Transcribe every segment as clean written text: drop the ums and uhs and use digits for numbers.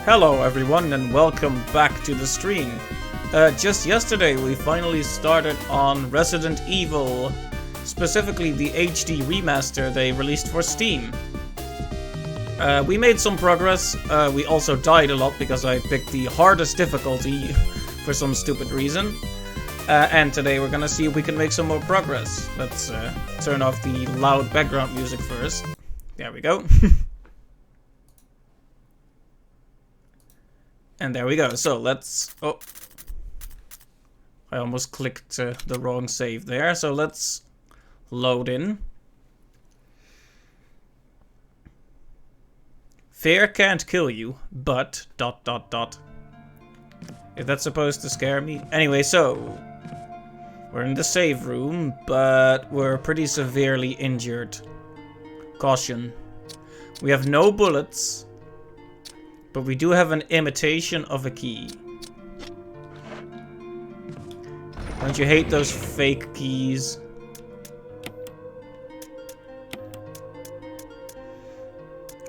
Hello everyone and welcome back to the stream. Just yesterday we finally started on Resident Evil, specifically the HD remaster they released for Steam. We made some progress. We also died a lot because I picked the hardest difficulty for some stupid reason. And today we're gonna see if we can make some more progress. Let's turn off the loud background music first. There we go. And there we go. So let's... Oh. I almost clicked the wrong save there. So let's load in. Fear can't kill you, but... ... If that's supposed to scare me. Anyway, so... We're in the save room, but we're pretty severely injured. Caution. We have no bullets. But we do have an imitation of a key. Don't you hate those fake keys?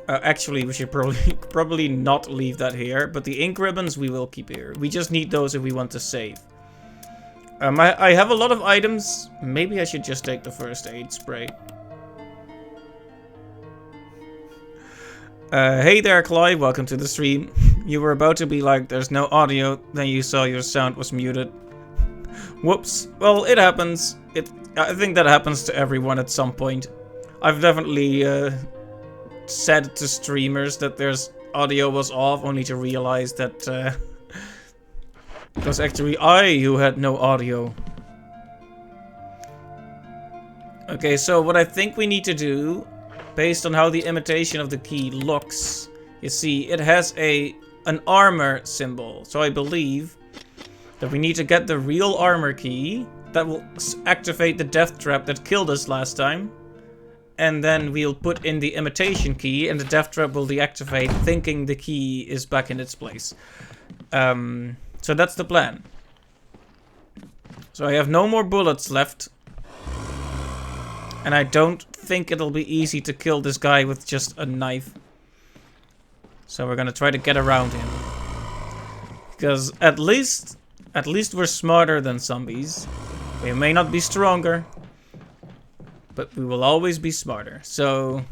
Actually, we should probably not leave that here. But the ink ribbons we will keep here. We just need those if we want to save. I have a lot of items. Maybe I should just take the first aid spray. Hey there, Clive. Welcome to the stream. You were about to be like, there's no audio, then you saw your sound was muted. Whoops. Well, it happens. I think that happens to everyone at some point. I've definitely said to streamers that there's audio was off, only to realize that it was actually I who had no audio. Okay, so what I think we need to do, based on how the imitation of the key looks, you see, it has an armor symbol. So I believe that we need to get the real armor key that will activate the death trap that killed us last time. And then we'll put in the imitation key and the death trap will deactivate, thinking the key is back in its place. So that's the plan. So I have no more bullets left. And I don't think it'll be easy to kill this guy with just a knife. So we're gonna try to get around him. Because at least we're smarter than zombies. We may not be stronger, but we will always be smarter. So...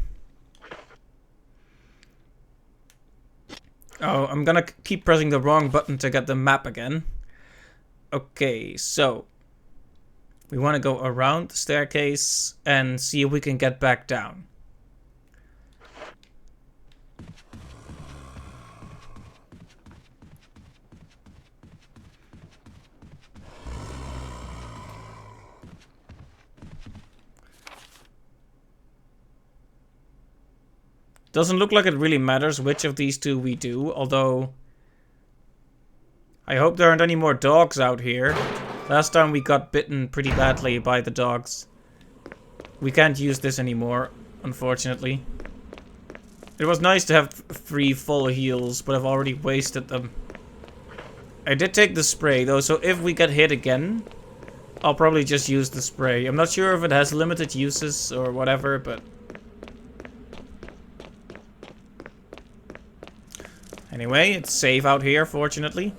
Oh, I'm gonna keep pressing the wrong button to get the map again. Okay, so... We want to go around the staircase and see if we can get back down. Doesn't look like it really matters which of these two we do, although... I hope there aren't any more dogs out here. Last time we got bitten pretty badly by the dogs. We can't use this anymore, unfortunately. It was nice to have 3 full heals, but I've already wasted them. I did take the spray though, so if we get hit again, I'll probably just use the spray. I'm not sure if it has limited uses or whatever, but... Anyway, it's safe out here, fortunately.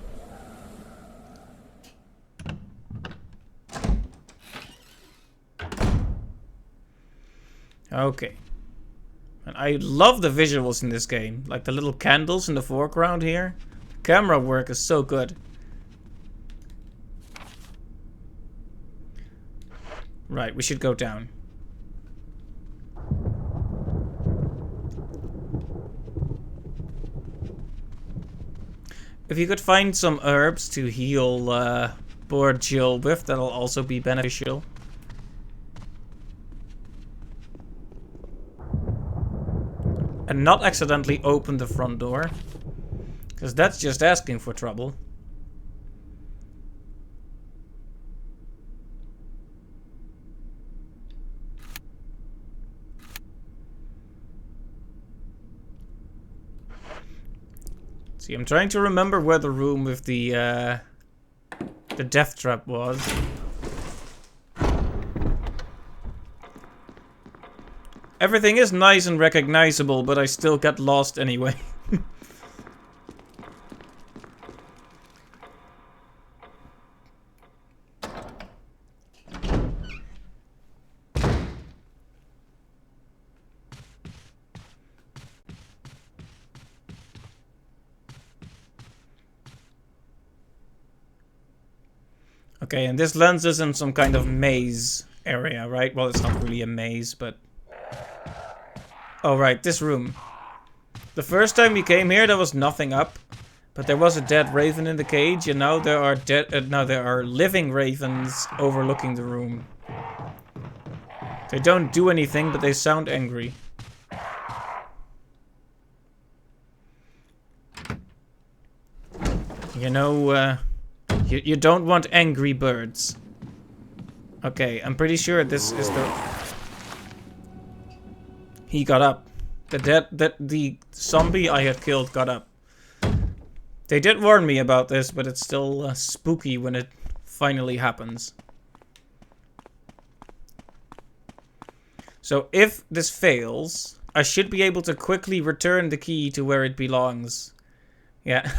Okay. And I love the visuals in this game. Like the little candles in the foreground here. The camera work is so good. Right, we should go down. If you could find some herbs to heal poor Jill with, that'll also be beneficial. And not accidentally open the front door. Because that's just asking for trouble. See, I'm trying to remember where the room with the death trap was. Everything is nice and recognizable, but I still get lost anyway. Okay, and this lands us in some kind of maze area, right? Well, it's not really a maze, but... Oh, right, this room. The first time we came here, there was nothing up. But there was a dead raven in the cage, and now there are now there are living ravens overlooking the room. They don't do anything, but they sound angry. You know, you don't want angry birds. Okay, I'm pretty sure this is the... He got up. The zombie I had killed got up. They did warn me about this, but it's still spooky when it finally happens. So if this fails, I should be able to quickly return the key to where it belongs. Yeah.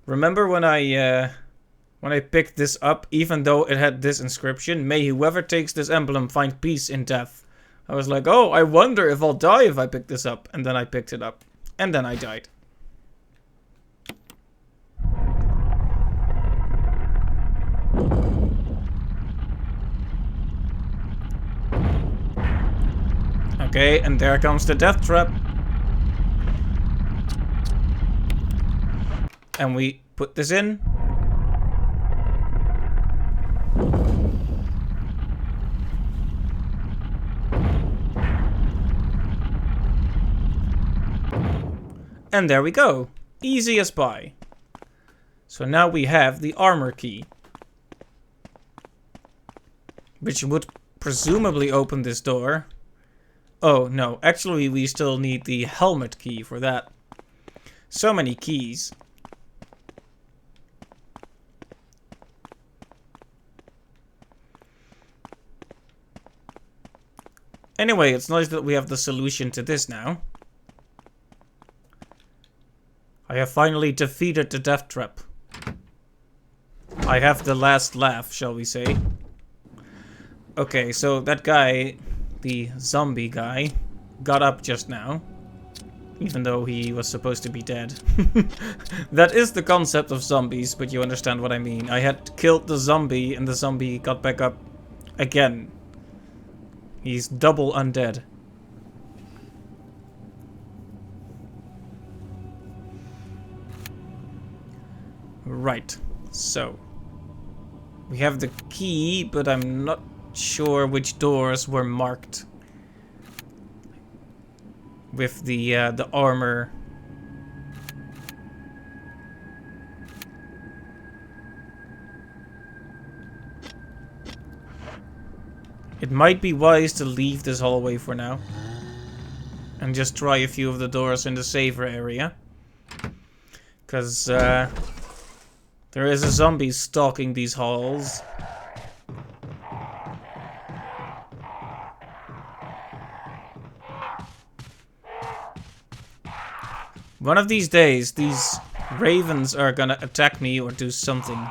Remember when I picked this up, even though it had this inscription, "May whoever takes this emblem find peace in death." I was like, oh, I wonder if I'll die if I pick this up. And then I picked it up. And then I died. Okay, and there comes the death trap. And we put this in. And there we go. Easy as pie. So now we have the armor key. Which would presumably open this door. Oh, no. Actually, we still need the helmet key for that. So many keys. Anyway, it's nice that we have the solution to this now. I have finally defeated the death trap. I have the last laugh, shall we say. Okay, so that guy, the zombie guy, got up just now. Even though he was supposed to be dead. That is the concept of zombies, but you understand what I mean. I had killed the zombie and the zombie got back up again. He's double undead. Right, so we have the key, but I'm not sure which doors were marked with the armor. It might be wise to leave this hallway for now and just try a few of the doors in the safer area, because there is a zombie stalking these halls. One of these days, these ravens are gonna attack me or do something.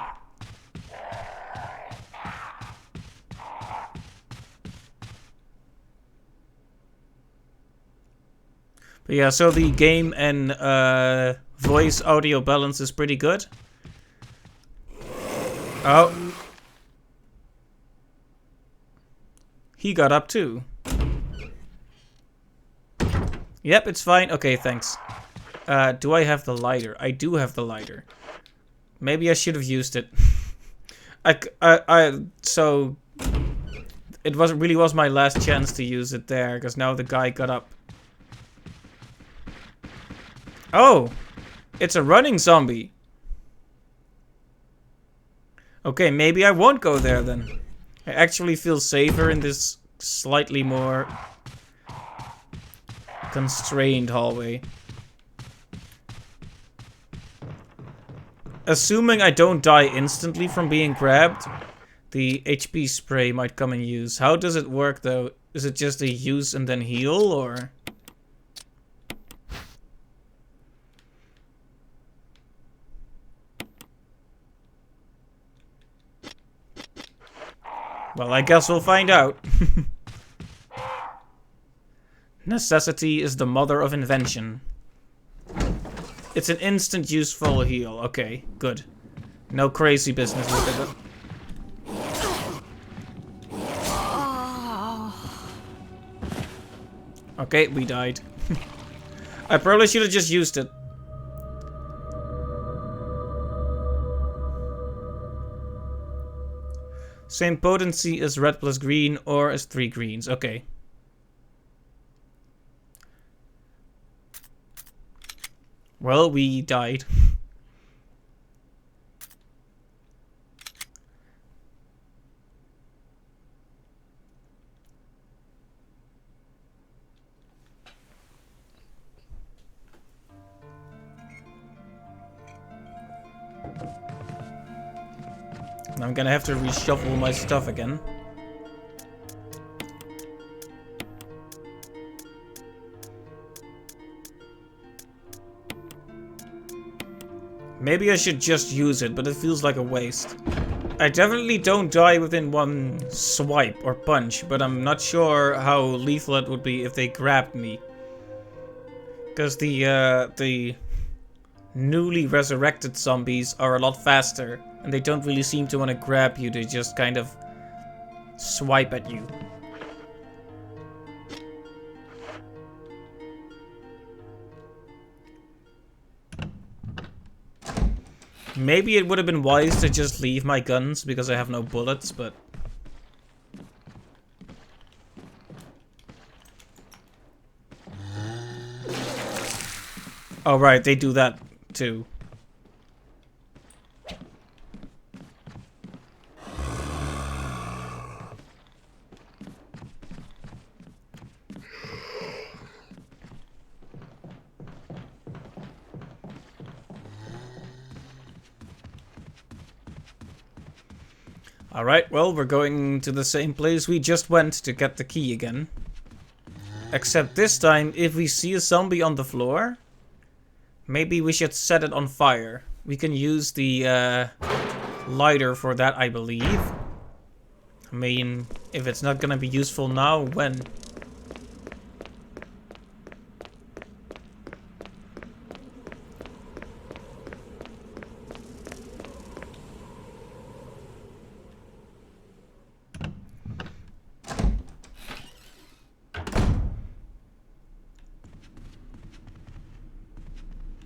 But yeah, so the game and voice audio balance is pretty good. Oh. He got up too. Yep, it's fine. Okay, thanks. Do I have the lighter? I do have the lighter. Maybe I should have used it. So it really was my last chance to use it there, because now the guy got up. Oh, it's a running zombie. Okay, maybe I won't go there then. I actually feel safer in this slightly more constrained hallway. Assuming I don't die instantly from being grabbed, the HP spray might come in use. How does it work though? Is it just a use and then heal, or? Well, I guess we'll find out. Necessity is the mother of invention. It's an instant useful heal. Okay, good. No crazy business with it. Okay, we died. I probably should have just used it. Same potency as red plus green or as 3 greens. Okay. Well, we died. I'm gonna have to reshuffle my stuff again. Maybe I should just use it, but it feels like a waste. I definitely don't die within one swipe or punch, but I'm not sure how lethal it would be if they grabbed me. Because the newly resurrected zombies are a lot faster, and they don't really seem to want to grab you, they just kind of swipe at you. Maybe it would have been wise to just leave my guns because I have no bullets, but... Oh right, they do that too. Alright, well, we're going to the same place we just went to get the key again. Except this time, if we see a zombie on the floor, maybe we should set it on fire. We can use the lighter for that, I believe. I mean, if it's not gonna be useful now, when?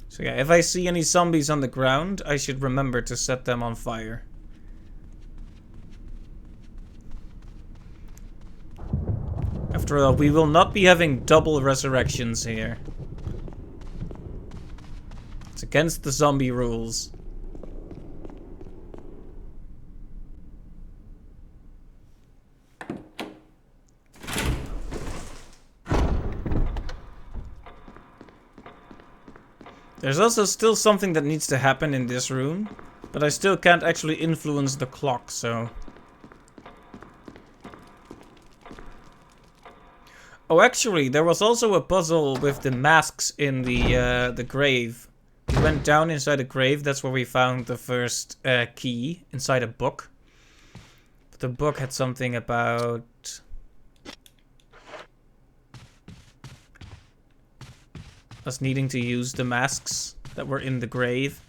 So yeah, if I see any zombies on the ground, I should remember to set them on fire. After all, we will not be having double resurrections here. It's against the zombie rules. There's also still something that needs to happen in this room, but I still can't actually influence the clock, so... Oh, actually, there was also a puzzle with the masks in the grave. We went down inside a grave, that's where we found the first key, inside a book. But the book had something about... us needing to use the masks that were in the grave.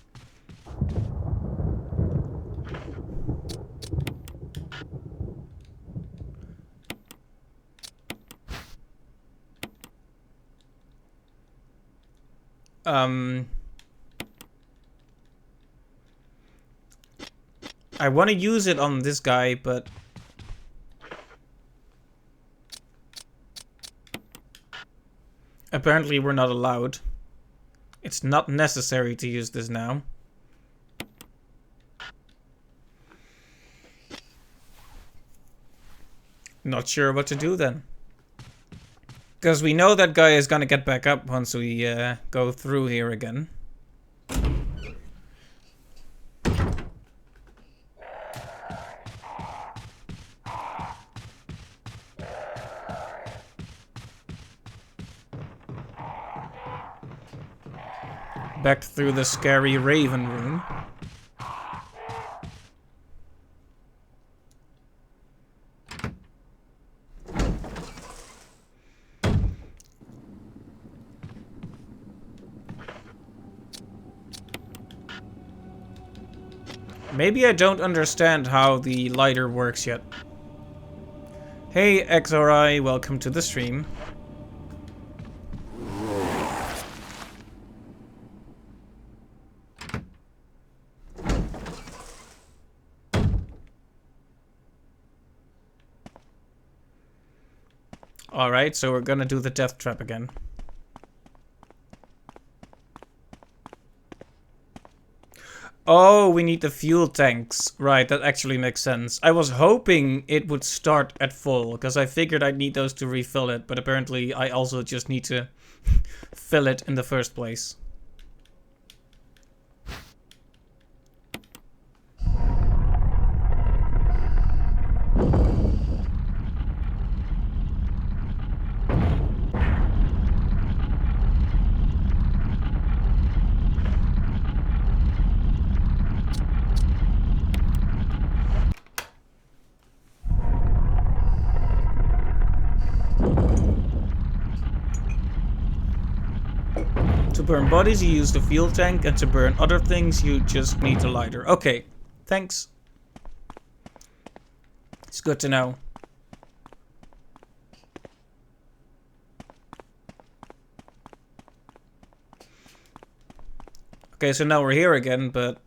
I want to use it on this guy, but... apparently we're not allowed. It's not necessary to use this now. Not sure what to do then. Because we know that guy is gonna get back up once we go through here again. Back through the scary Raven room. Maybe I don't understand how the lighter works yet. Hey XRI, welcome to the stream. Alright, so we're gonna do the death trap again. Oh, we need the fuel tanks. Right, that actually makes sense. I was hoping it would start at full, because I figured I'd need those to refill it, but apparently I also just need to fill it in the first place. To burn bodies, you use the fuel tank, and to burn other things, you just need a lighter. Okay, thanks. It's good to know. Okay, so now we're here again, but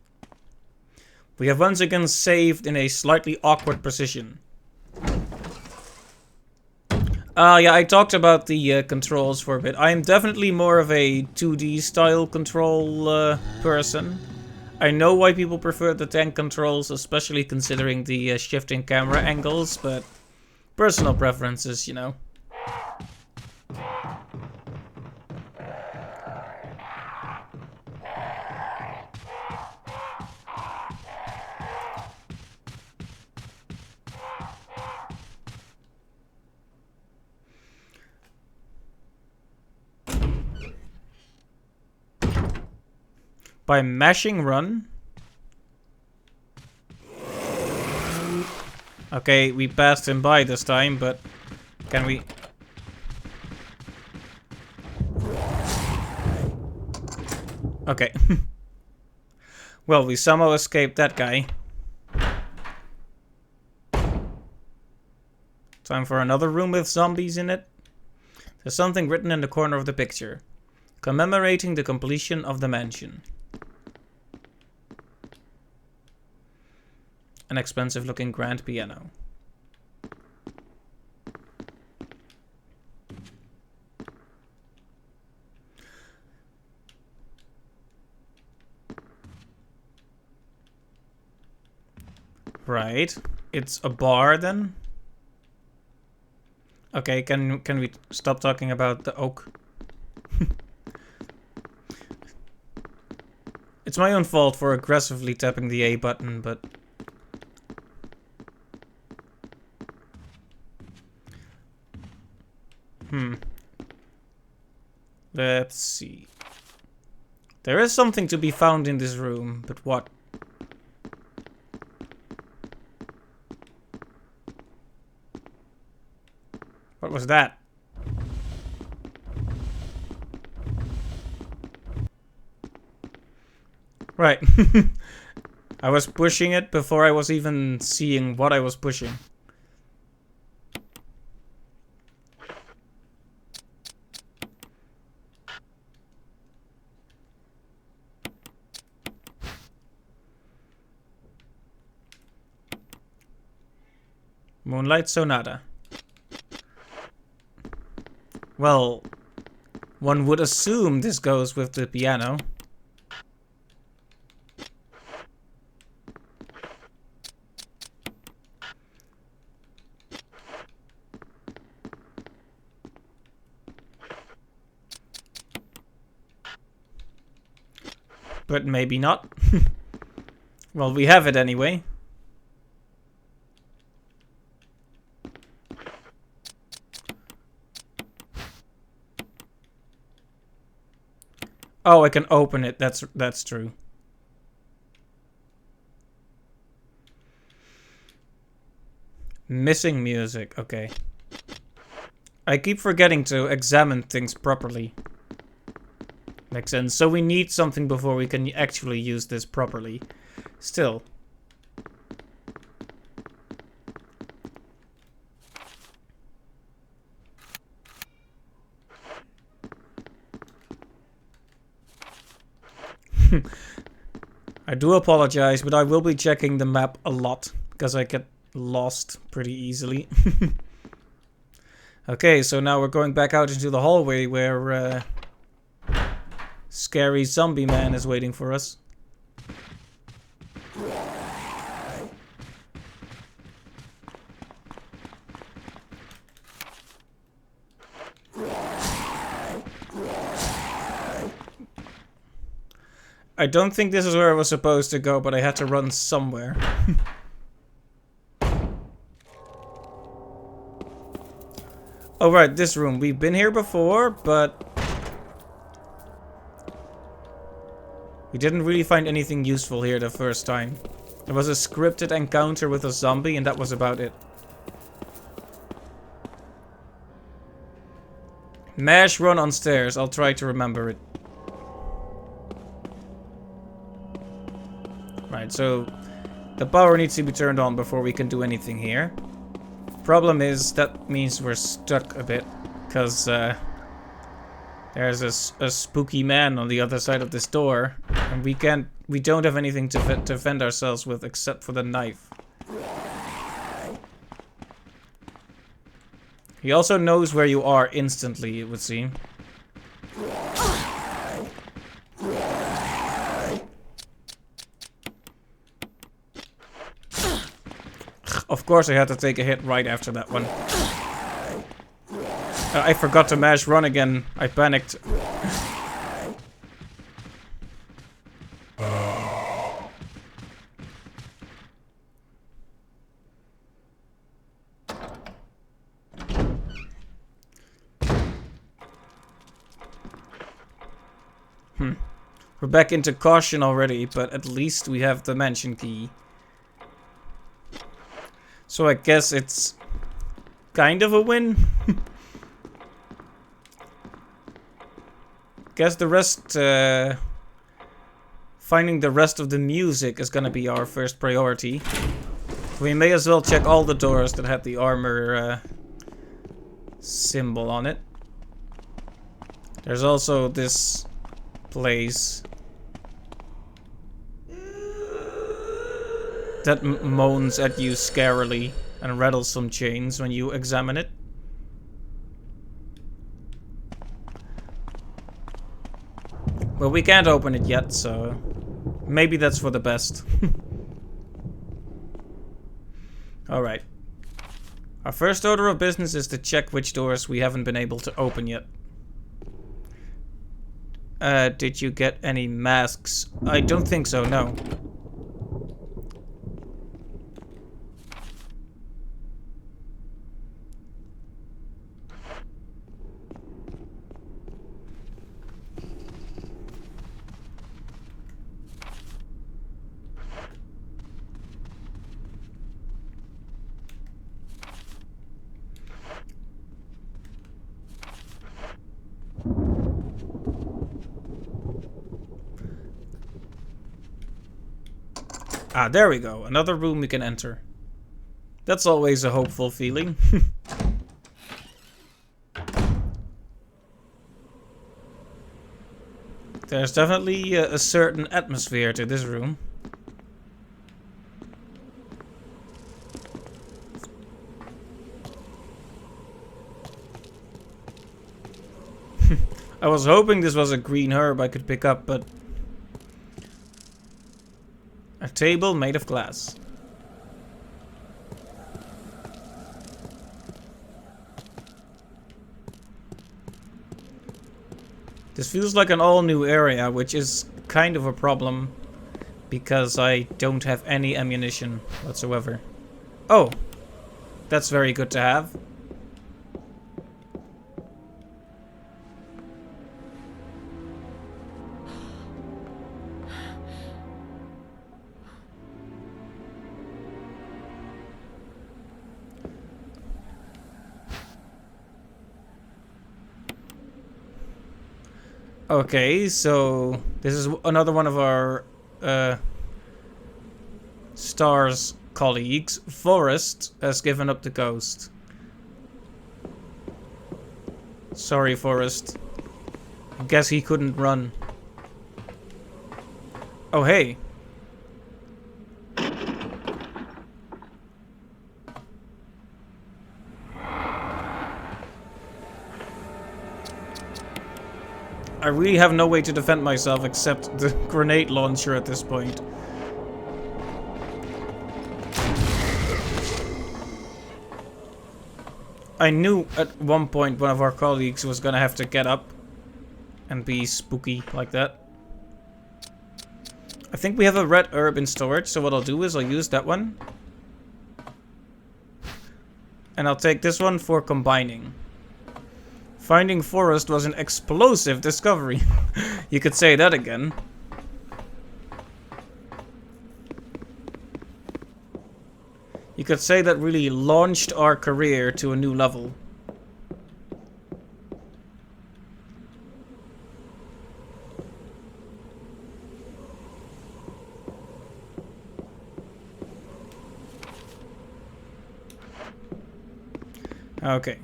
we have once again saved in a slightly awkward position. Yeah, I talked about the controls for a bit. I'm definitely more of a 2D style control person. I know why people prefer the tank controls, especially considering the shifting camera angles, but personal preferences, you know. By mashing run. Okay, we passed him by this time, but can we... Okay. Well, we somehow escaped that guy. Time for another room with zombies in it. There's something written in the corner of the picture. Commemorating the completion of the mansion. An expensive looking grand piano. Right. It's a bar then? Okay, can we stop talking about the oak? It's my own fault for aggressively tapping the A button, but... Let's see. There is something to be found in this room, but what? What was that? Right. I was pushing it before I was even seeing what I was pushing. Moonlight Sonata. Well, one would assume this goes with the piano. But maybe not. Well, we have it anyway. Oh, I can open it. That's true. Missing music. Okay. I keep forgetting to examine things properly. Makes sense. So we need something before we can actually use this properly. Still. I do apologize, but I will be checking the map a lot because I get lost pretty easily. Okay, so now we're going back out into the hallway where scary zombie man is waiting for us. I don't think this is where I was supposed to go, but I had to run somewhere. Oh right, this room. We've been here before, but we didn't really find anything useful here the first time. There was a scripted encounter with a zombie, and that was about it. Mash run on stairs. I'll try to remember it. Right, so the power needs to be turned on before we can do anything here. Problem is, that means we're stuck a bit, because there's a spooky man on the other side of this door, and we don't have anything to defend ourselves with except for the knife. He also knows where you are instantly, it would seem. Of course I had to take a hit right after that one. I forgot to mash run again. I panicked. We're back into caution already, but at least we have the mansion key. So I guess it's kind of a win. Guess the rest, finding the rest of the music is gonna be our first priority. We may as well check all the doors that had the armor symbol on it. There's also this place that moans at you scarily and rattles some chains when you examine it. Well, we can't open it yet, so maybe that's for the best. Alright. Our first order of business is to check which doors we haven't been able to open yet. Did you get any masks? I don't think so, no. Ah, there we go. Another room we can enter. That's always a hopeful feeling. There's definitely a certain atmosphere to this room. I was hoping this was a green herb I could pick up, but... A table made of glass. This feels like an all-new area, which is kind of a problem because I don't have any ammunition whatsoever. Oh, that's very good to have. Okay, so this is another one of our Star's colleagues. Forrest has given up the ghost. Sorry, Forrest. I guess he couldn't run. Oh, hey. I really have no way to defend myself except the grenade launcher at this point. I knew at one point one of our colleagues was gonna have to get up and be spooky like that. I think we have a red herb in storage, so what I'll do is I'll use that one. And I'll take this one for combining. Finding forest was an explosive discovery. You could say that again. You could say that really launched our career to a new level. Okay.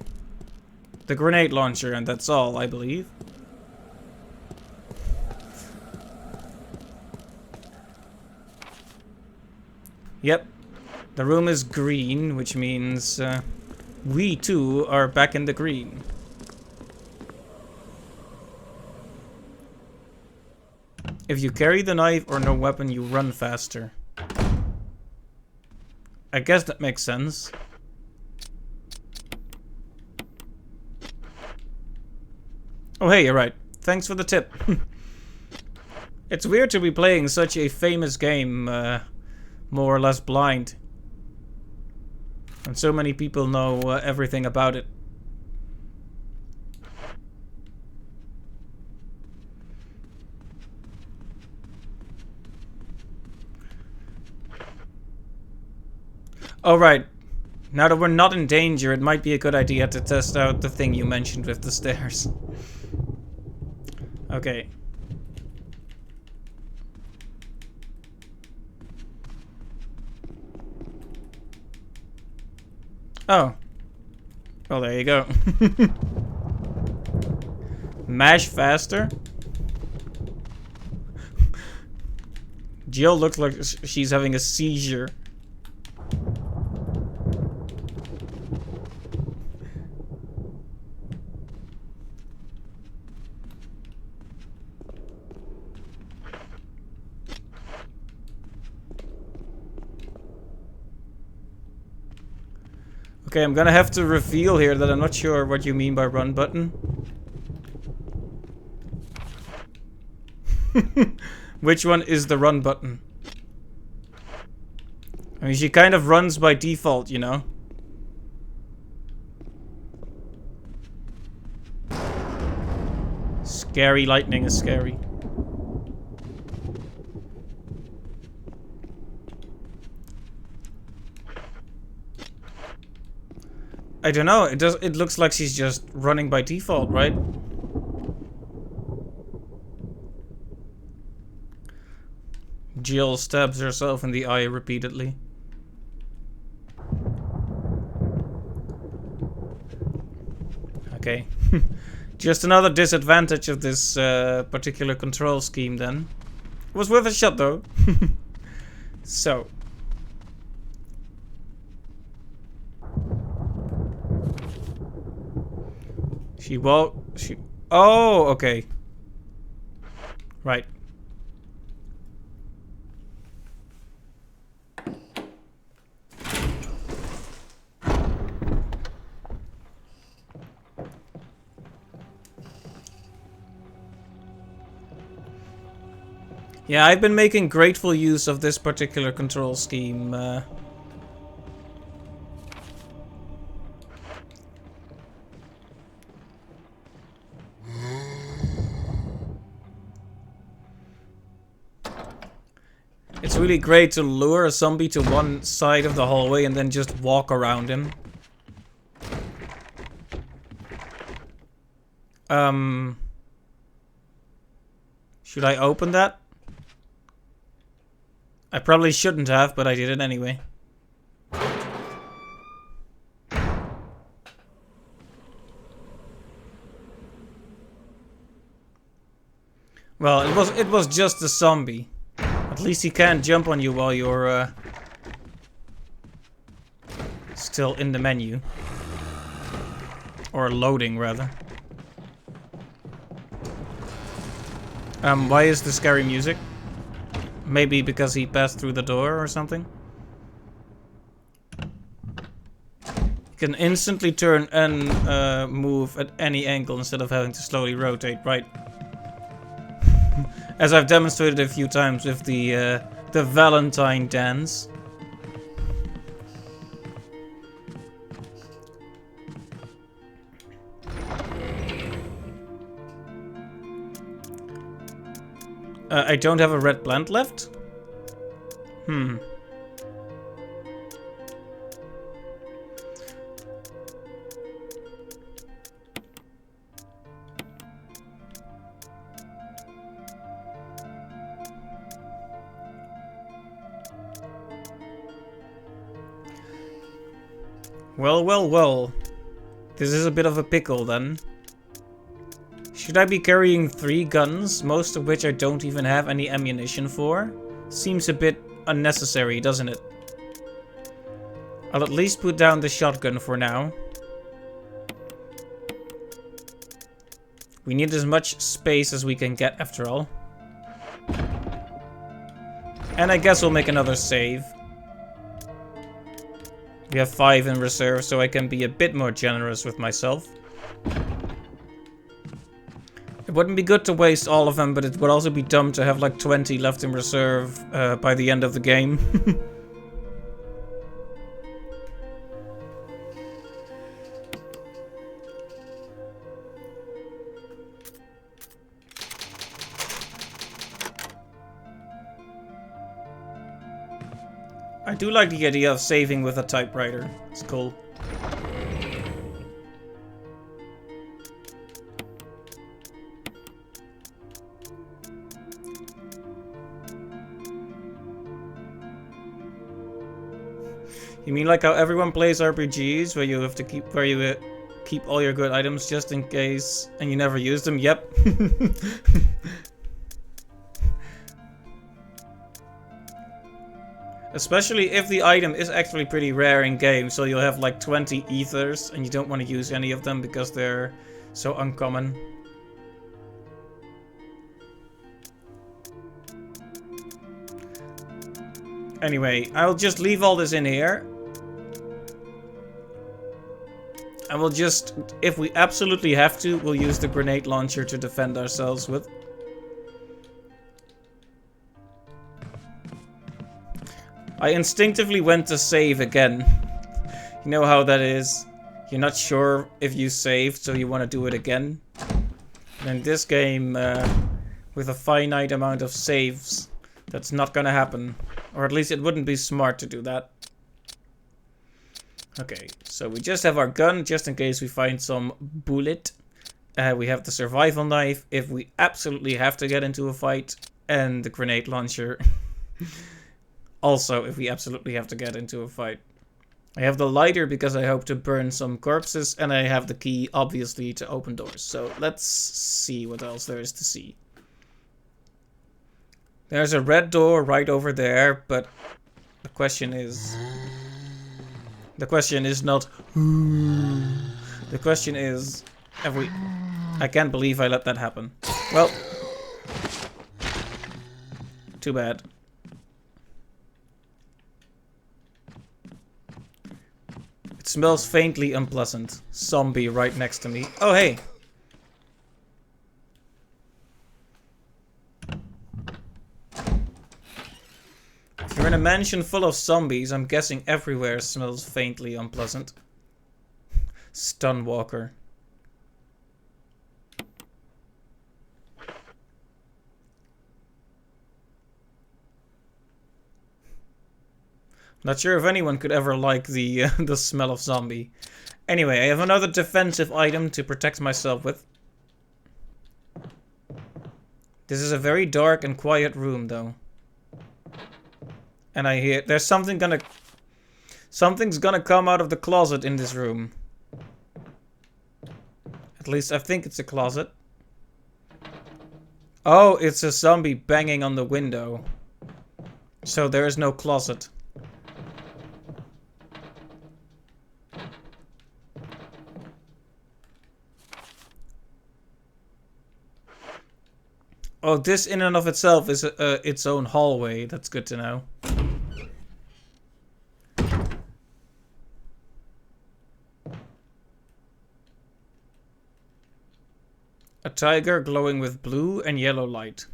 The grenade launcher, and that's all, I believe. Yep. The room is green, which means we too are back in the green. If you carry the knife or no weapon, you run faster. I guess that makes sense. Oh hey, you're right. Thanks for the tip. It's weird to be playing such a famous game, more or less blind. And so many people know everything about it. Oh right. Now that we're not in danger, it might be a good idea to test out the thing you mentioned with the stairs. Okay. Oh. Well, there you go. Mash faster? Jill looks like she's having a seizure. Okay, I'm gonna have to reveal here that I'm not sure what you mean by run button. Which one is the run button? I mean, she kind of runs by default, you know? Scary lightning is scary. I don't know, it looks like she's just running by default, right? Jill stabs herself in the eye repeatedly. Okay. Just another disadvantage of this particular control scheme then. It was worth a shot though. So. Oh, okay. Right. Yeah, I've been making grateful use of this particular control scheme. It's really great to lure a zombie to one side of the hallway and then just walk around him. Should I open that? I probably shouldn't have, but I did it anyway. Well, it was just a zombie. At least he can't jump on you while you're still in the menu. Or loading, rather. Why is the scary music? Maybe because he passed through the door or something? You can instantly turn and move at any angle instead of having to slowly rotate, right? As I've demonstrated a few times with the Valentine dance. I don't have a red plant left? Well, well, well. This is a bit of a pickle then. Should I be carrying 3 guns, most of which I don't even have any ammunition for? Seems a bit unnecessary, doesn't it? I'll at least put down the shotgun for now. We need as much space as we can get after all. And I guess we'll make another save. We have 5 in reserve, so I can be a bit more generous with myself. It wouldn't be good to waste all of them, but it would also be dumb to have like 20 left in reserve by the end of the game. I do like the idea of saving with a typewriter. It's cool. You mean like how everyone plays RPGs, where you have to keep all your good items just in case, and you never use them? Yep. Especially if the item is actually pretty rare in game, so you'll have like 20 ethers, and you don't want to use any of them because they're so uncommon. Anyway, I'll just leave all this in here. And we'll just, if we absolutely have to, we'll use the grenade launcher to defend ourselves with. I instinctively went to save again. You know how that is. You're not sure if you saved, so you want to do it again. And in this game, with a finite amount of saves, that's not gonna happen. Or at least it wouldn't be smart to do that. Okay, so we just have our gun, just in case we find some bullet. We have the survival knife, if we absolutely have to get into a fight. And the grenade launcher. Also, if we absolutely have to get into a fight. I have the lighter because I hope to burn some corpses. And I have the key, obviously, to open doors. So let's see what else there is to see. There's a red door right over there, but the question is... The question is not... The question is... Have we... I can't believe I let that happen. Well... Too bad. It smells faintly unpleasant. Zombie right next to me. Oh, hey! If you're in a mansion full of zombies, I'm guessing everywhere smells faintly unpleasant. Stunwalker. Not sure if anyone could ever like the the smell of zombie. Anyway, I have another defensive item to protect myself with. This is a very dark and quiet room, though. And I hear there's something's gonna come out of the closet in this room. At least I think it's a closet. Oh, it's a zombie banging on the window. So there is no closet. Oh, this in and of itself is its own hallway. That's good to know. A tiger glowing with blue and yellow light.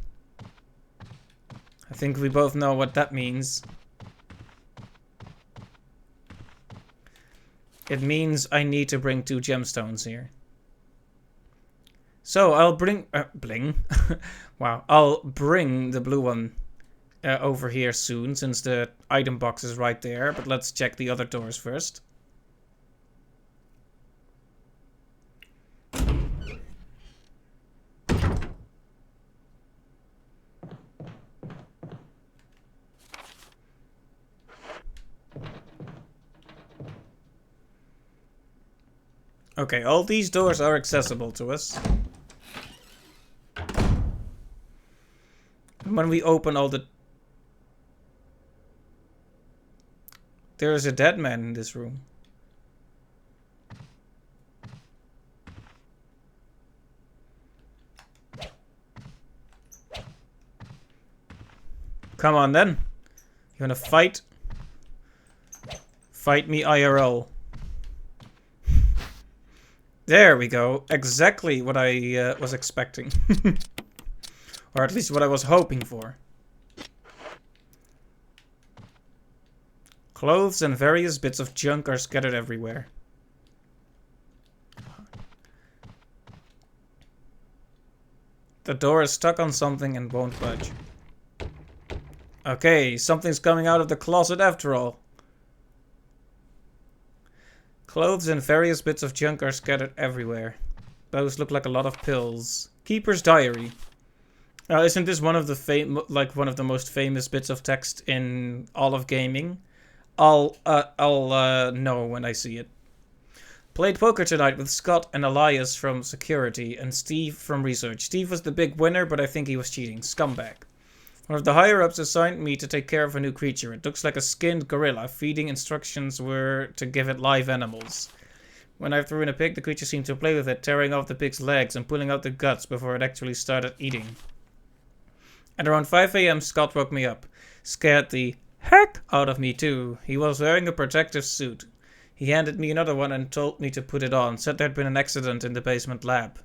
I think we both know what that means. It means I need to bring 2 gemstones here. So I'll bring... wow. I'll bring the blue one over here soon, since the item box is right there. But let's check the other doors first. Okay, all these doors are accessible to us. And when we open all the... There is a dead man in this room. Come on then. You wanna fight? Fight me IRL. There we go. Exactly what I was expecting. Or at least what I was hoping for. Clothes and various bits of junk are scattered everywhere. The door is stuck on something and won't budge. Okay, something's coming out of the closet after all. Clothes and various bits of junk are scattered everywhere. Those look like a lot of pills. Keeper's diary. Isn't this one of the one of the most famous bits of text in all of gaming? I'll know when I see it. Played poker tonight with Scott and Elias from security and Steve from research. Steve was the big winner, but I think he was cheating. Scumbag. One of the higher-ups assigned me to take care of a new creature. It looks like a skinned gorilla. Feeding instructions were to give it live animals. When I threw in a pig, the creature seemed to play with it, tearing off the pig's legs and pulling out the guts before it actually started eating. At around 5 AM, Scott woke me up. Scared the heck out of me too. He was wearing a protective suit. He handed me another one and told me to put it on. Said there'd been an accident in the basement lab.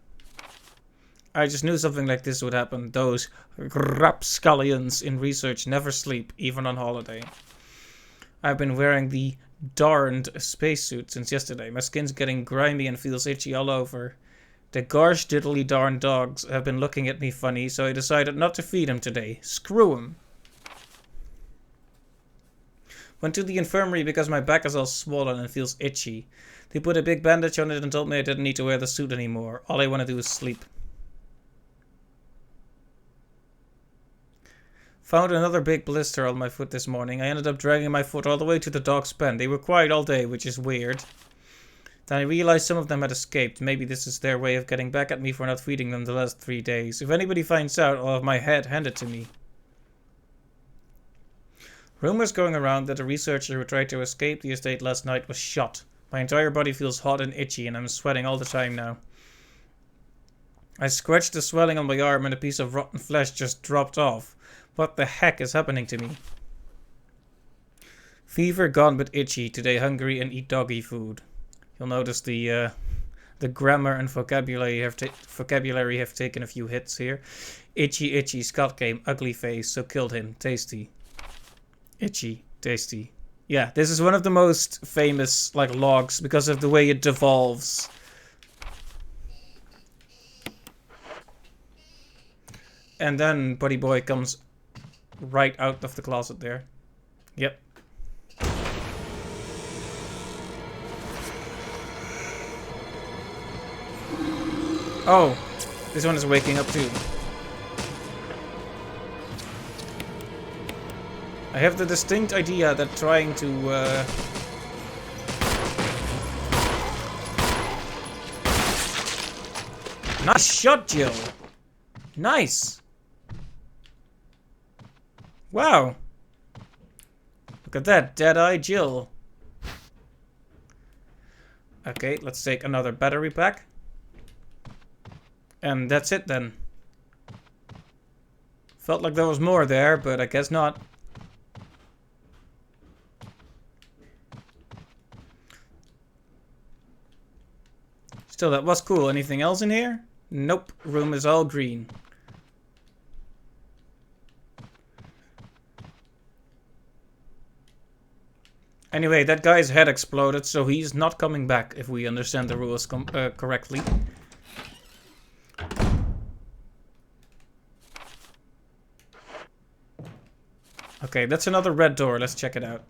I just knew something like this would happen. Those rapscallions in research never sleep, even on holiday. I've been wearing the darned spacesuit since yesterday. My skin's getting grimy and feels itchy all over. The gosh diddly darn dogs have been looking at me funny, so I decided not to feed them today. Screw them. Went to the infirmary because my back is all swollen and feels itchy. They put a big bandage on it and told me I didn't need to wear the suit anymore. All I want to do is sleep. Found another big blister on my foot this morning. I ended up dragging my foot all the way to the dog's pen. They were quiet all day, which is weird. Then I realized some of them had escaped. Maybe this is their way of getting back at me for not feeding them the last 3 days. If anybody finds out, I'll have my head handed to me. Rumors going around that a researcher who tried to escape the estate last night was shot. My entire body feels hot and itchy and I'm sweating all the time now. I scratched the swelling on my arm and a piece of rotten flesh just dropped off. What the heck is happening to me? Fever gone but itchy. Today hungry and eat doggy food. You'll notice the grammar and vocabulary have taken a few hits here. Itchy, itchy. Scott came. Ugly face. So killed him. Tasty. Itchy. Tasty. Yeah, this is one of the most famous logs because of the way it devolves. And then Buddy Boy comes right out of the closet there. Yep. Oh, this one is waking up too. I have the distinct idea that trying to nice shot, Jill. Nice. Wow. Look at that, Dead-Eye Jill. Okay, let's take another battery pack. And that's it then. Felt like there was more there, but I guess not. Still, that was cool. Anything else in here? Nope. Room is all green. Anyway, that guy's head exploded, so he's not coming back, if we understand the rules correctly. Okay, that's another red door. Let's check it out.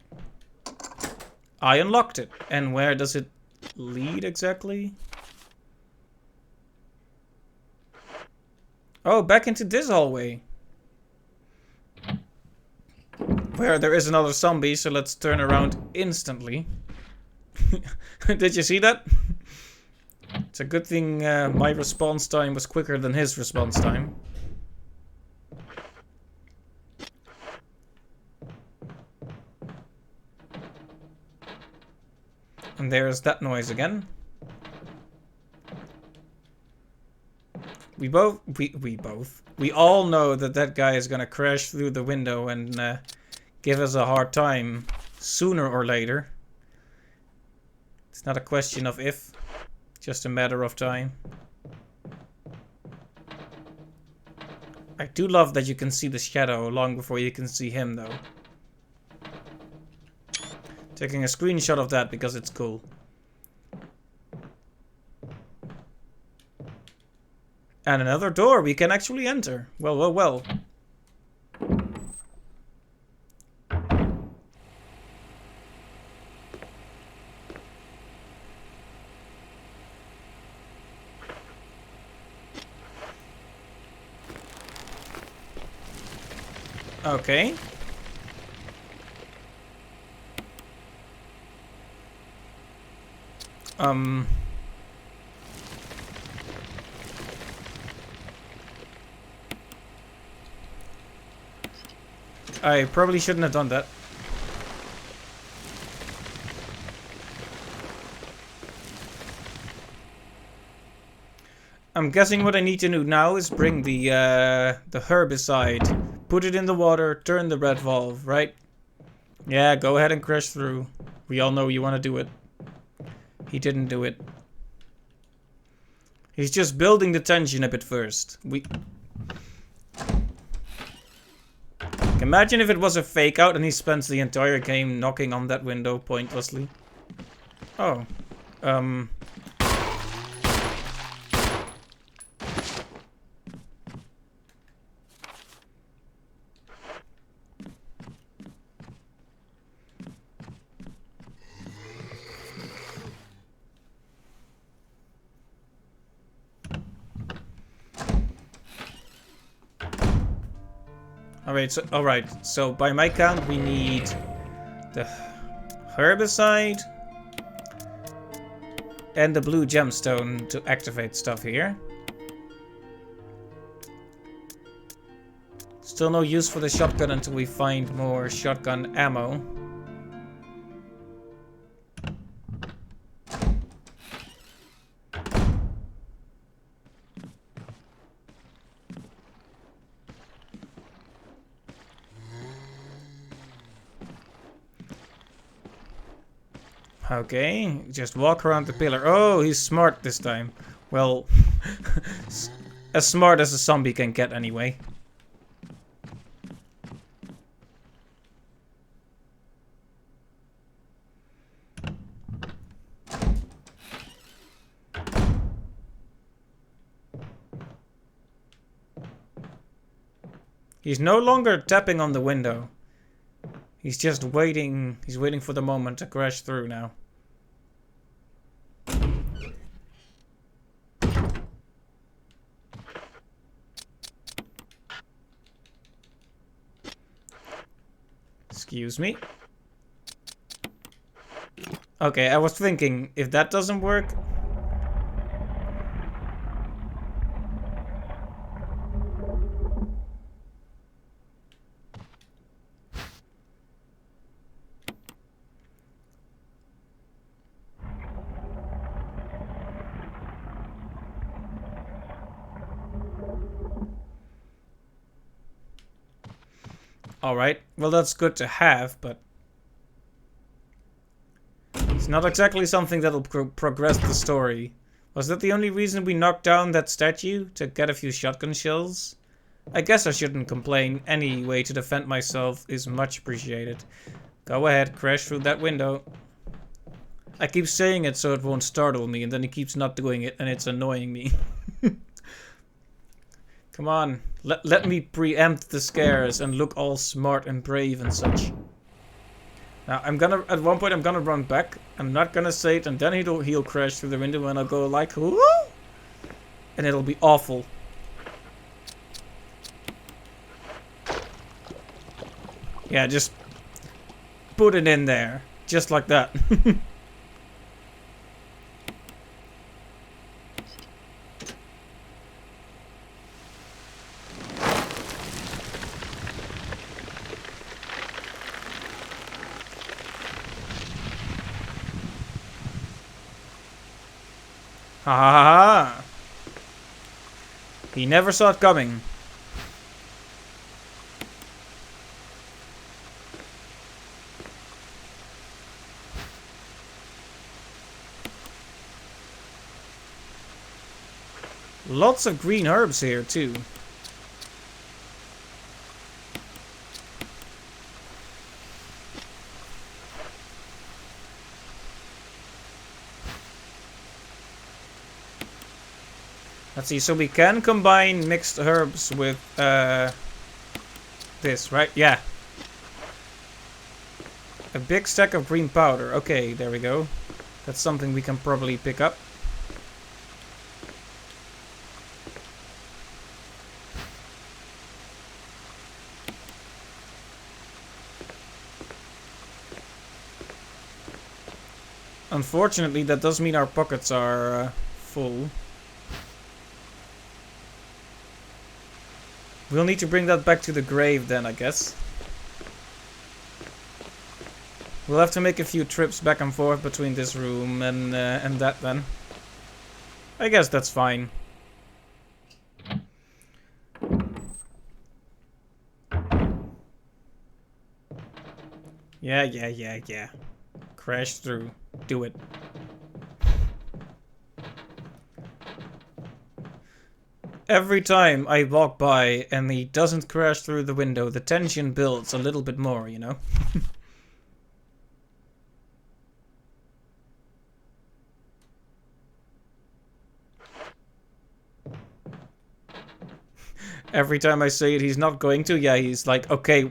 I unlocked it. And where does it lead exactly? Oh, back into this hallway. Where there is another zombie, so let's turn around instantly. Did you see that? It's a good thing my response time was quicker than his response time. And there's that noise again. We all know that that guy is gonna crash through the window and give us a hard time sooner or later. It's not a question of if, just a matter of time. I do love that you can see the shadow long before you can see him though. Taking a screenshot of that because it's cool. And another door we can actually enter. Well, well, well. Okay. I probably shouldn't have done that. I'm guessing what I need to do now is bring the herbicide, put it in the water, turn the red valve, right? Yeah, go ahead and crash through. We all know you want to do it. He didn't do it. He's just building the tension a bit first. Imagine if it was a fake out and he spends the entire game knocking on that window pointlessly. Oh. Alright, so by my count we need the herbicide and the blue gemstone to activate stuff here. Still no use for the shotgun until we find more shotgun ammo. Okay, just walk around the pillar. Oh, he's smart this time. Well, as smart as a zombie can get anyway. He's no longer tapping on the window. He's just waiting. He's waiting for the moment to crash through now. Excuse me. Okay, I was thinking, if that doesn't work... Alright, well that's good to have, but it's not exactly something that'll progress the story. Was that the only reason we knocked down that statue? To get a few shotgun shells? I guess I shouldn't complain. Any way to defend myself is much appreciated. Go ahead, crash through that window. I keep saying it so it won't startle me, and then he keeps not doing it, and it's annoying me. Come on, let me preempt the scares and look all smart and brave and such. Now, at one point I'm gonna run back. I'm not gonna say it, and then he'll crash through the window, and I'll go like, whoo! And it'll be awful. Yeah, just put it in there. Just like that. Ha ha ha ha! He never saw it coming. Lots of green herbs here, too. Let's see, so we can combine mixed herbs with this, right? Yeah. A big stack of green powder. Okay, there we go. That's something we can probably pick up. Unfortunately, that does mean our pockets are full. We'll need to bring that back to the grave then, I guess. We'll have to make a few trips back and forth between this room and that then. I guess that's fine. Yeah. Crash through. Do it. Every time I walk by and he doesn't crash through the window, the tension builds a little bit more, you know? Every time I say it, he's not going to. Yeah, he's like, okay,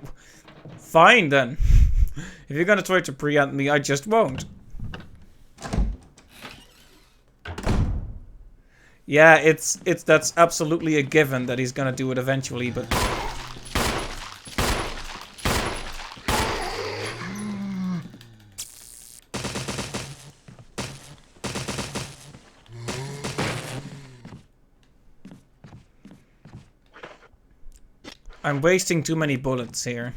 fine then. If you're gonna try to preempt me, I just won't. Yeah, that's absolutely a given that he's gonna do it eventually, but I'm wasting too many bullets here.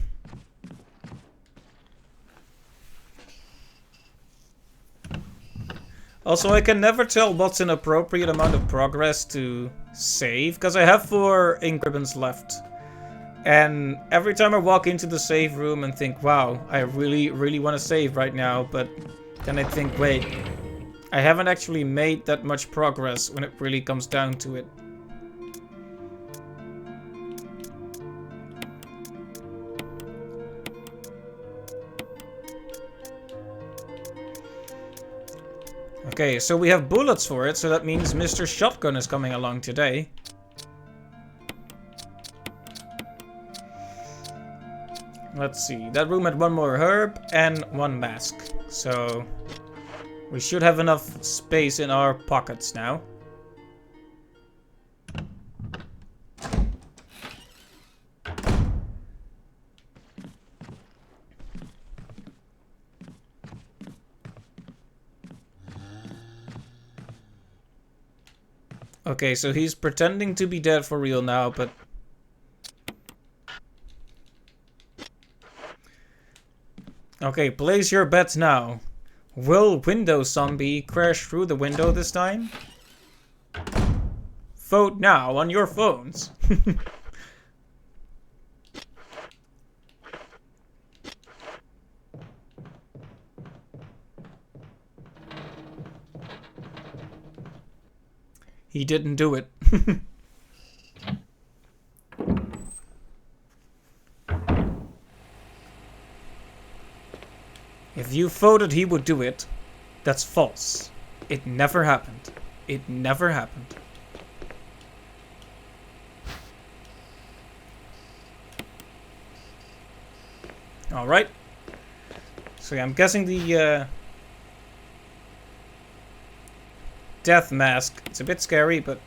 Also, I can never tell what's an appropriate amount of progress to save, because I have 4 ink ribbons left. And every time I walk into the save room and think, wow, I really want to save right now, but then I think, wait, I haven't actually made that much progress when it really comes down to it. Okay, so we have bullets for it, so that means Mr. Shotgun is coming along today. Let's see, that room had 1 more herb and 1 mask, so we should have enough space in our pockets now. Okay, so he's pretending to be dead for real now, but okay, place your bets now. Will Window Zombie crash through the window this time? Vote now on your phones. He didn't do it. If you voted he would do it, that's false. It never happened. It never happened. Alright. So yeah, I'm guessing the death mask. It's a bit scary, but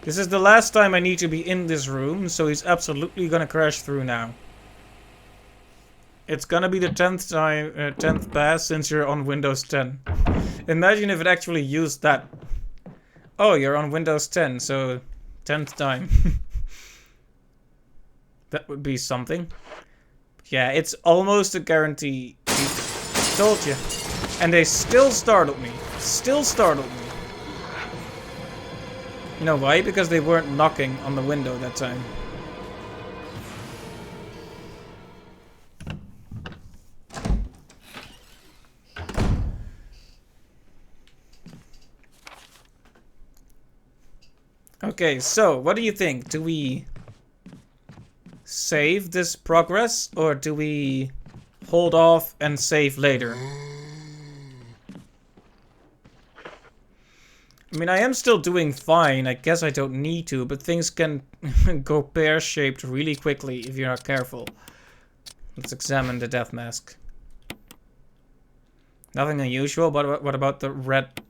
this is the last time I need to be in this room, so he's absolutely gonna crash through now. It's gonna be the 10th time, 10th pass since you're on Windows 10. Imagine if it actually used that. Oh, you're on Windows 10, so 10th time. That would be something. Yeah, it's almost a guarantee. Told you. And they still startled me. Still startled me. You know why? Because they weren't knocking on the window that time. Okay, so what do you think? Do we save this progress or do we hold off and save later? I mean, I am still doing fine. I guess I don't need to, but things can go pear-shaped really quickly if you're not careful. Let's examine the death mask. Nothing unusual, but what about the red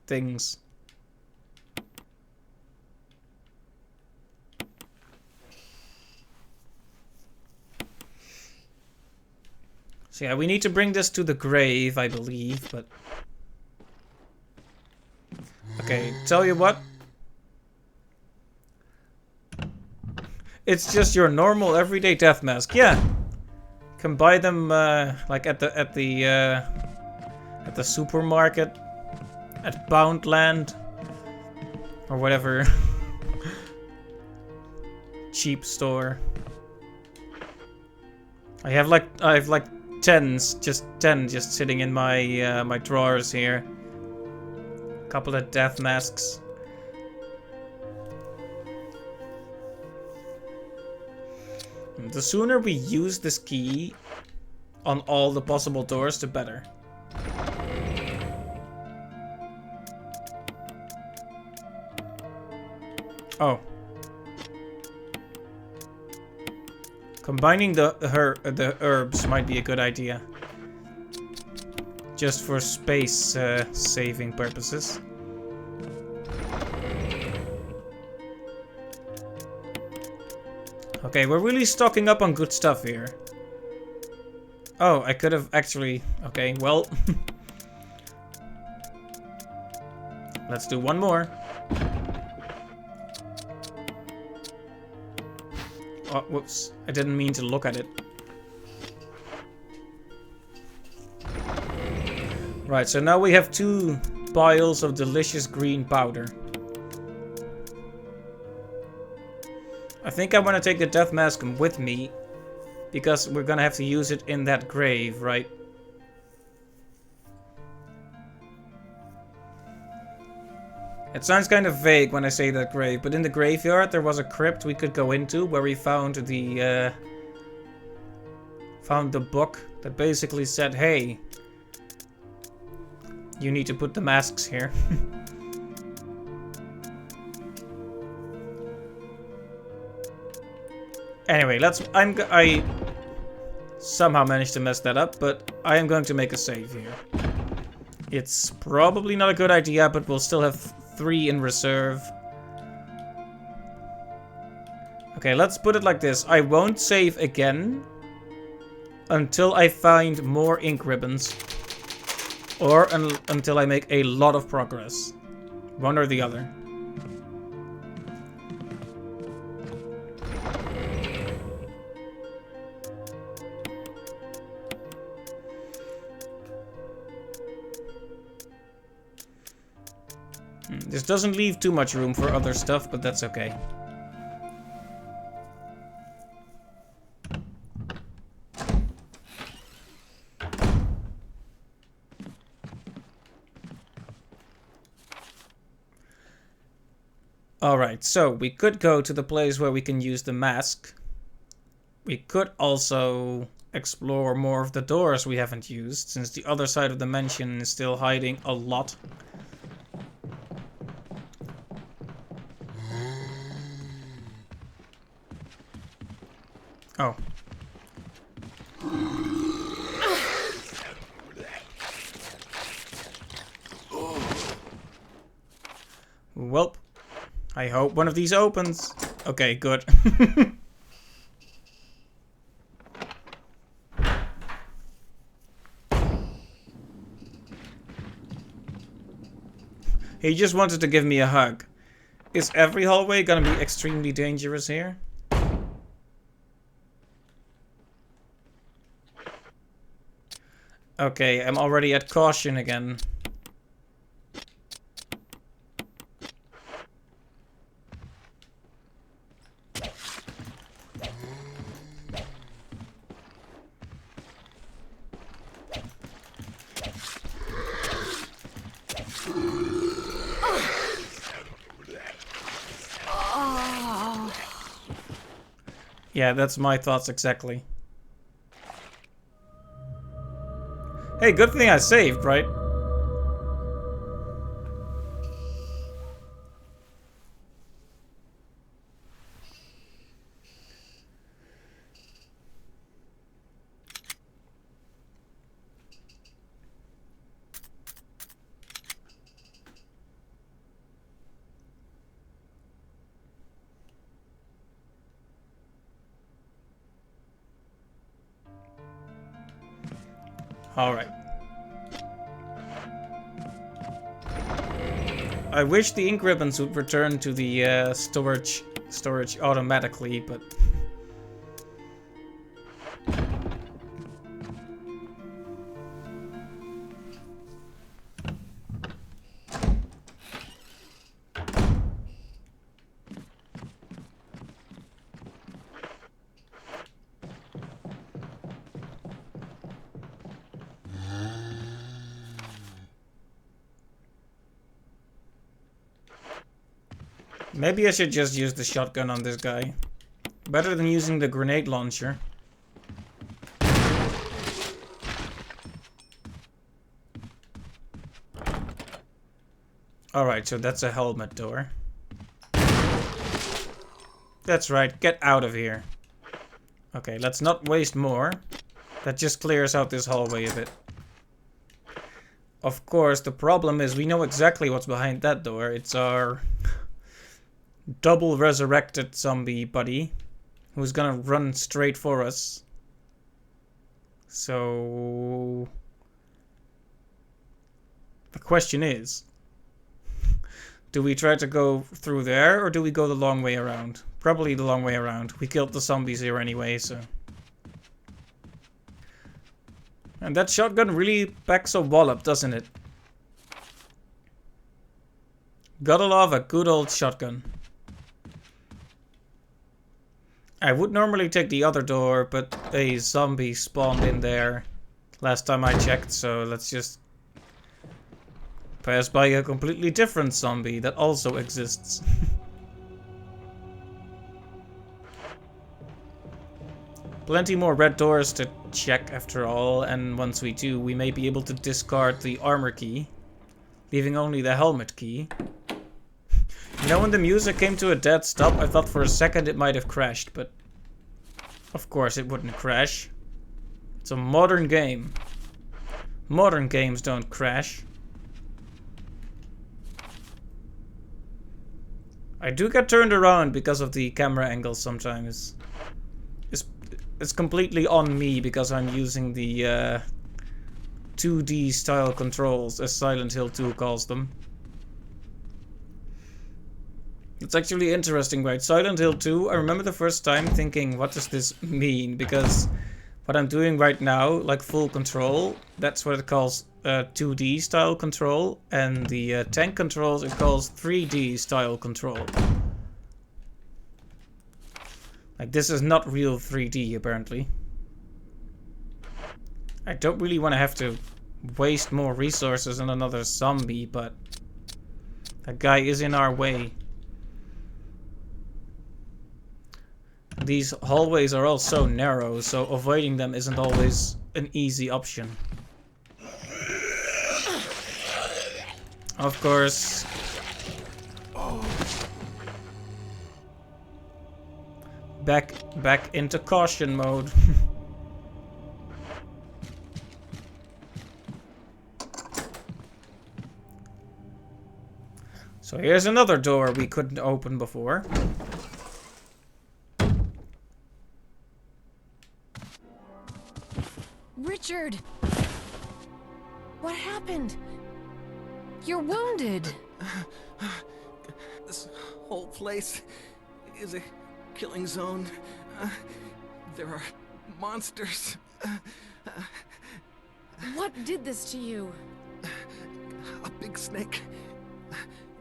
things? So yeah, we need to bring this to the grave, I believe, but... Okay, tell you what. It's just your normal everyday death mask. Yeah, can buy them like at the supermarket, at Poundland, or whatever cheap store. I have like 10 just sitting in my my drawers here. Couple of death masks. The sooner we use this key on all the possible doors, the better. Oh. Combining the herbs might be a good idea. Just for space saving purposes. Okay, we're really stocking up on good stuff here. Oh, I could have actually... Okay, well... Let's do one more. Oh, whoops. I didn't mean to look at it. Right, so now we have 2 piles of delicious green powder. I think I want to take the death mask with me, because we're gonna have to use it in that grave, right? It sounds kind of vague when I say that grave, but in the graveyard there was a crypt we could go into where we found the book that basically said, hey, you need to put the masks here. Anyway, I somehow managed to mess that up, but I am going to make a save here. It's probably not a good idea, but we'll still have 3 in reserve. Okay, let's put it like this. I won't save again until I find more ink ribbons. Or until I make a lot of progress. One or the other. This doesn't leave too much room for other stuff, but that's okay. Alright, so we could go to the place where we can use the mask. We could also explore more of the doors we haven't used, since the other side of the mansion is still hiding a lot. Oh. Welp. I hope one of these opens. Okay, good. He just wanted to give me a hug. Is every hallway gonna be extremely dangerous here? Okay, I'm already at caution again. Yeah, that's my thoughts exactly. Hey, good thing I saved, right? Alright. I wish the ink ribbons would return to the storage automatically, but... Maybe I should just use the shotgun on this guy. Better than using the grenade launcher. Alright, so that's a helmet door. That's right, get out of here. Okay, let's not waste more. That just clears out this hallway a bit. Of course, the problem is we know exactly what's behind that door. It's our double resurrected zombie buddy who's gonna run straight for us. So the question is, do we try to go through there or do we go the long way around? Probably the long way around. We killed the zombies here anyway, so. And that shotgun really packs a wallop, doesn't it? Gotta love a good old shotgun. I would normally take the other door, but a zombie spawned in there last time I checked, so let's just pass by a completely different zombie that also exists. Plenty more red doors to check after all, and once we do, we may be able to discard the armor key, leaving only the helmet key. You know, when the music came to a dead stop, I thought for a second it might have crashed, but of course it wouldn't crash. It's a modern game. Modern games don't crash. I do get turned around because of the camera angle sometimes. It's completely on me because I'm using the 2D style controls, as Silent Hill 2 calls them. It's actually interesting, right? Silent Hill 2, I remember the first time thinking, what does this mean? Because what I'm doing right now, like full control, that's what it calls 2D style control. And the tank controls, it calls 3D style control. Like, this is not real 3D, apparently. I don't really want to have to waste more resources on another zombie, but that guy is in our way. these hallways are all so narrow, so avoiding them isn't always an easy option. Of course. Back into caution mode. So here's another door we couldn't open before. Richard! What happened? You're wounded. This whole place is a killing zone. There are monsters. What did this to you? A big snake.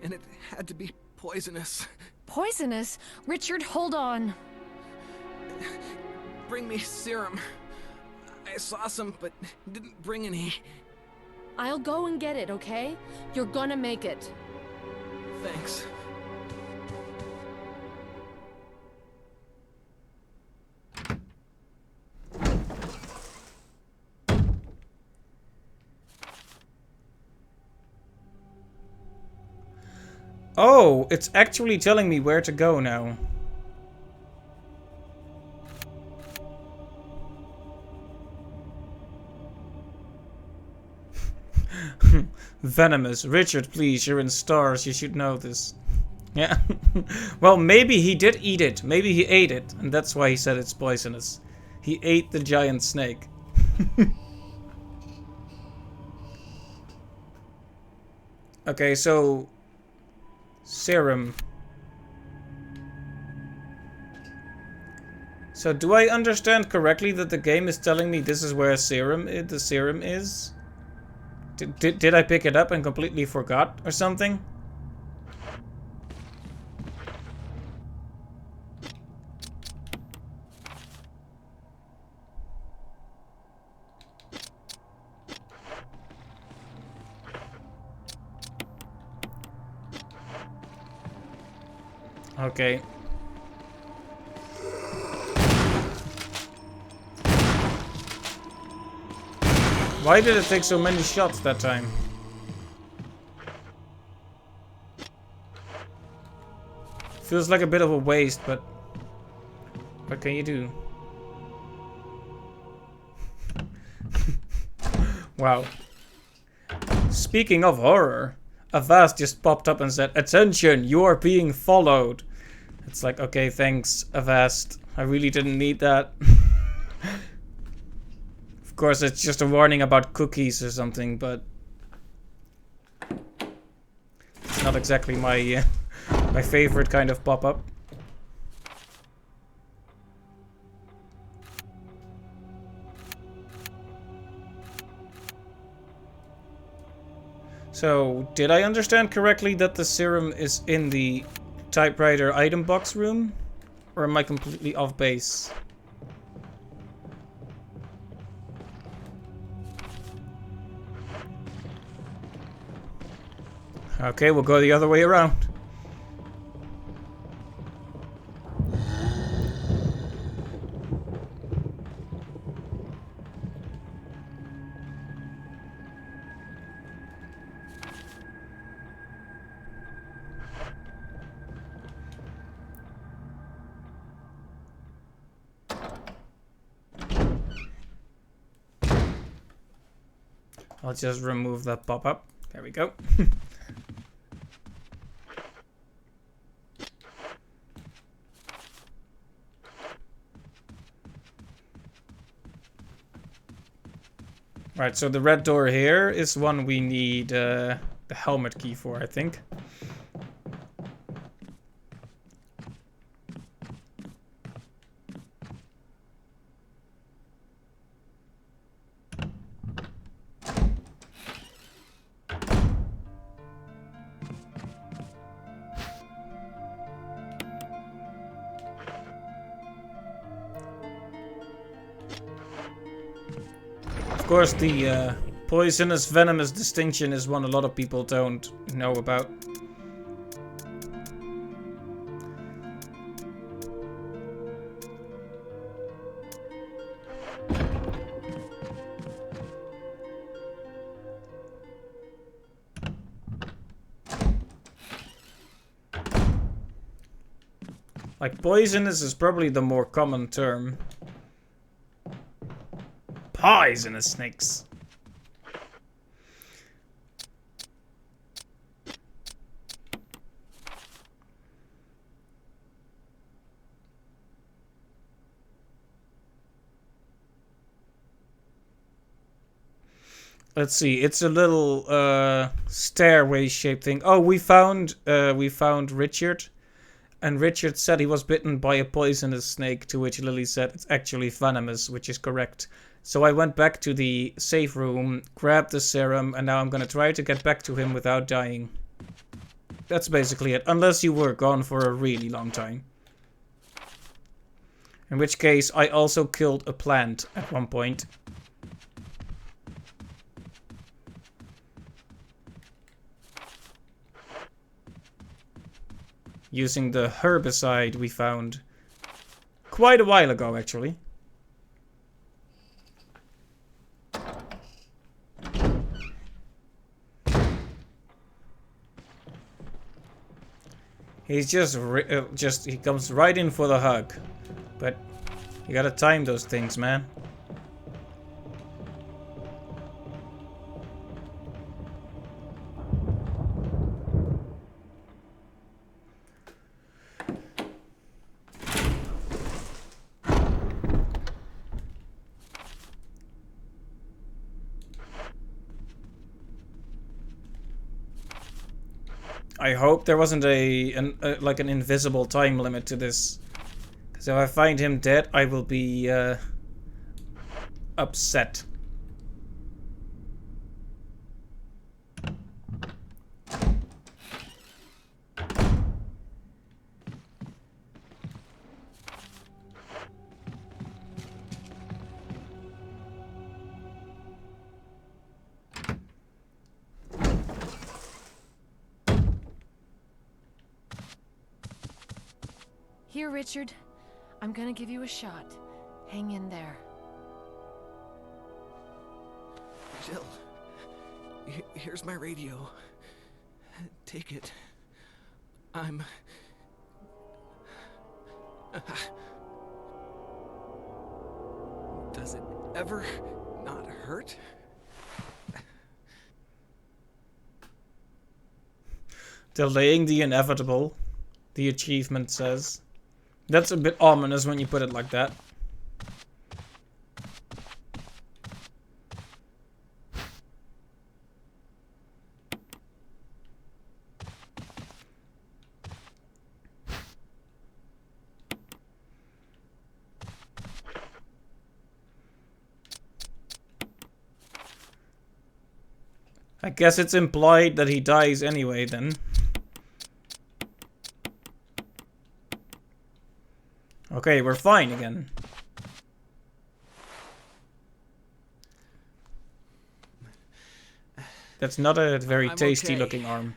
And it had to be poisonous. Poisonous? Richard, hold on. Bring me serum. I saw some, but didn't bring any. I'll go and get it, okay? You're gonna make it. Thanks. Oh, it's actually telling me where to go now. Venomous. Richard, please, you're in stars. You should know this. Yeah. Well, maybe he did eat it. Maybe he ate it. And that's why he said it's poisonous. He ate the giant snake. Okay, so... serum. So do I understand correctly that the game is telling me this is where the serum is? Did I pick it up and completely forgot or something? Okay. Why did it take so many shots that time? Feels like a bit of a waste, but what can you do? Wow. Speaking of horror, Avast just popped up and said, "Attention, you are being followed." It's like, okay, thanks, Avast. I really didn't need that. Of course, it's just a warning about cookies or something, but it's not exactly my my favorite kind of pop-up. So, did I understand correctly that the serum is in the typewriter item box room? Or am I completely off base? Okay, we'll go the other way around. I'll just remove that pop-up. There we go. Right, so the red door here is one we need the helmet key for, I think. Of course, the poisonous venomous distinction is one a lot of people don't know about. Like, poisonous is probably the more common term. Poisonous snakes. Let's see. It's a little stairway shaped thing. Oh, we found Richard. And Richard said he was bitten by a poisonous snake, to which Lily said it's actually venomous, which is correct. So I went back to the safe room, grabbed the serum, and now I'm gonna try to get back to him without dying. That's basically it, unless you were gone for a really long time. In which case, I also killed a plant at one point. Using the herbicide we found quite a while ago, actually. He's just he comes right in for the hug, but you gotta time those things, man. I hope there wasn't like an invisible time limit to this. Because if I find him dead, I will be upset. Here, Richard. I'm gonna give you a shot. Hang in there. Jill, here's my radio. Take it. I'm... Does it ever not hurt? Delaying the inevitable, the achievement says. That's a bit ominous when you put it like that. I guess it's implied that he dies anyway then. Okay, we're fine again. That's not a very tasty looking arm.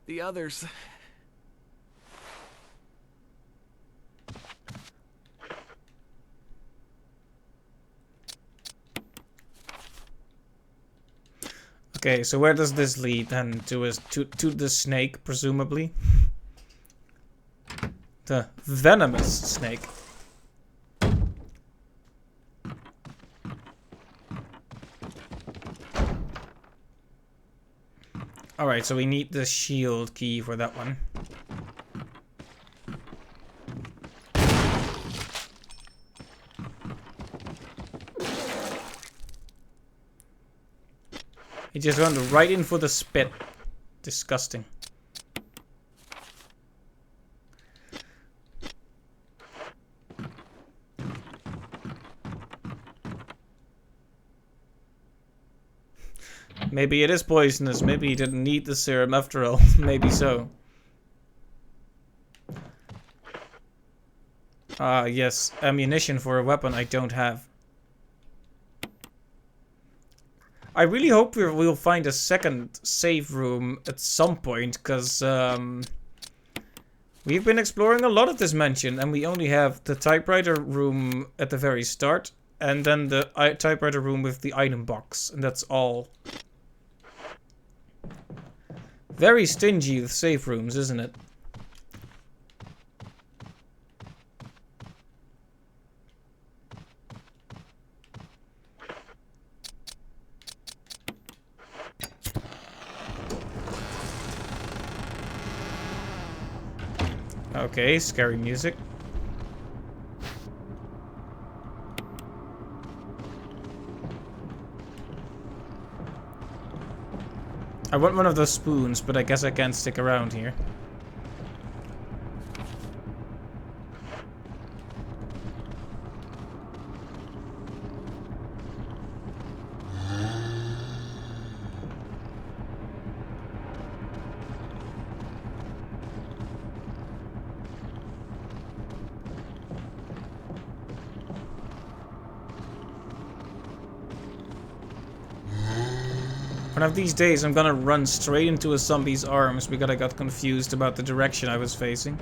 The others... Okay, so where does this lead then? To the snake, presumably? The venomous snake. Alright, so we need the shield key for that one. He just went right in for the spit. Disgusting. Maybe it is poisonous. Maybe he didn't need the serum after all. Maybe so. Ah, yes. Ammunition for a weapon I don't have. I really hope we'll find a second save room at some point, because we've been exploring a lot of this mansion, and we only have the typewriter room at the very start, and then the typewriter room with the item box, and that's all. Very stingy with save rooms, isn't it? Okay, scary music. I want one of those spoons, but I guess I can't stick around here. One of these days I'm gonna run straight into a zombie's arms because I got confused about the direction I was facing.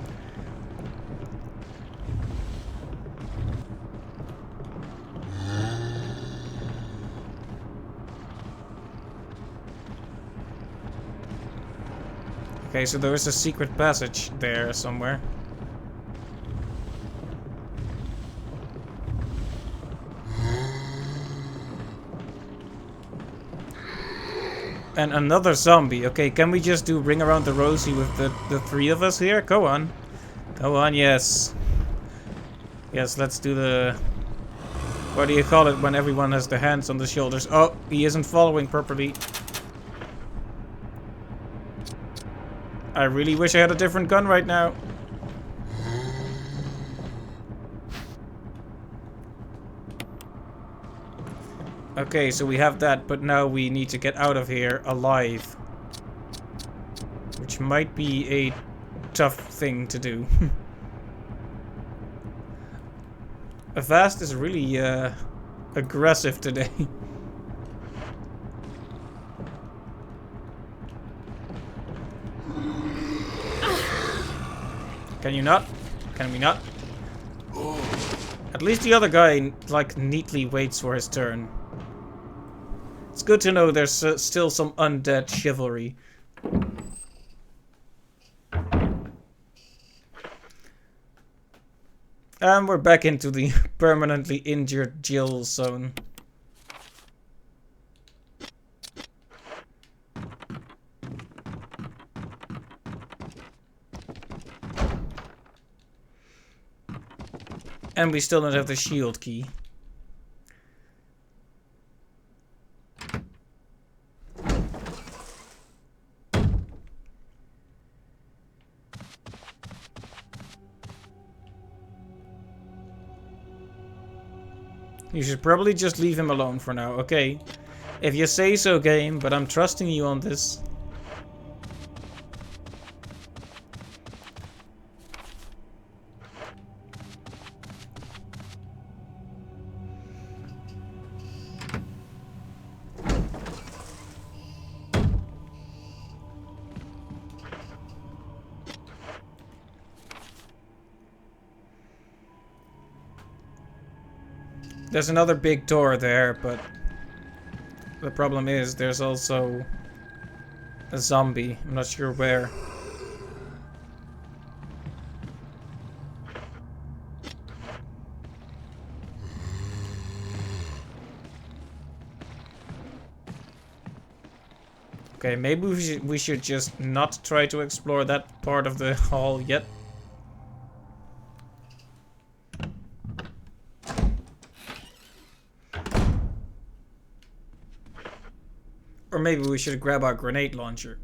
Okay, so there is a secret passage there somewhere. And another zombie. Okay, can we just do Ring Around the Rosie with the three of us here? Go on. Go on, yes. Yes, let's do the... What do you call it when everyone has their hands on the shoulders? Oh, he isn't following properly. I really wish I had a different gun right now. Okay, so we have that, but now we need to get out of here alive. Which might be a tough thing to do. Avast is really aggressive today. Can you not? Can we not? At least the other guy, like, neatly waits for his turn. It's good to know there's still some undead chivalry. And we're back into the permanently injured Jill zone. And we still don't have the shield key. You should probably just leave him alone for now, okay? If you say so, game, but I'm trusting you on this. There's another big door there, but the problem is there's also a zombie. I'm not sure where. Okay, maybe we should just not try to explore that part of the hall yet. Or maybe we should grab our grenade launcher.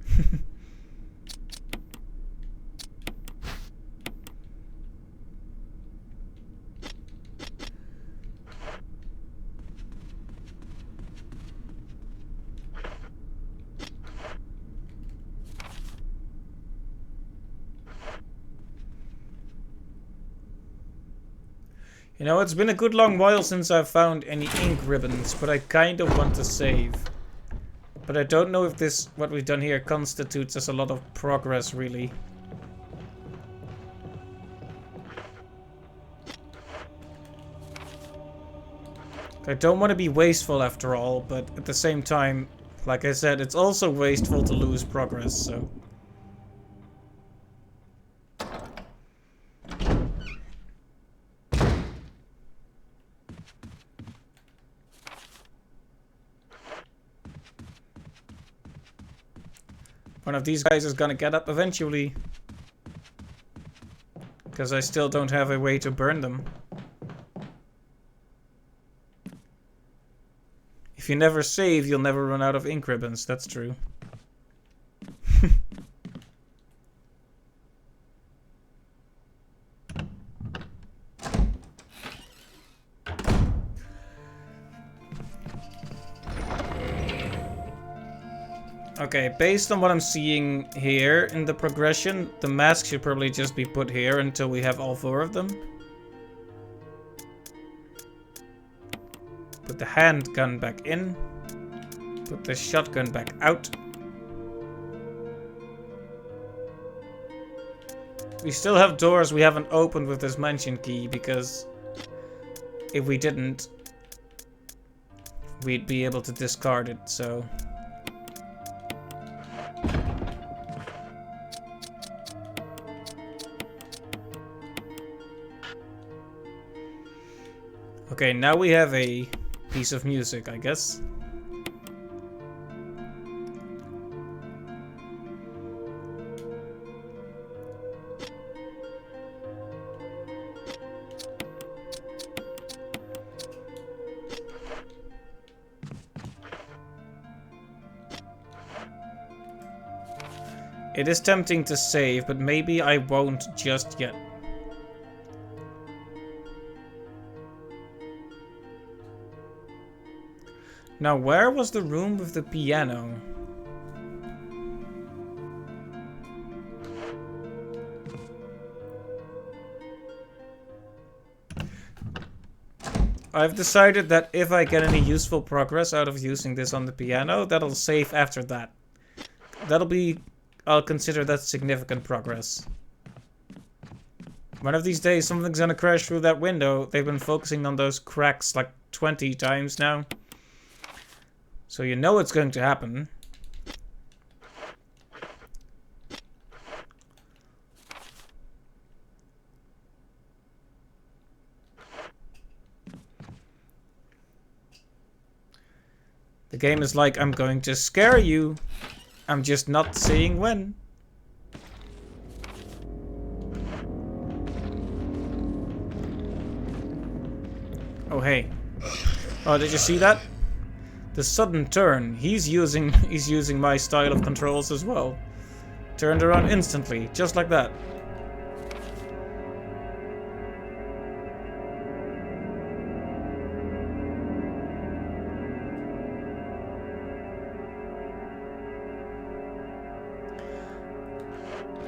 You know, it's been a good long while since I've found any ink ribbons, but I kind of want to save. But I don't know if this, what we've done here, constitutes as a lot of progress, really. I don't want to be wasteful after all, but at the same time, like I said, it's also wasteful to lose progress, so... One of these guys is gonna get up eventually. Because I still don't have a way to burn them. If you never save, you'll never run out of ink ribbons. That's true. Okay, based on what I'm seeing here in the progression, the mask should probably just be put here until we have all 4 of them. Put the handgun back in. Put the shotgun back out. We still have doors we haven't opened with this mansion key, because if we didn't, we'd be able to discard it, so... Okay, now we have a piece of music, I guess. It is tempting to save, but maybe I won't just yet. Now, where was the room with the piano? I've decided that if I get any useful progress out of using this on the piano, that'll save after that. That'll be... I'll consider that significant progress. One of these days, something's gonna crash through that window. They've been focusing on those cracks like 20 times now. So you know it's going to happen. The game is like, I'm going to scare you. I'm just not saying when. Oh, hey. Oh, did you see that? The sudden turn. He's using my style of controls as well. Turned around instantly, just like that.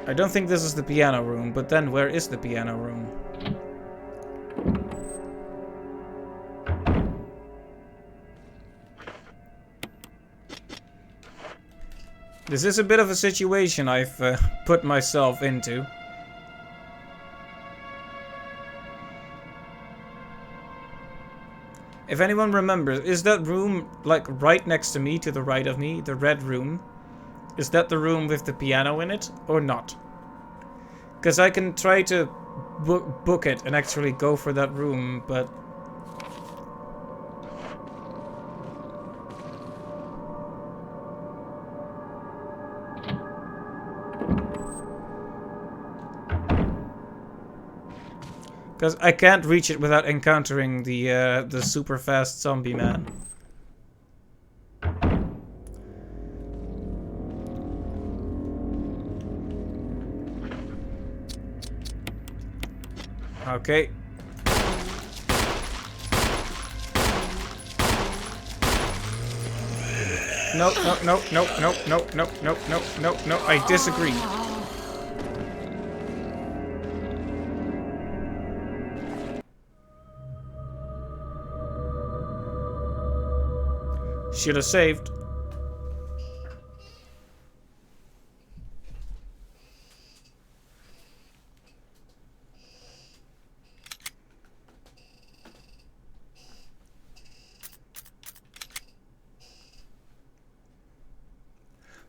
I don't think this is the piano room, but then where is the piano room? This is a bit of a situation I've put myself into. If anyone remembers, is that room like right next to me, to the right of me, the red room? Is that the room with the piano in it, or not? Because I can try to book it and actually go for that room, but... Because I can't reach it without encountering the super fast zombie man. Okay. No, no, no, no, no, no, no, no, no, no, no, I disagree. Should have saved.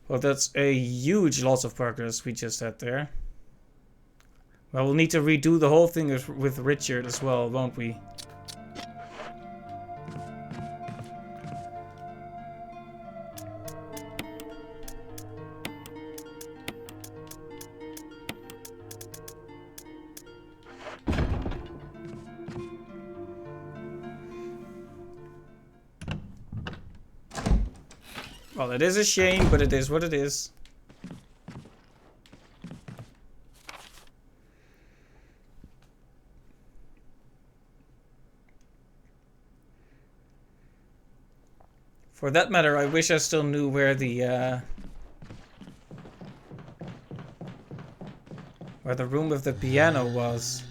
Well, that's a huge loss of progress we just had there. Well, we'll need to redo the whole thing with Richard as well, won't we? Well, it is a shame, but it is what it is. For that matter, I wish I still knew where the room with the piano was.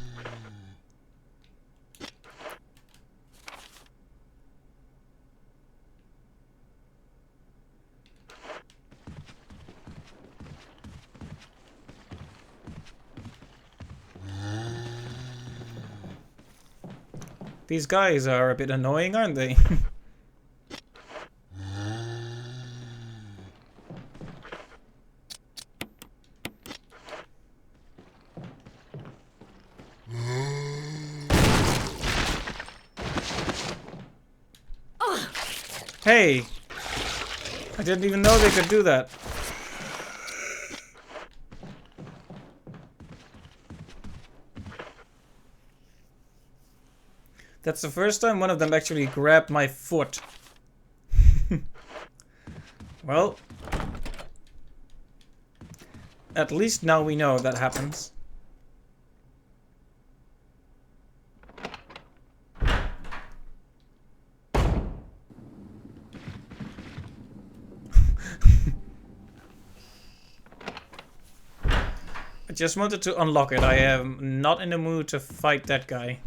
These guys are a bit annoying, aren't they? Hey! I didn't even know they could do that. That's the first time one of them actually grabbed my foot. Well, at least now we know that happens. I just wanted to unlock it. I am not in the mood to fight that guy.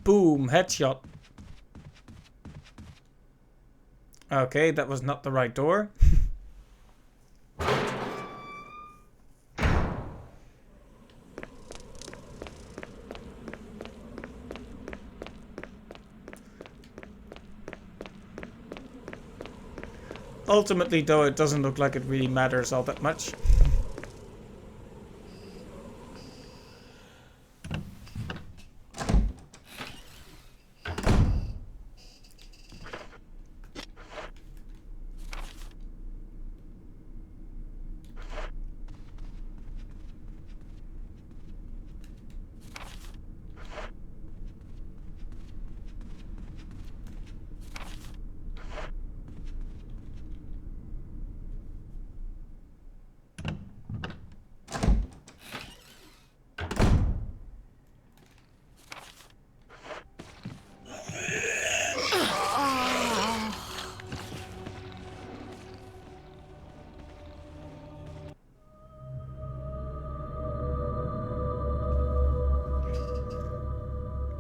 Boom, headshot. Okay, that was not the right door. Ultimately, though, it doesn't look like it really matters all that much.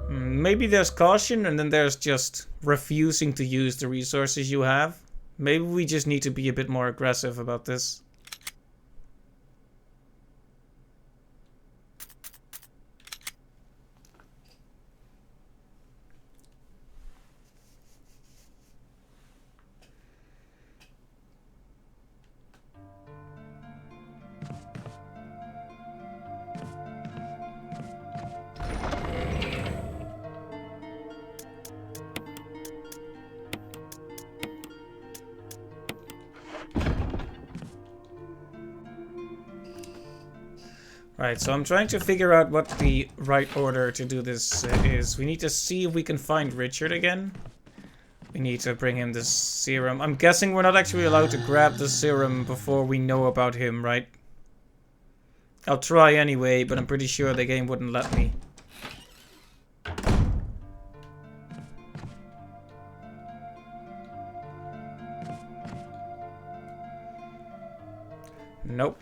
Maybe there's caution and then there's just refusing to use the resources you have. Maybe we just need to be a bit more aggressive about this. Right, so I'm trying to figure out what the right order to do this is. We need to see if we can find Richard again. We need to bring him the serum. I'm guessing we're not actually allowed to grab the serum before we know about him, right? I'll try anyway, but I'm pretty sure the game wouldn't let me. Nope.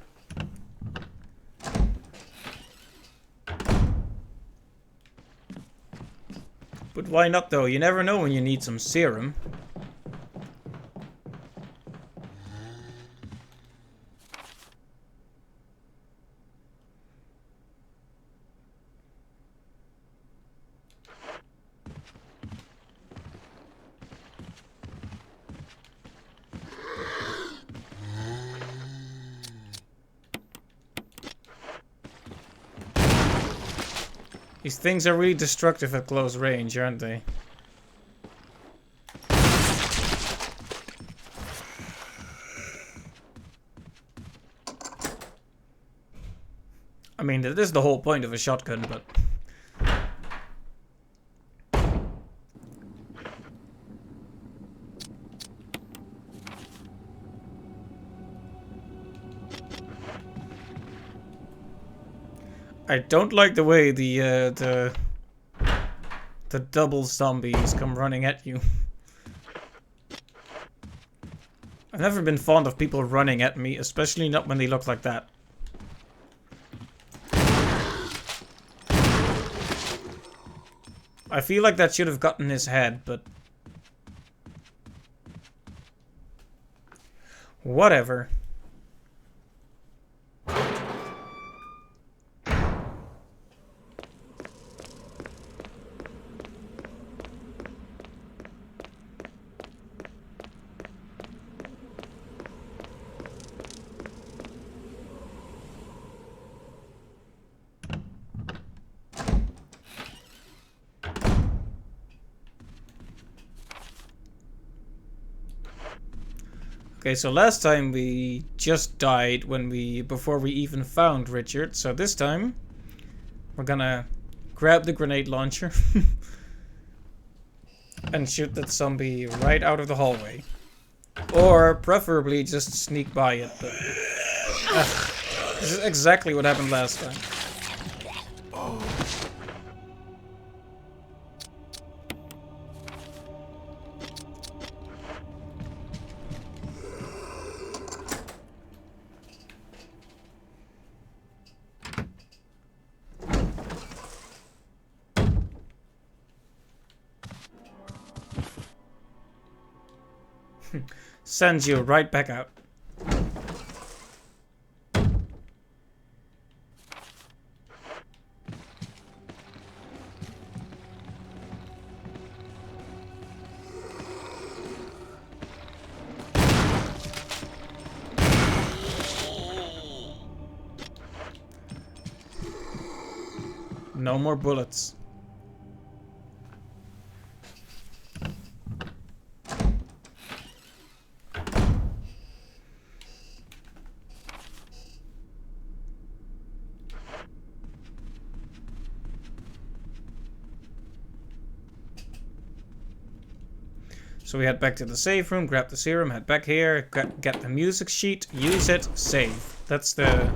But why not though? You never know when you need some serum. These things are really destructive at close range, aren't they? mean, that is the whole point of a shotgun, but... I don't like the way the double zombies come running at you. I've never been fond of people running at me, especially not when they look like that. I feel like that should have gotten his head, but... whatever. Okay, so last time we just died before we even found Richard. So this time we're gonna grab the grenade launcher and shoot that zombie right out of the hallway. Or preferably just sneak by it, but this is exactly what happened last time. Sends you right back out. No more bullets. So we head back to the save room, grab the serum, head back here, get the music sheet, use it, save. That's the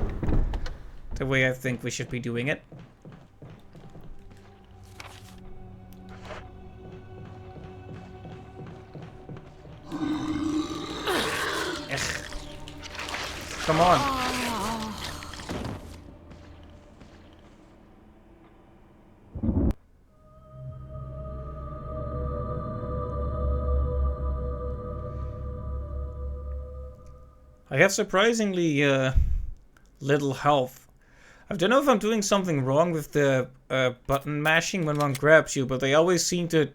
way I think we should be doing it. Ugh. Come on. I have surprisingly little health. I don't know if I'm doing something wrong with the button mashing when one grabs you, but they always seem to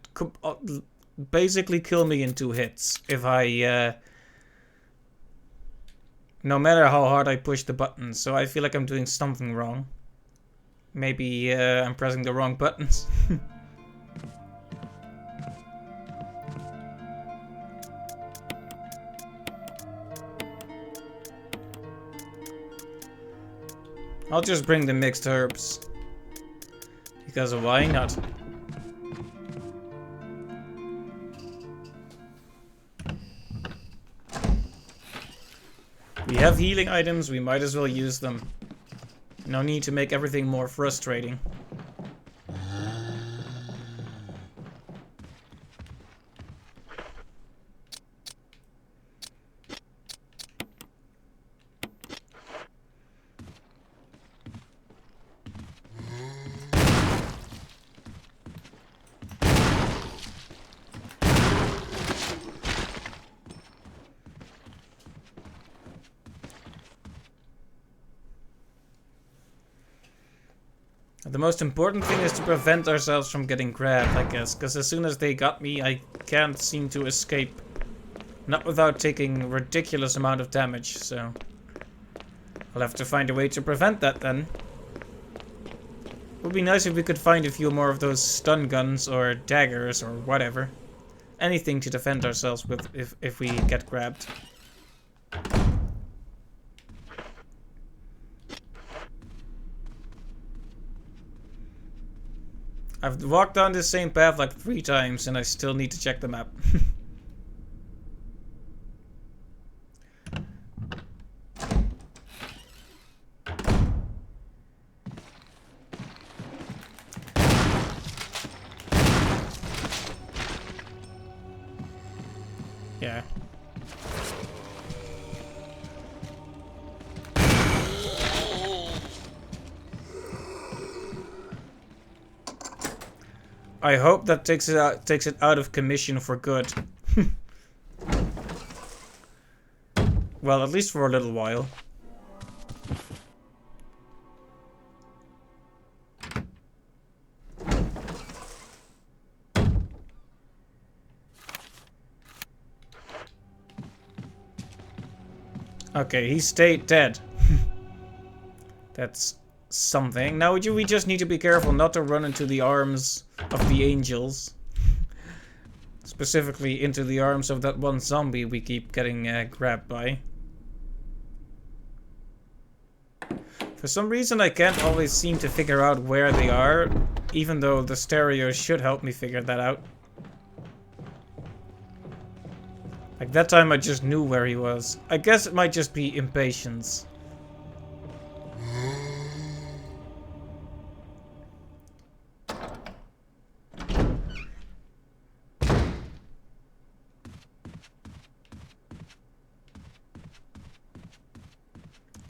basically kill me in 2 hits if I... no matter how hard I push the button, so I feel like I'm doing something wrong. Maybe I'm pressing the wrong buttons. I'll just bring the mixed herbs. Because why not? We have healing items, we might as well use them. No need to make everything more frustrating. The most important thing is to prevent ourselves from getting grabbed, I guess, because as soon as they got me, I can't seem to escape. Not without taking a ridiculous amount of damage, so... I'll have to find a way to prevent that then. It would be nice if we could find a few more of those stun guns or daggers or whatever. Anything to defend ourselves with if we get grabbed. I've walked down this same path like 3 times and I still need to check the map. Yeah. I hope that takes it out of commission for good. Well, at least for a little while. Okay, he stayed dead. That's something. Now we just need to be careful not to run into the arms of the angels. Specifically into the arms of that one zombie we keep getting grabbed by. For some reason I can't always seem to figure out where they are, even though the stereo should help me figure that out. Like that time I just knew where he was. I guess it might just be impatience.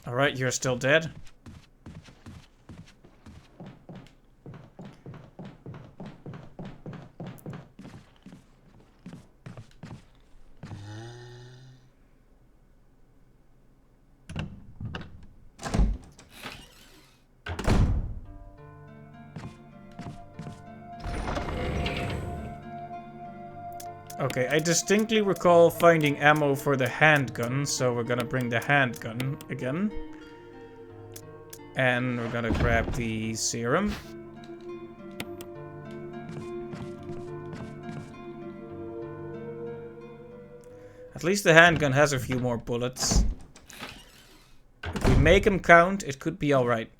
Alright, you're still dead. Okay, I distinctly recall finding ammo for the handgun, so we're gonna bring the handgun again. And we're gonna grab the serum. At least the handgun has a few more bullets. If we make them count, it could be alright.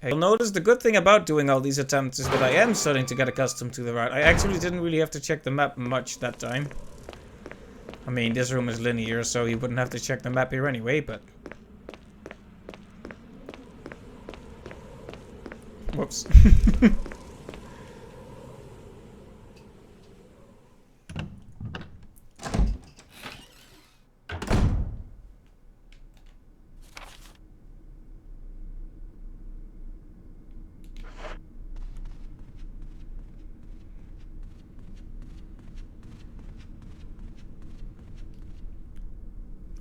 You'll notice the good thing about doing all these attempts is that I am starting to get accustomed to the route. I actually didn't really have to check the map much that time. I mean, this room is linear, so you wouldn't have to check the map here anyway, but... Whoops.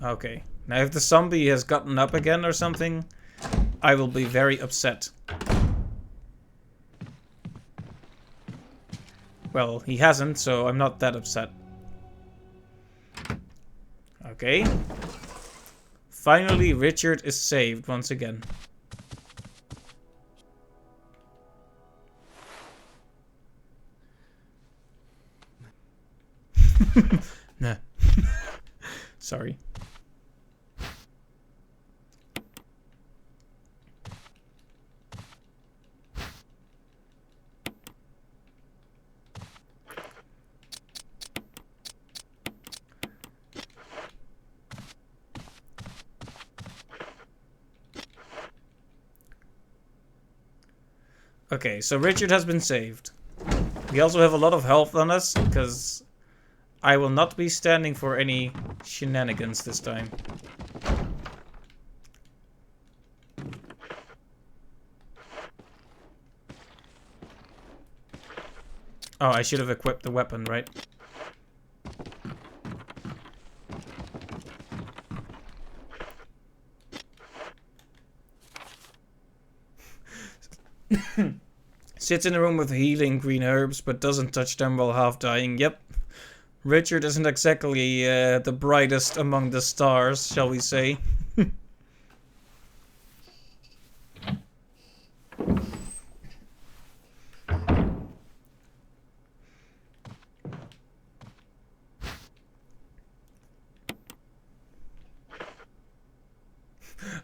Okay, now if the zombie has gotten up again or something, I will be very upset. Well, he hasn't, so I'm not that upset. Okay. Finally, Richard is saved once again. Nah. Sorry. Okay, so Richard has been saved. We also have a lot of health on us, because I will not be standing for any shenanigans this time. Oh, I should have equipped the weapon, right? Sits in a room with healing green herbs, but doesn't touch them while half dying. Yep. Richard isn't exactly the brightest among the stars, shall we say.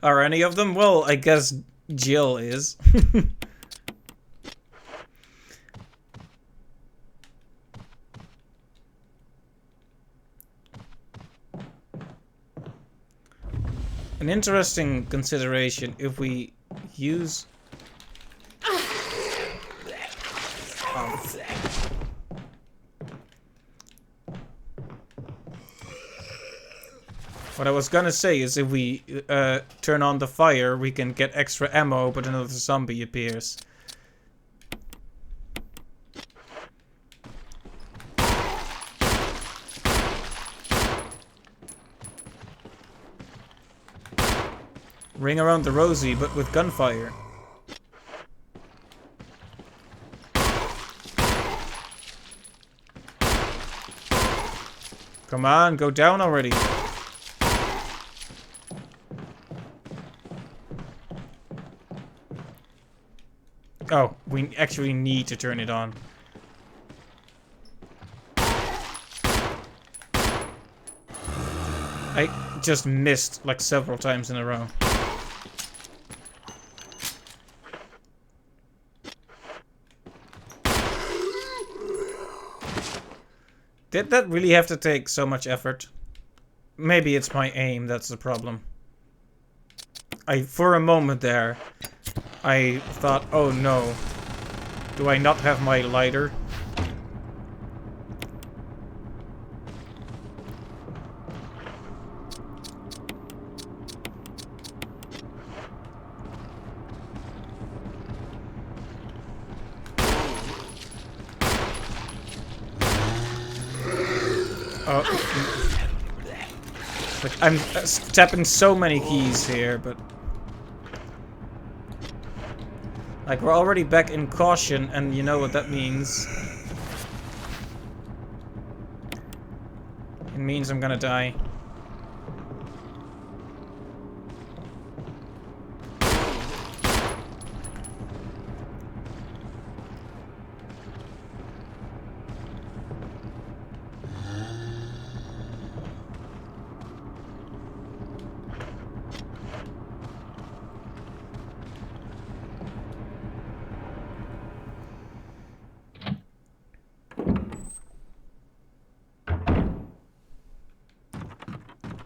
Are any of them? Well, I guess Jill is. An interesting consideration if we use... What I was gonna say is if we turn on the fire, we can get extra ammo, but another zombie appears. Ring around the rosy, but with gunfire. Come on, go down already. Oh, we actually need to turn it on. I just missed like several times in a row. Did that really have to take so much effort? Maybe it's my aim that's the problem. For a moment there, I thought, oh no, do I not have my lighter? Oh, like I'm tapping so many keys here, but like we're already back in caution, and you know what that means. It means I'm gonna die.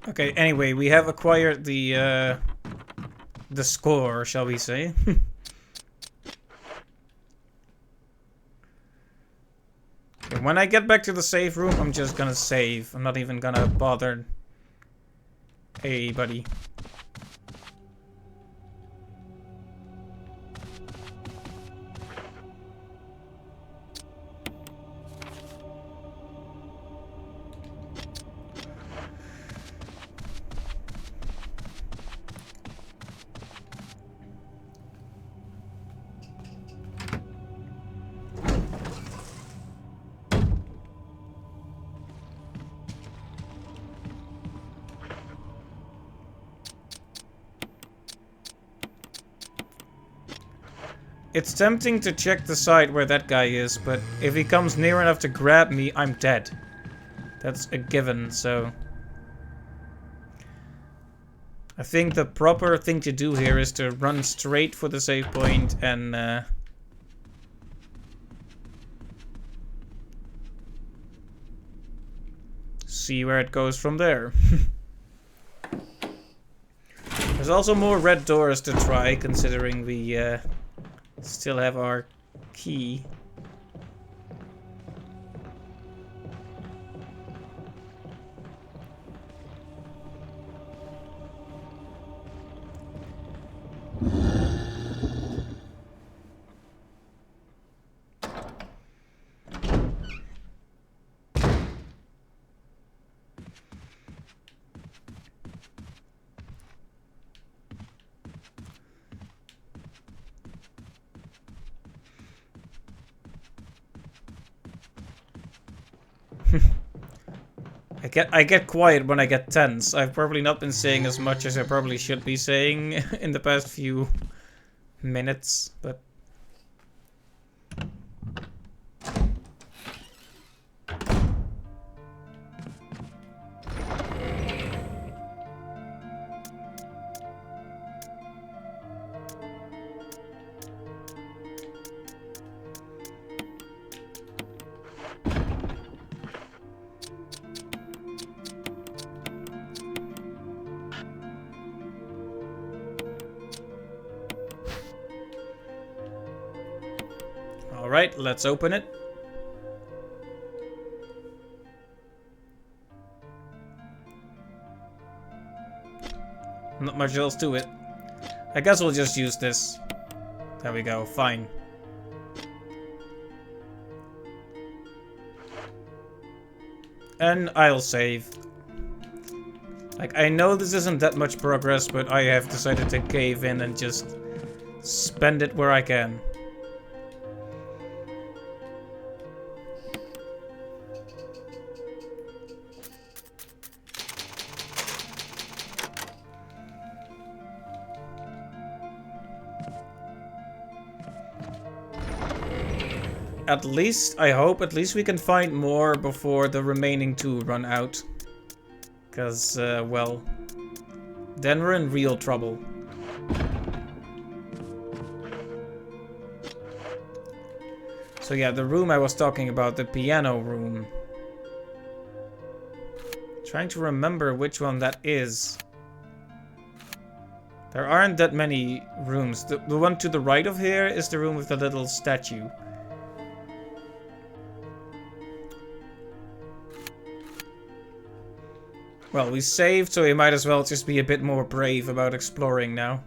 Okay, anyway, we have acquired the score, shall we say. Okay, when I get back to the save room, I'm just gonna save. I'm not even gonna bother anybody. It's tempting to check the side where that guy is, but if he comes near enough to grab me, I'm dead. That's a given, so... I think the proper thing to do here is to run straight for the save point and... see where it goes from there. There's also more red doors to try, considering we still have our key. I get quiet when I get tense. I've probably not been saying as much as I probably should be saying in the past few minutes, but... Alright, let's open it. Not much else to it. I guess we'll just use this. There we go, fine. And I'll save. Like, I know this isn't that much progress, but I have decided to cave in and just spend it where I can. At least, I hope, at least we can find more before the remaining 2 run out. Because, well, then we're in real trouble. So yeah, the room I was talking about, the piano room. Trying to remember which one that is. There aren't that many rooms. The one to the right of here is the room with the little statue. Well, we saved, so we might as well just be a bit more brave about exploring now.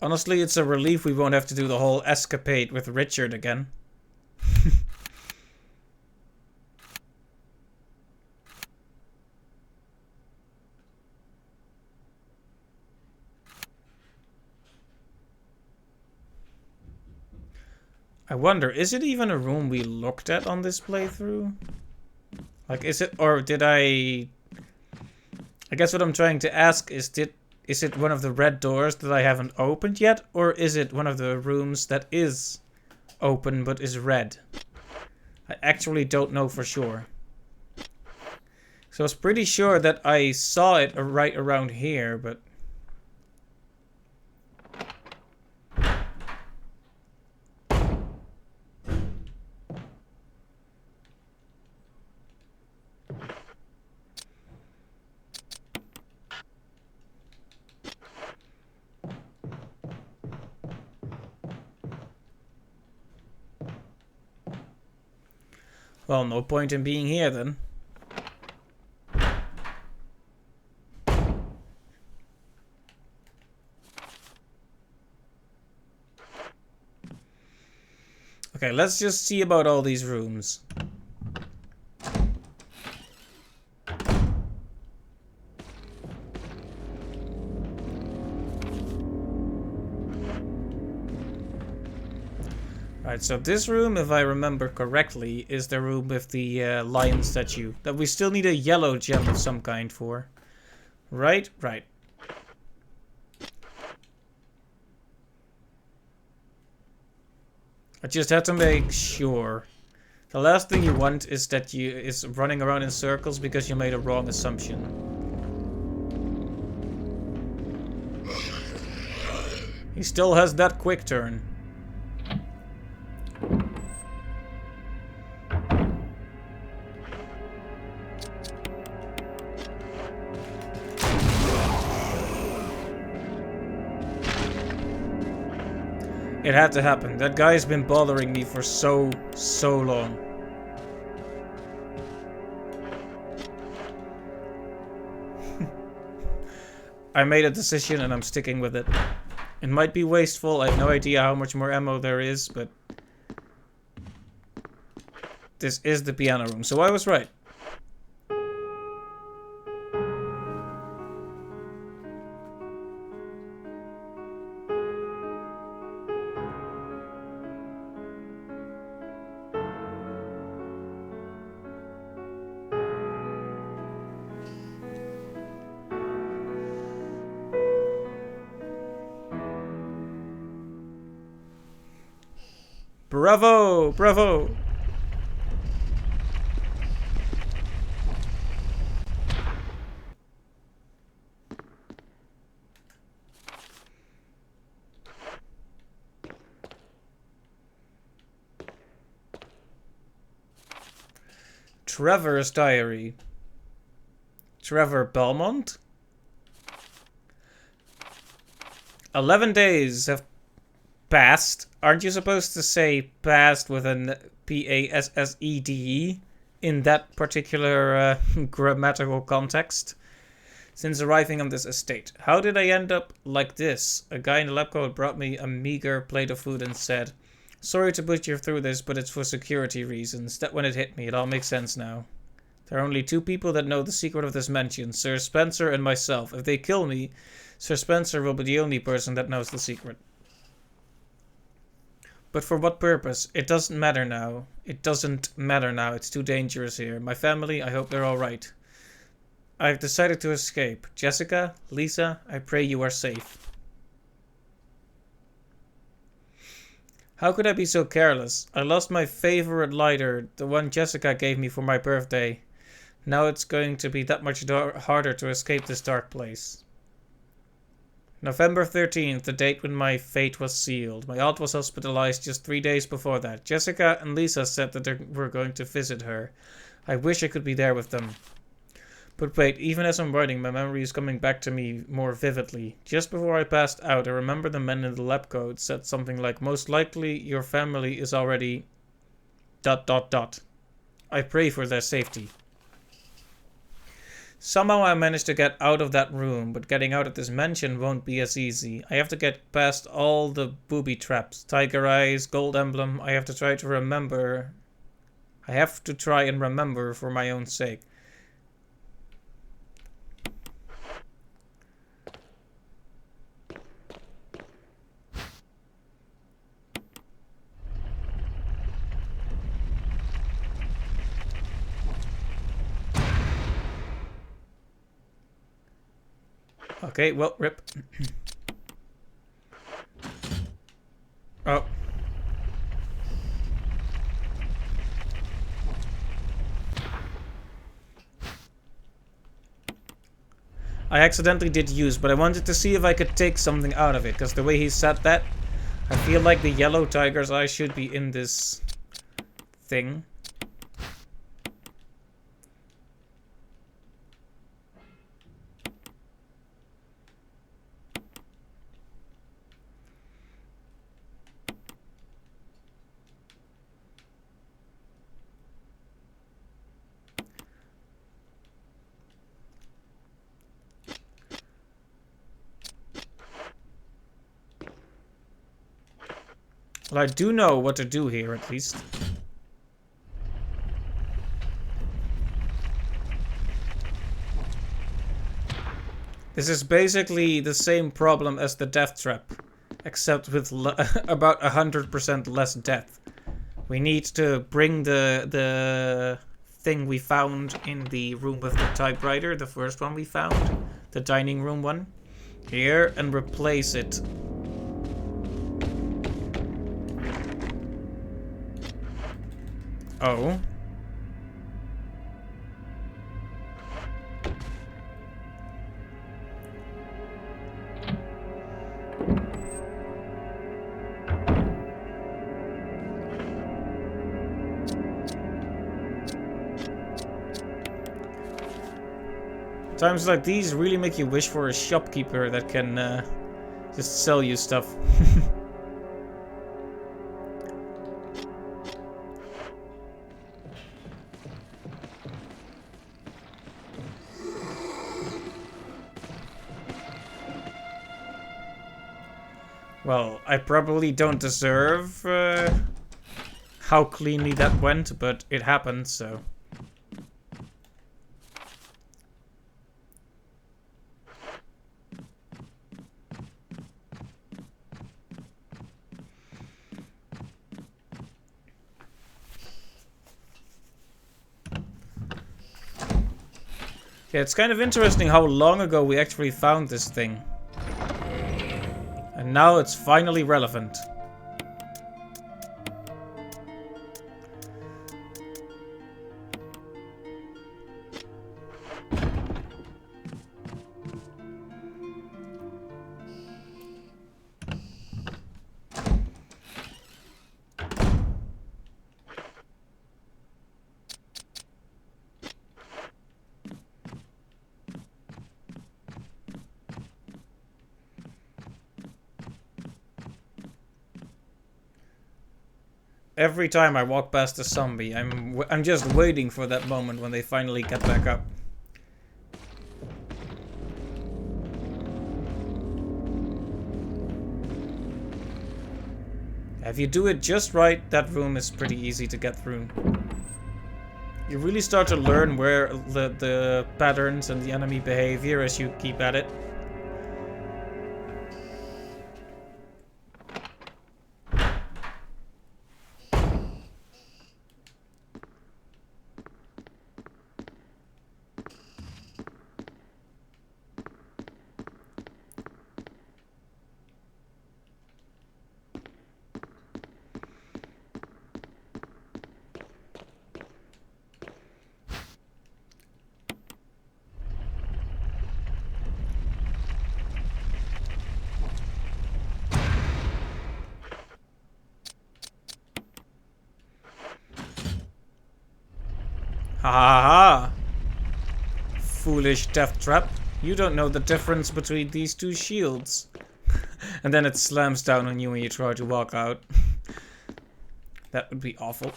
Honestly, it's a relief we won't have to do the whole escapade with Richard again. I wonder, is it even a room we looked at on this playthrough? Like, is it, or did I guess what I'm trying to ask is, is it one of the red doors that I haven't opened yet? Or is it one of the rooms that is open but is red? I actually don't know for sure. So I was pretty sure that I saw it right around here, but... Well, no point in being here then. Okay, let's just see about all these rooms. Alright, so this room, if I remember correctly, is the room with the lion statue. That we still need a yellow gem of some kind for. Right? Right. I just had to make sure. The last thing you want is that is running around in circles because you made a wrong assumption. He still has that quick turn. It had to happen. That guy's been bothering me for so long. I made a decision and I'm sticking with it. It might be wasteful. I have no idea how much more ammo there is, but this is the piano room, so I was right. Bravo! Bravo! Trevor's diary. Trevor Belmont? 11 days have passed. Aren't you supposed to say passed with an P-A-S-S-E-D-E in that particular grammatical context? Since arriving on this estate, how did I end up like this? A guy in the lab coat brought me a meager plate of food and said, "Sorry to put you through this, but it's for security reasons." That when it hit me, it all makes sense now. There are only two people that know the secret of this mansion, Sir Spencer and myself. If they kill me, Sir Spencer will be the only person that knows the secret. But for what purpose? It doesn't matter now. It doesn't matter now. It's too dangerous here. My family, I hope they're alright. I've decided to escape. Jessica, Lisa, I pray you are safe. How could I be so careless? I lost my favorite lighter, the one Jessica gave me for my birthday. Now it's going to be that much harder to escape this dark place. November 13th, the date when my fate was sealed. My aunt was hospitalized just 3 days before that. Jessica and Lisa said that they were going to visit her. I wish I could be there with them. But wait, even as I'm writing, my memory is coming back to me more vividly. Just before I passed out, I remember the man in the lab coat said something like, "Most likely your family is already... ... I pray for their safety." Somehow I managed to get out of that room, but getting out of this mansion won't be as easy. I have to get past all the booby traps. Tiger eyes, gold emblem. I have to try and remember for my own sake. Okay, well, rip. Oh. I accidentally did use, but I wanted to see if I could take something out of it, because the way he said that, I feel like the yellow tiger's eye should be in this thing. Well, I do know what to do here, at least. This is basically the same problem as the death trap, except with about 100% less death. We need to bring the thing we found in the room with the typewriter, the first one we found, the dining room one, here, and replace it. Oh. Times like these really make you wish for a shopkeeper that can just sell you stuff. Well, I probably don't deserve how cleanly that went, but it happened, so... Yeah, it's kind of interesting how long ago we actually found this thing. And now it's finally relevant. Every time I walk past a zombie, I'm just waiting for that moment when they finally get back up. If you do it just right, that room is pretty easy to get through. You really start to learn where the patterns and the enemy behavior as you keep at it. Ha ha ha! Foolish death trap. You don't know the difference between these two shields. And then it slams down on you when you try to walk out. That would be awful.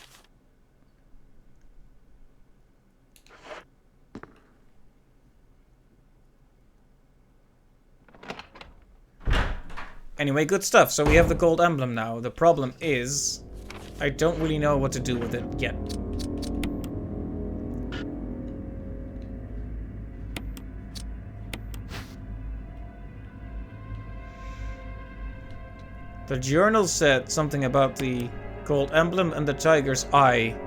Anyway, good stuff. So we have the gold emblem now. The problem is, I don't really know what to do with it yet. The journal said something about the gold emblem and the tiger's eye.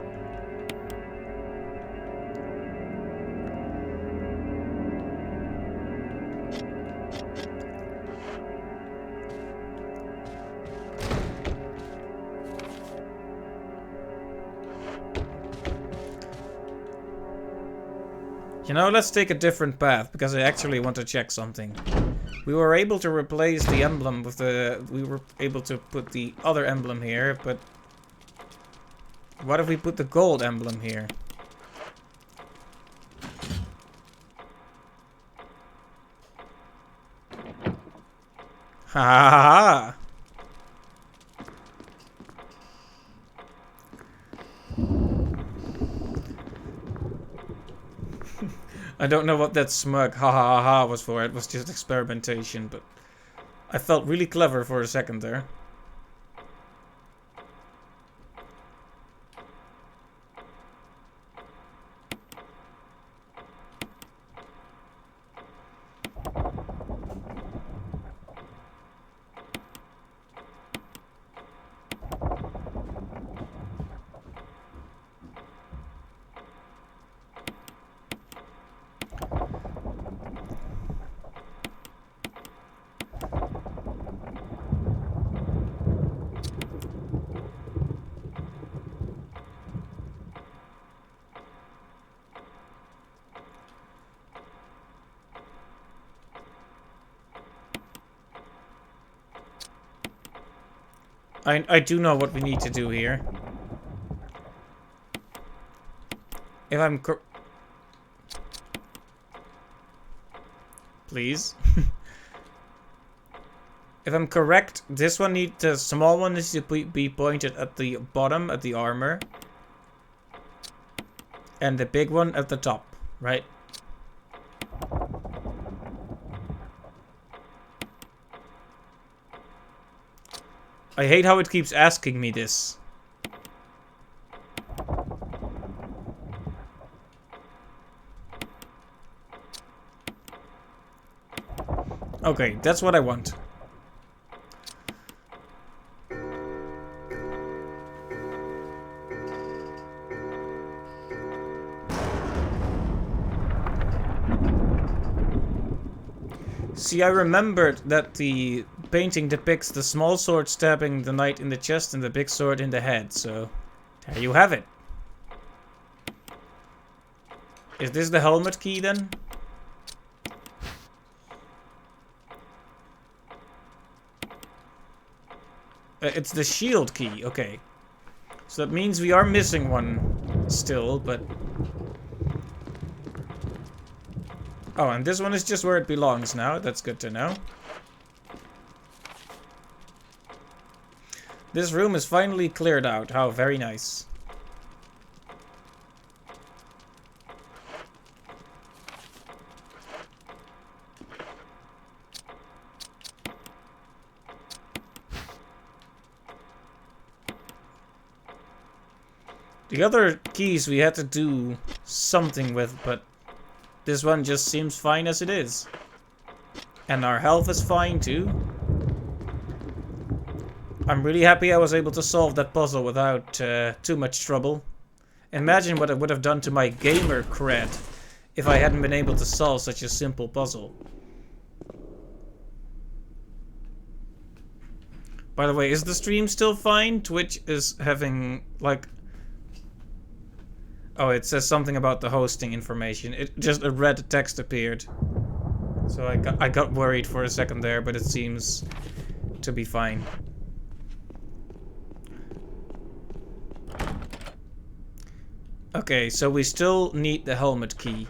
You know, let's take a different path, because I actually want to check something. We were able to replace the emblem with the... We were able to put the other emblem here, but... What if we put the gold emblem here? Ha ha ha! I don't know what that smug ha ha ha ha was for. It was just experimentation, but I felt really clever for a second there. I do know what we need to do here. If I'm please. If I'm correct, this one the small one needs to be pointed at the bottom, at the armor. And the big one at the top, right? I hate how it keeps asking me this. Okay, that's what I want. See, I remembered that the painting depicts the small sword stabbing the knight in the chest and the big sword in the head, so there you have it. Is this the helmet key then? It's the shield key, okay. So that means we are missing one still, but... Oh, and this one is just where it belongs now. That's good to know. This room is finally cleared out. How very nice. The other keys we had to do something with, but this one just seems fine as it is. And our health is fine too. I'm really happy I was able to solve that puzzle without too much trouble. Imagine what it would have done to my gamer cred if I hadn't been able to solve such a simple puzzle. By the way, is the stream still fine? Twitch is having, like... Oh, it says something about the hosting information. It just a red text appeared. So I got worried for a second there, but it seems to be fine. Okay, so we still need the helmet key.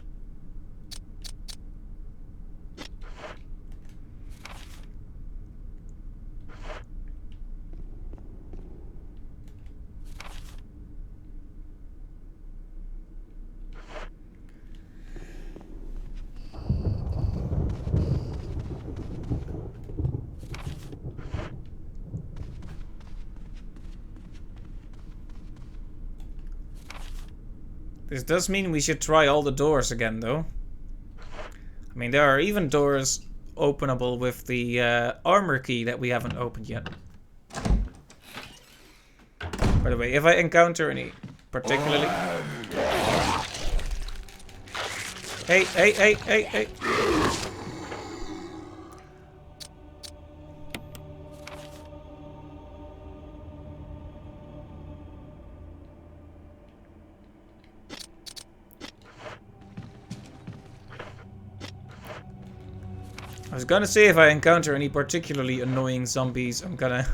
This does mean we should try all the doors again, though. I mean, there are even doors openable with the armor key that we haven't opened yet. By the way, if I encounter any particularly... Hey, hey, hey, hey, hey! I was gonna say if I encounter any particularly annoying zombies, I'm gonna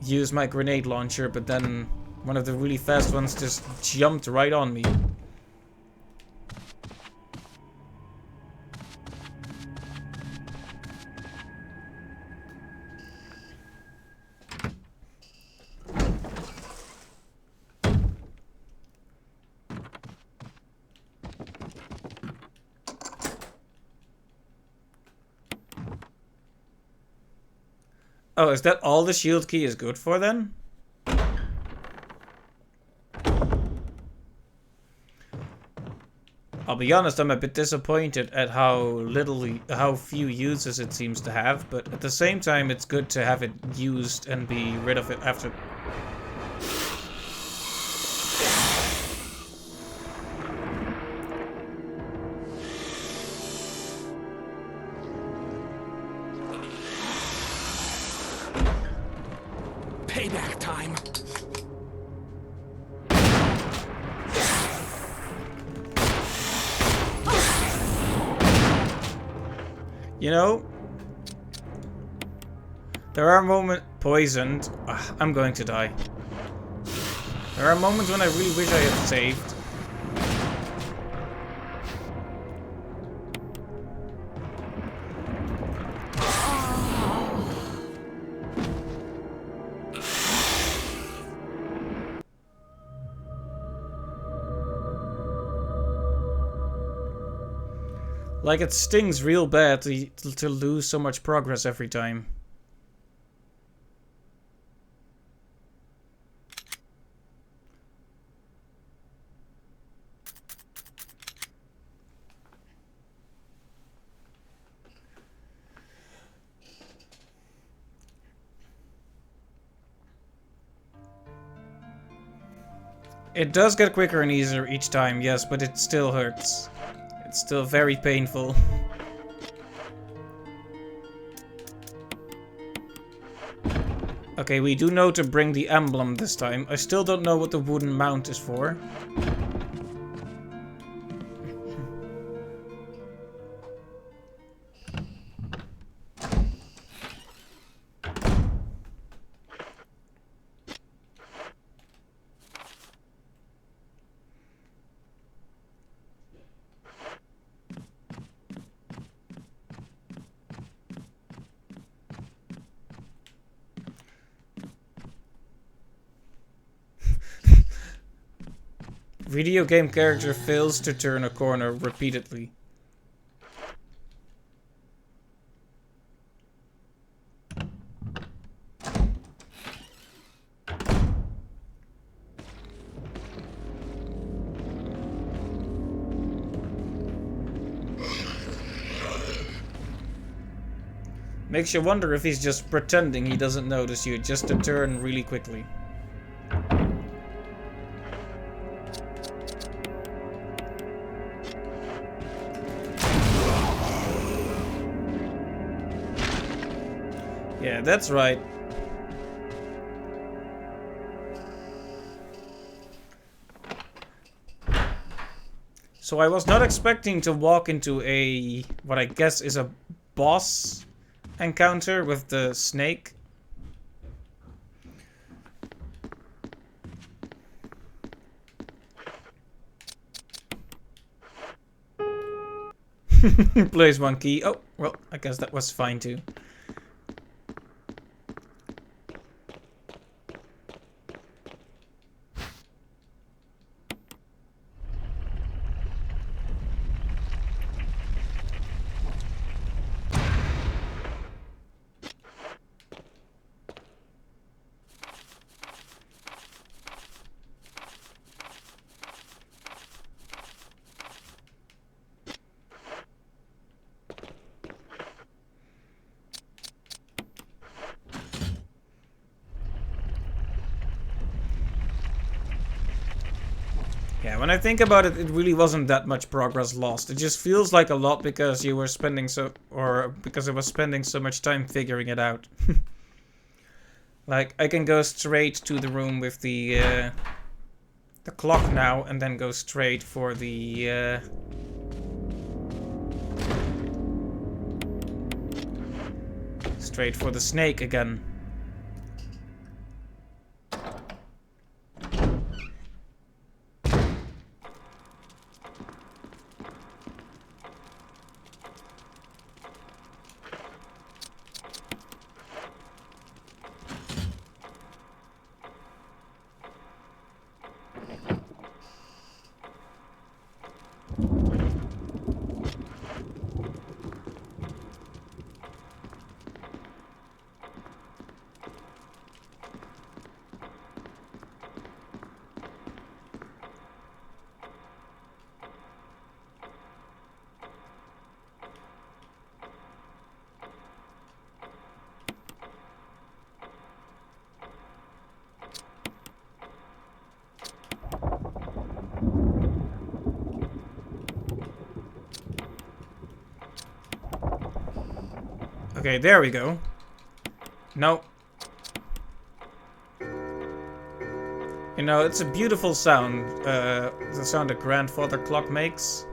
use my grenade launcher, but then one of the really fast ones just jumped right on me. Oh, is that all the shield key is good for then? I'll be honest, I'm a bit disappointed at how few uses it seems to have, but at the same time it's good to have it used and be rid of it after. Payback time. You know, there are moments poisoned. Ugh, I'm going to die. There are moments when I really wish I had saved. Like, it stings real bad to lose so much progress every time. It does get quicker and easier each time, yes, but it still hurts. It's still very painful. Okay, we do know to bring the emblem this time. I still don't know what the wooden mount is for. Video game character fails to turn a corner repeatedly. Makes you wonder if he's just pretending he doesn't notice you, just to turn really quickly. Yeah, that's right. So I was not expecting to walk into a, what I guess is a boss encounter with the snake. Plays one key. Oh, well, I guess that was fine too. Yeah, when I think about it, it really wasn't that much progress lost. It just feels like a lot because you were spending because I was spending so much time figuring it out. Like, I can go straight to the room with the clock now, and then go straight for the snake again. Okay, there we go. No. You know, it's a beautiful sound. The sound a grandfather clock makes.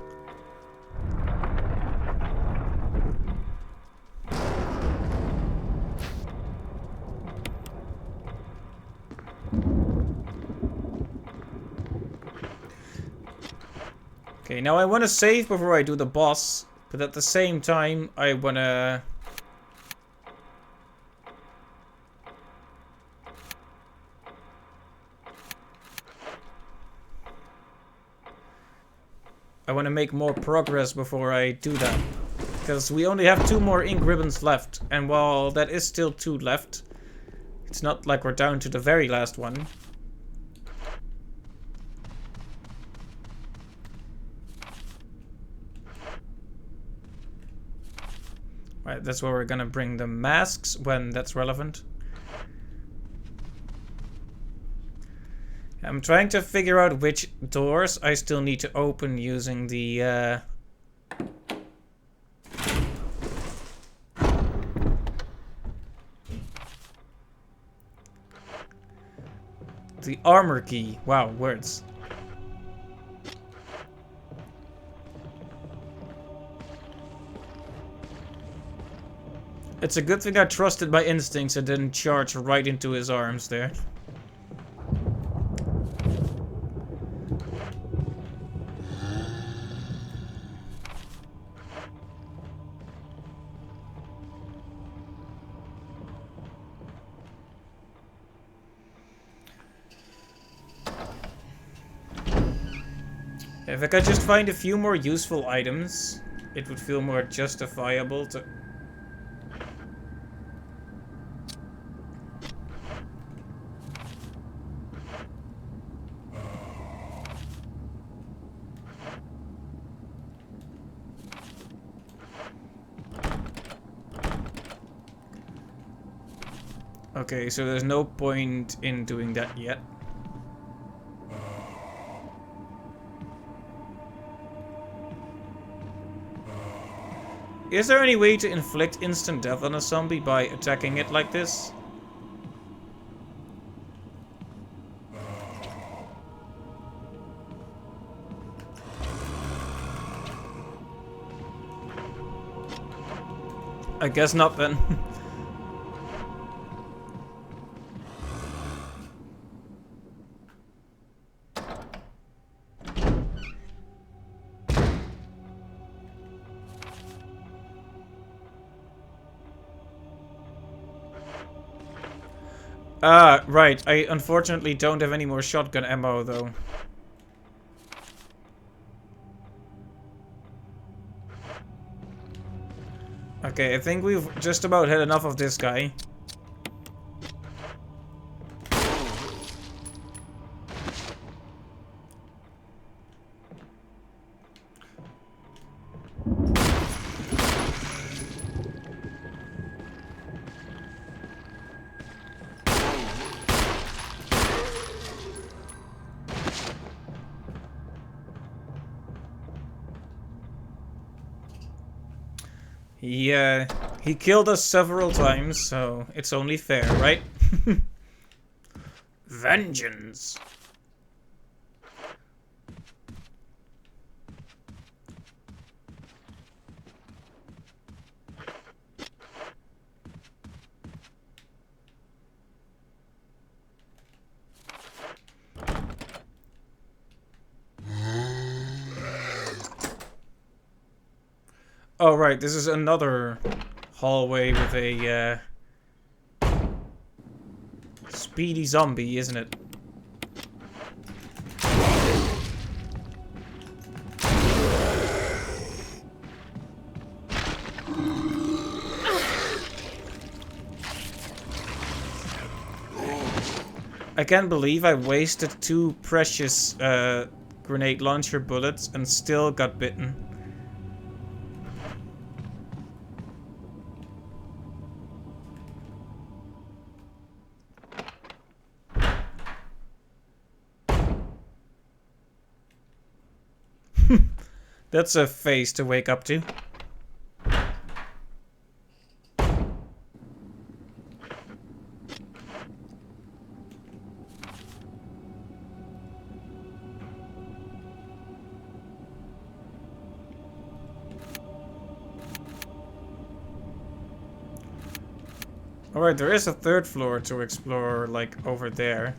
Okay, now I want to save before I do the boss, but at the same time, I want to... make more progress before I do that. Because we only have 2 more ink ribbons left, and while that is still 2 left, it's not like we're down to the very last one. Right, that's where we're gonna bring the masks when that's relevant. I'm trying to figure out which doors I still need to open using the armor key. Wow, words. It's a good thing I trusted my instincts and didn't charge right into his arms there. If I could just find a few more useful items, it would feel more justifiable to... Okay, so there's no point in doing that yet. Is there any way to inflict instant death on a zombie by attacking it like this? I guess not then. Ah, right. I unfortunately don't have any more shotgun ammo, though. Okay, I think we've just about had enough of this guy. He killed us several times, so it's only fair, right? Vengeance. Oh, right, this is another hallway with a speedy zombie, isn't it? I can't believe I wasted 2 precious grenade launcher bullets and still got bitten. That's a face to wake up to. Alright, there is a 3rd floor to explore, like, over there.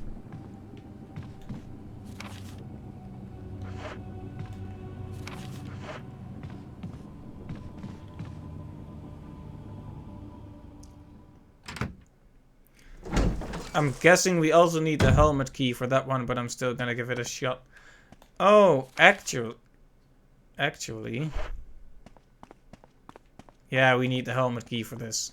I'm guessing we also need the helmet key for that one, but I'm still gonna give it a shot. Oh, actually... Yeah, we need the helmet key for this.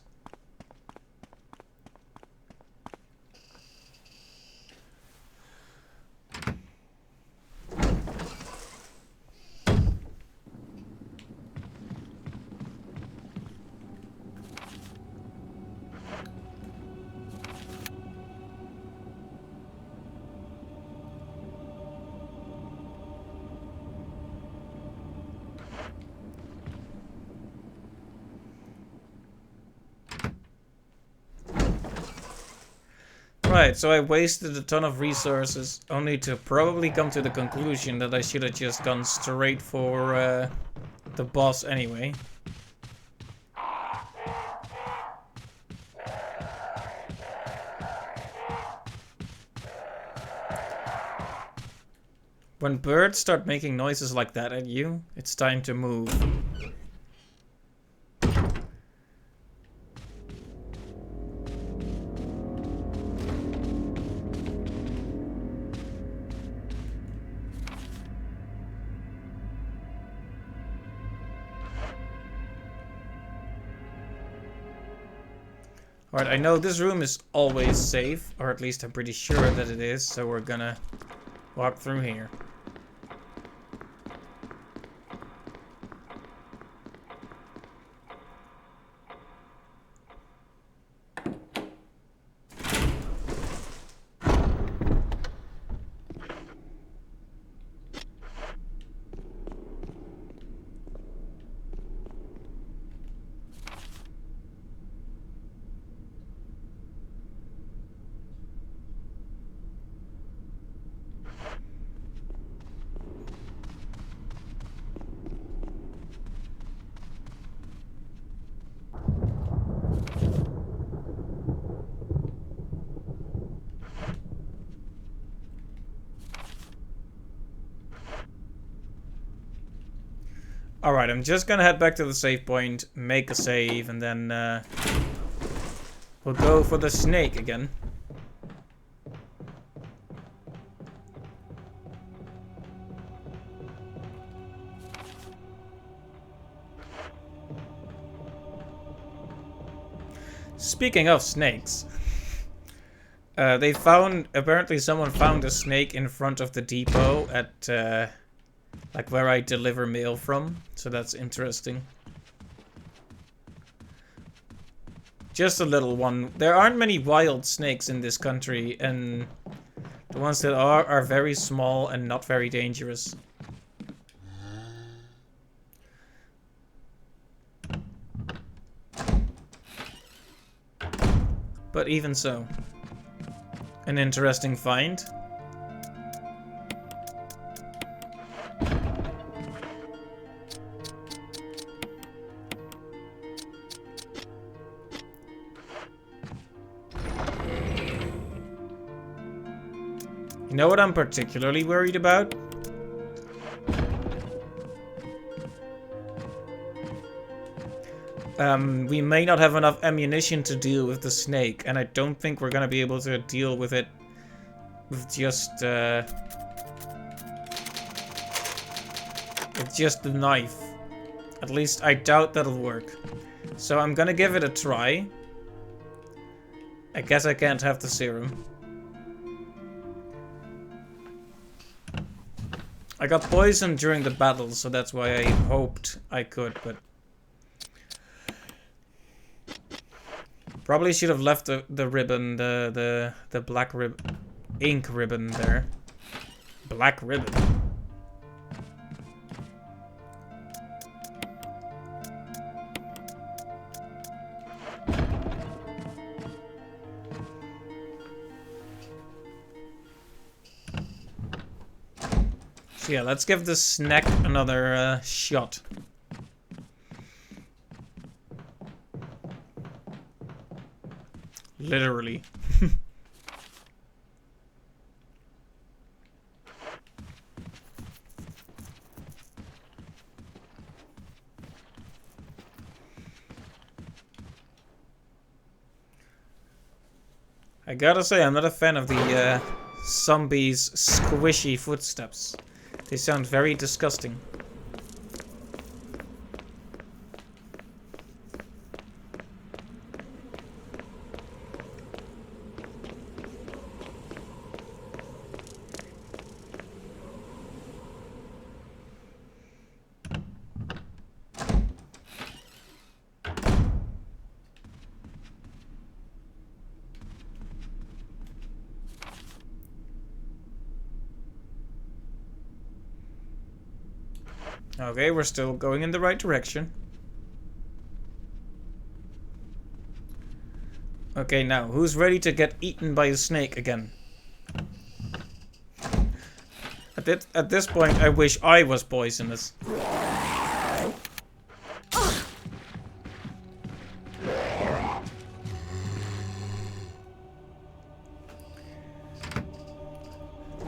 Right, so I wasted a ton of resources only to probably come to the conclusion that I should have just gone straight for the boss anyway. When birds start making noises like that at you, it's time to move. Alright, I know this room is always safe, or at least I'm pretty sure that it is, so we're gonna walk through here. Alright, I'm just gonna head back to the save point, make a save, and then we'll go for the snake again. Speaking of snakes, apparently someone found a snake in front of the depot at, like where I deliver mail from, so that's interesting. Just a little one. There aren't many wild snakes in this country, and the ones that are very small and not very dangerous. But even so, an interesting find. You know what I'm particularly worried about? We may not have enough ammunition to deal with the snake, and I don't think we're gonna be able to deal with it with just the knife. At least I doubt that'll work. So I'm gonna give it a try. I guess I can't have the serum. I got poisoned during the battle, so that's why I hoped I could, but probably should have left the ribbon, the black ink ribbon there. Black ribbon. So yeah, let's give this snack another shot. Literally. I gotta say, I'm not a fan of the zombies' squishy footsteps. They sound very disgusting. Okay, we're still going in the right direction. Okay, now, who's ready to get eaten by a snake again? At this point, I wish I was poisonous.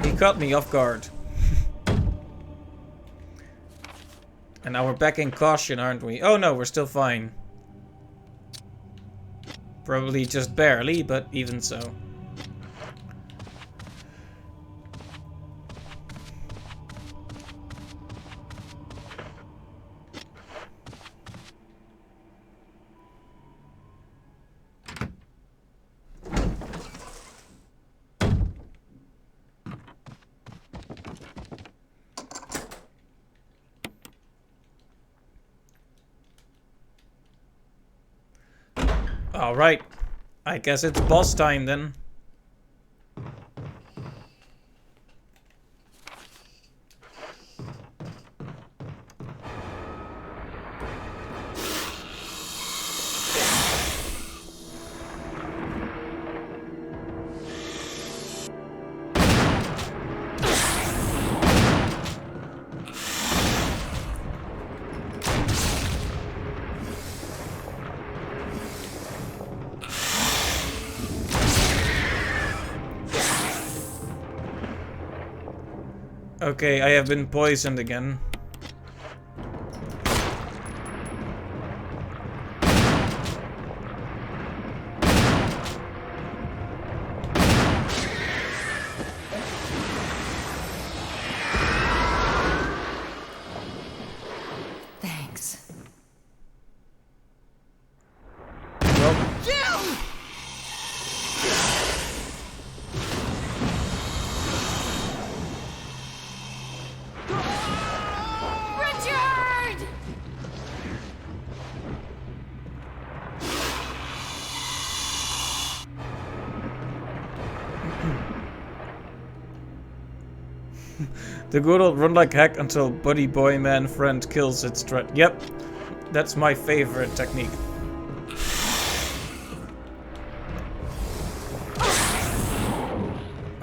He caught me off guard. And now we're back in caution, aren't we? Oh no, we're still fine. Probably just barely, but even so. Alright. I guess it's boss time then. Okay, I have been poisoned again. Thanks. Well, Richard! the good old run like heck until buddy boy man friend kills its threat. Yep, that's my favorite technique.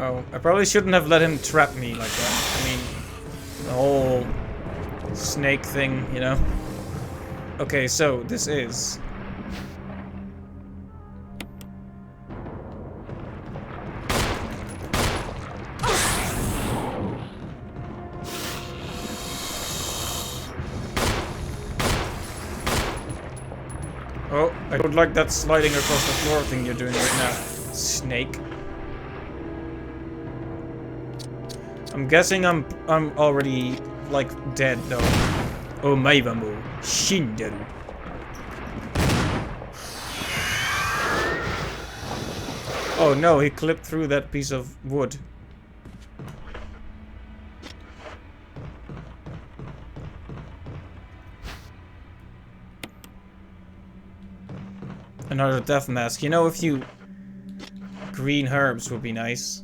Oh, I probably shouldn't have let him trap me like that. I mean, the whole snake thing, you know? Okay, so this is... Oh, I don't like that sliding across the floor thing you're doing right now, snake. I'm guessing I'm already like dead though. Omaeva mo shinderu. Oh no, he clipped through that piece of wood. Another death mask. You know, a few green herbs would be nice.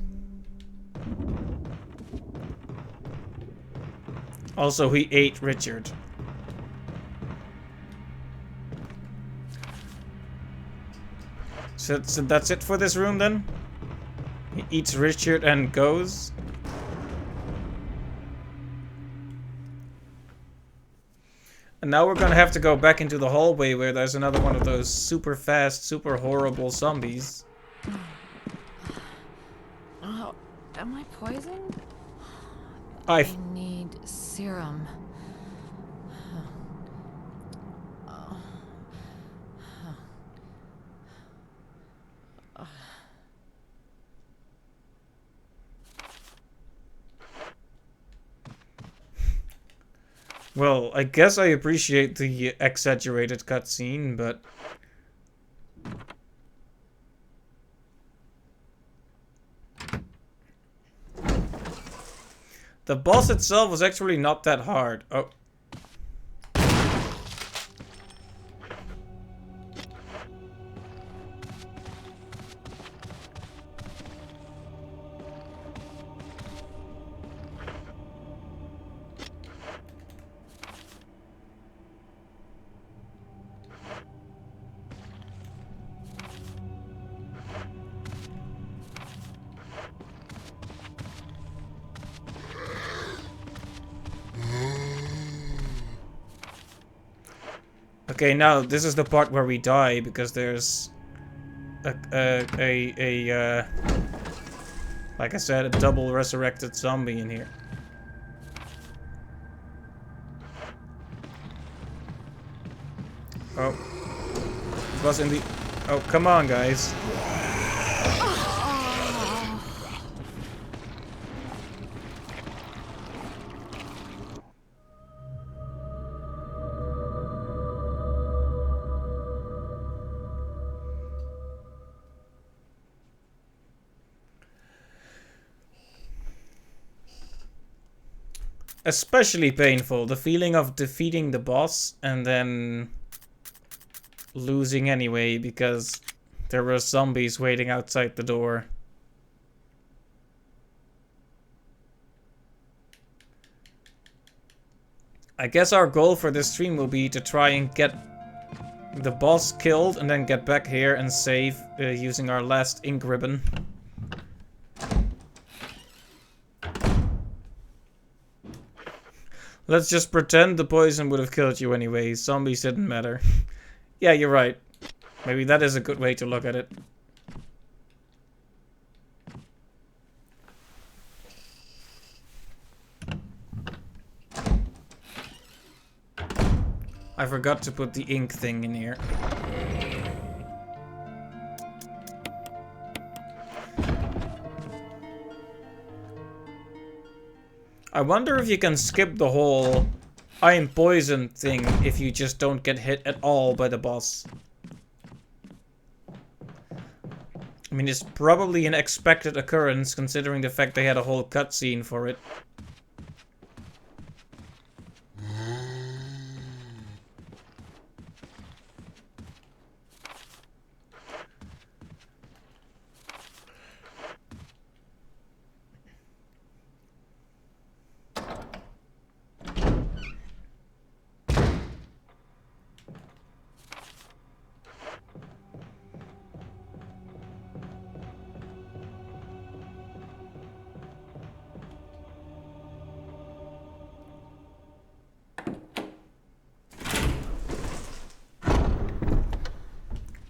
Also, he ate Richard. So that's it for this room then? He eats Richard and goes? And now we're gonna have to go back into the hallway where there's another one of those super fast, super horrible zombies. Oh, am I poisoned? I I need serum. Well, I guess I appreciate the exaggerated cutscene, but... The boss itself was actually not that hard. Oh. Okay, now this is the part where we die because there's like I said, a double resurrected zombie in here. Oh, it was in the. Oh, come on, guys. Especially painful, the feeling of defeating the boss and then losing anyway because there were zombies waiting outside the door. I guess our goal for this stream will be to try and get the boss killed and then get back here and save using our last ink ribbon. Let's just pretend the poison would have killed you anyway. Zombies didn't matter. Yeah, you're right. Maybe that is a good way to look at it. I forgot to put the ink thing in here. I wonder if you can skip the whole I am poisoned thing if you just don't get hit at all by the boss. I mean, it's probably an expected occurrence considering the fact they had a whole cutscene for it.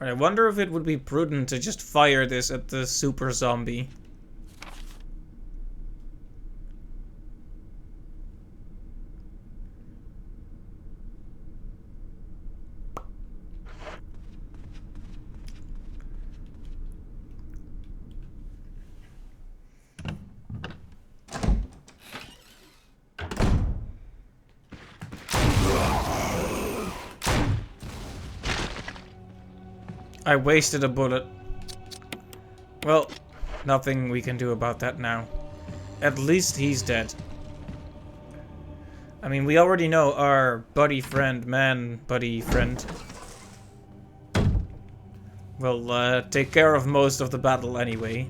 I wonder if it would be prudent to just fire this at the super zombie. I wasted a bullet. Well, nothing we can do about that now. At least he's dead. I mean, we already know our buddy friend, buddy friend, will take care of most of the battle anyway.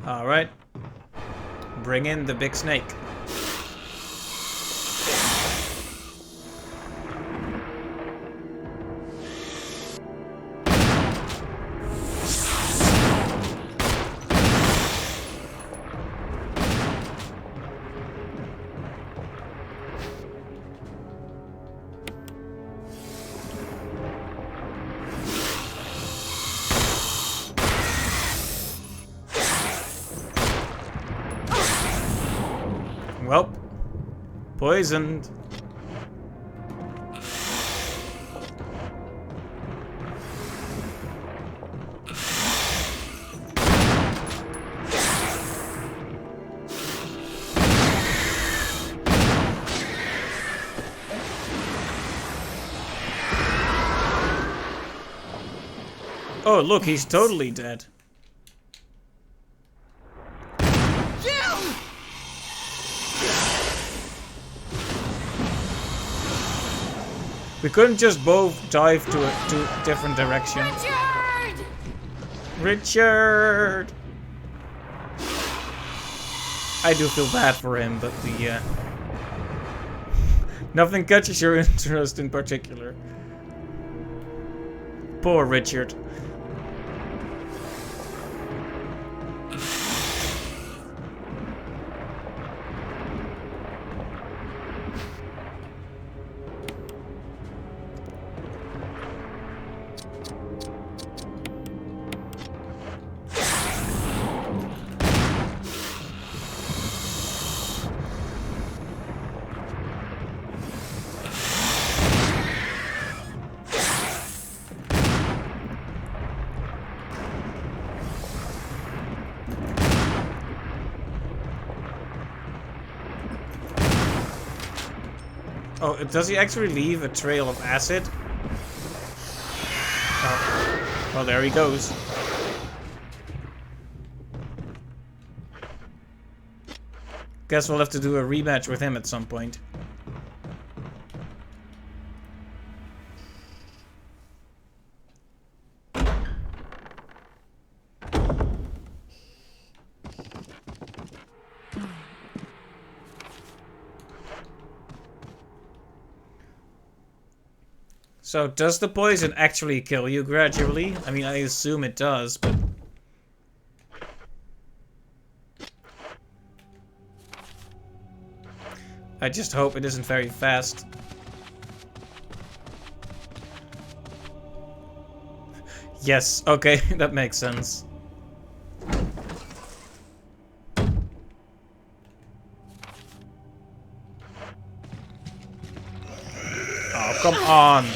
Alright. Bring in the big snake. Well, poisoned. Oh, look, he's totally dead. We couldn't just both dive to different directions. Richard! Richard! I do feel bad for him, but the nothing catches your interest in particular. Poor Richard. Oh, does he actually leave a trail of acid? Oh, well, there he goes. Guess we'll have to do a rematch with him at some point. So, does the poison actually kill you gradually? I mean, I assume it does, but... I just hope it isn't very fast. Yes, okay, that makes sense. Oh, come on!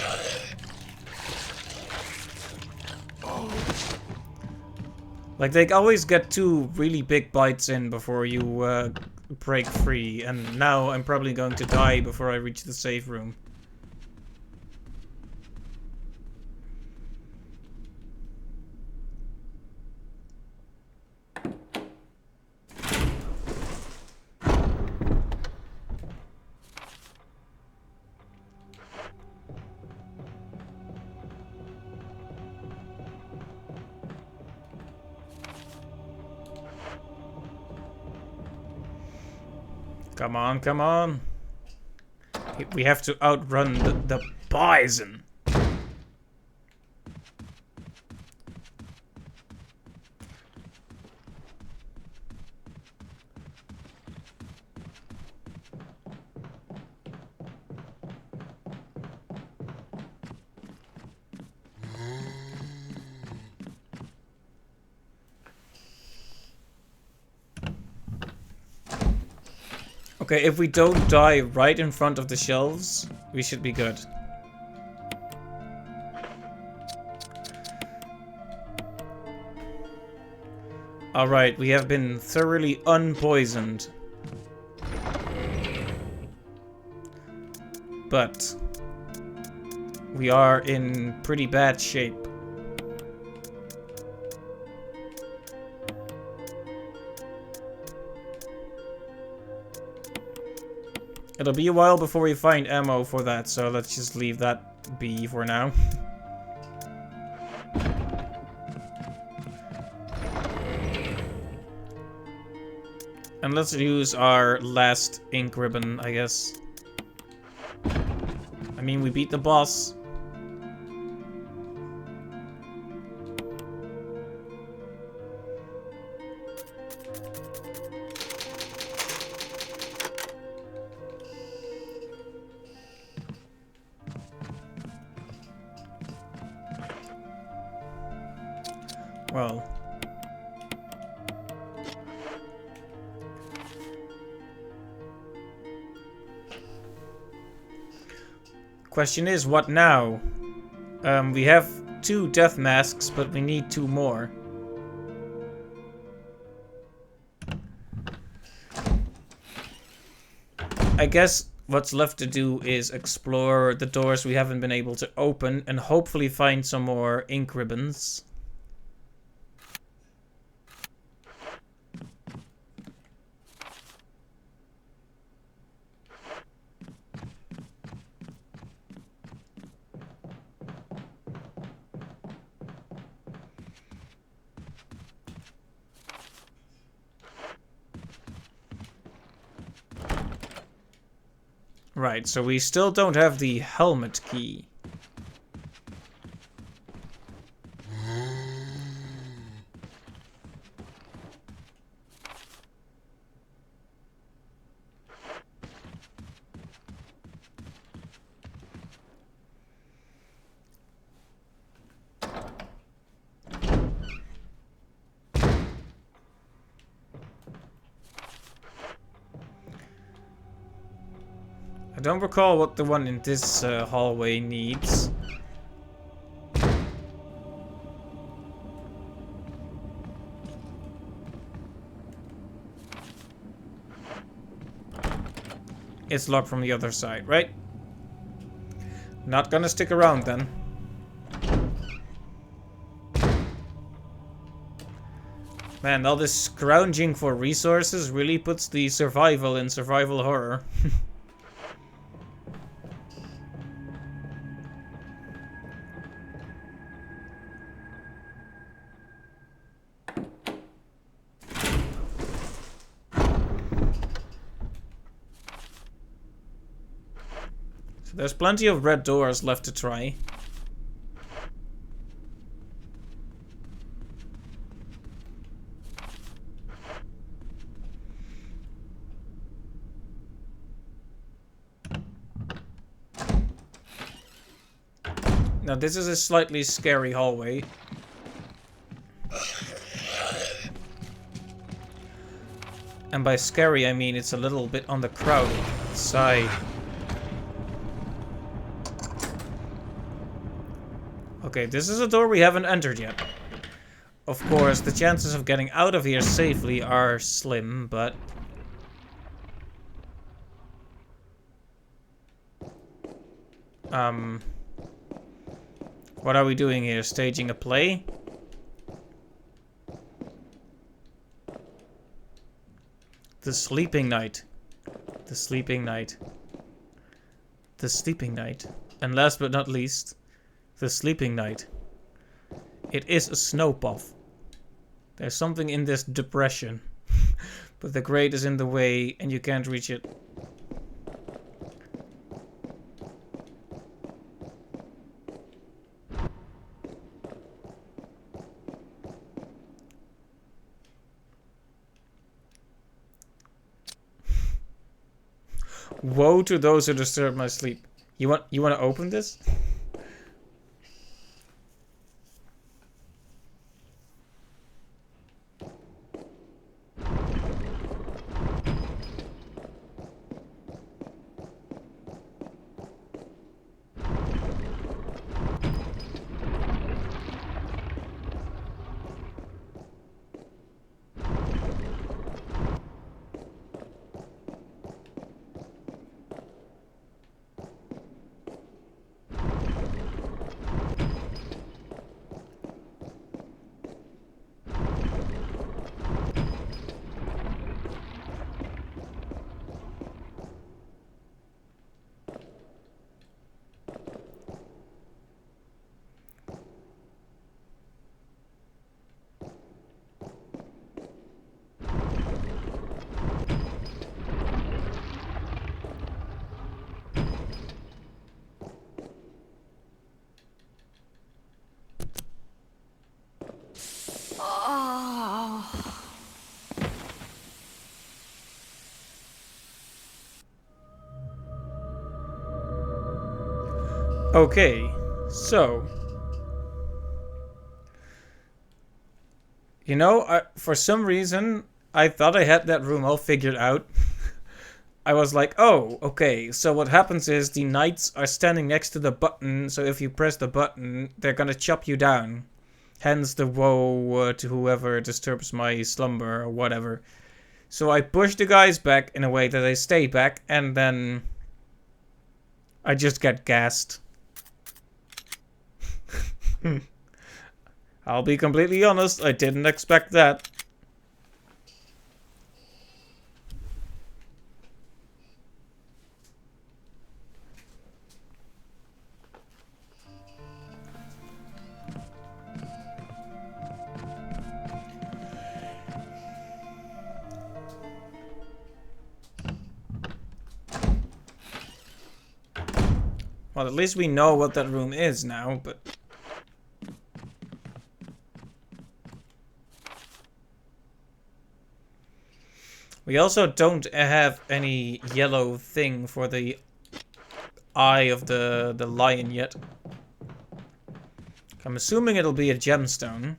Like, they always get 2 really big bites in before you break free, and now I'm probably going to die before I reach the safe room. Come on, come on. We have to outrun the poison. Okay, if we don't die right in front of the shelves, we should be good. Alright, we have been thoroughly unpoisoned. But we are in pretty bad shape. It'll be a while before we find ammo for that, so let's just leave that be for now. And let's use our last ink ribbon, I guess. I mean, we beat the boss. Well. Question is, what now? We have 2 death masks, but we need 2 more. I guess what's left to do is explore the doors we haven't been able to open and hopefully find some more ink ribbons. Right, so we still don't have the helmet key. I don't recall what the one in this hallway needs. It's locked from the other side, right? Not gonna stick around then. Man, all this scrounging for resources really puts the survival in survival horror. So there's plenty of red doors left to try. Now this is a slightly scary hallway. And by scary I mean it's a little bit on the crowded side. Okay, this is a door we haven't entered yet. Of course, the chances of getting out of here safely are slim, but... What are we doing here? Staging a play? The Sleeping Night. The Sleeping Night. The Sleeping Night. And last but not least, the Sleeping Night. It is a snow puff. There's something in this depression. But the grate is in the way and you can't reach it. Woe to those who disturb my sleep. You want to open this? Okay, so... You know, for some reason, I thought I had that room all figured out. I was like, oh, okay, so what happens is the knights are standing next to the button, so if you press the button, they're gonna chop you down. Hence the woe to whoever disturbs my slumber or whatever. So I pushed the guys back in a way that they stay back, and then I just get gassed. I'll be completely honest, I didn't expect that. Well, at least we know what that room is now, but... We also don't have any yellow thing for the eye of the lion yet. I'm assuming it'll be a gemstone.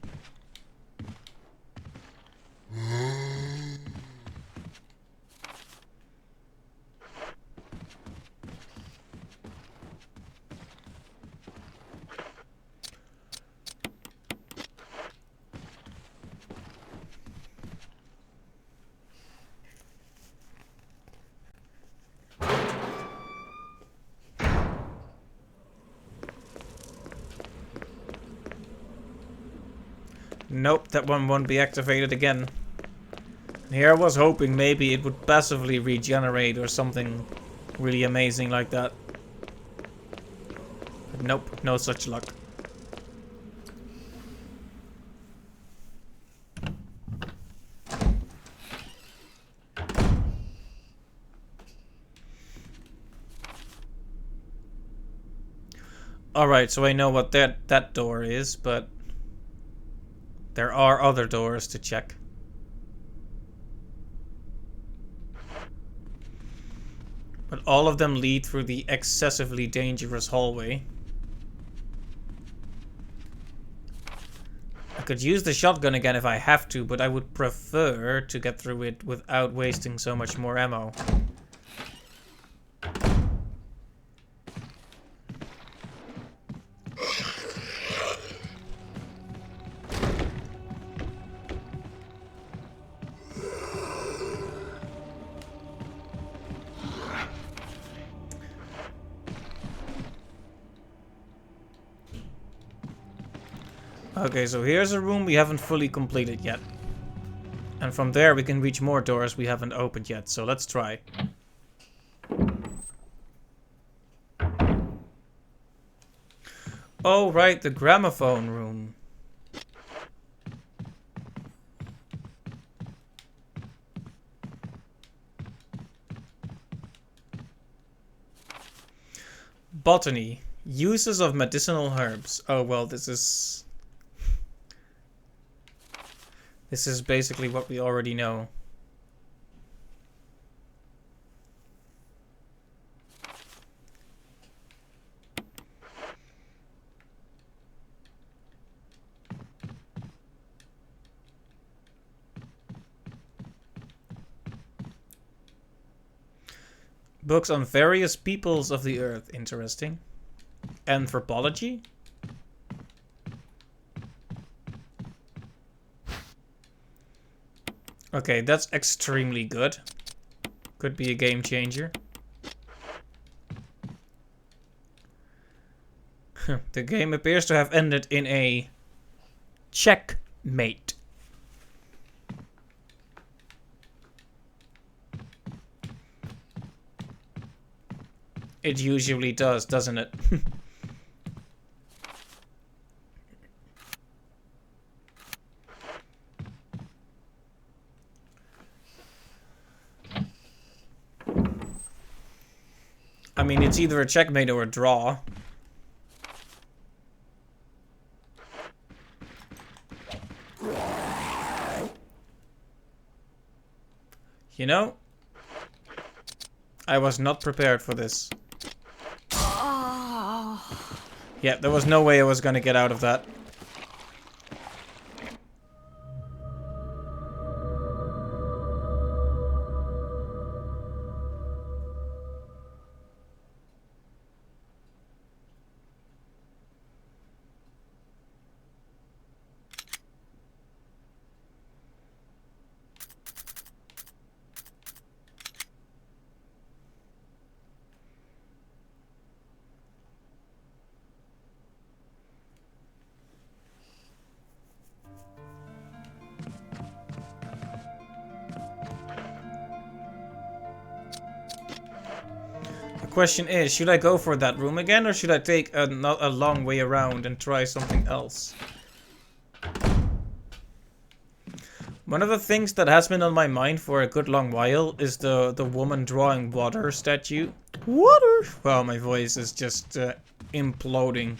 Nope, that one won't be activated again. Here I was hoping maybe it would passively regenerate or something really amazing like that. But nope, no such luck. Alright, so I know what that door is, but there are other doors to check. But all of them lead through the excessively dangerous hallway. I could use the shotgun again if I have to, but I would prefer to get through it without wasting so much more ammo. Okay, so here's a room we haven't fully completed yet. And from there we can reach more doors we haven't opened yet, so let's try. Oh, right, the gramophone room. Botany. Uses of medicinal herbs. Oh, well, this is basically what we already know. Books on various peoples of the earth. Interesting. Anthropology? Okay, that's extremely good. Could be a game changer. The game appears to have ended in a checkmate. It usually does, doesn't it? I mean, it's either a checkmate or a draw. You know, I was not prepared for this. Yeah, there was no way I was gonna get out of that. The question is, should I go for that room again, or should I take a long way around and try something else? One of the things that has been on my mind for a good long while is the woman drawing water statue. Water! Well, my voice is just imploding.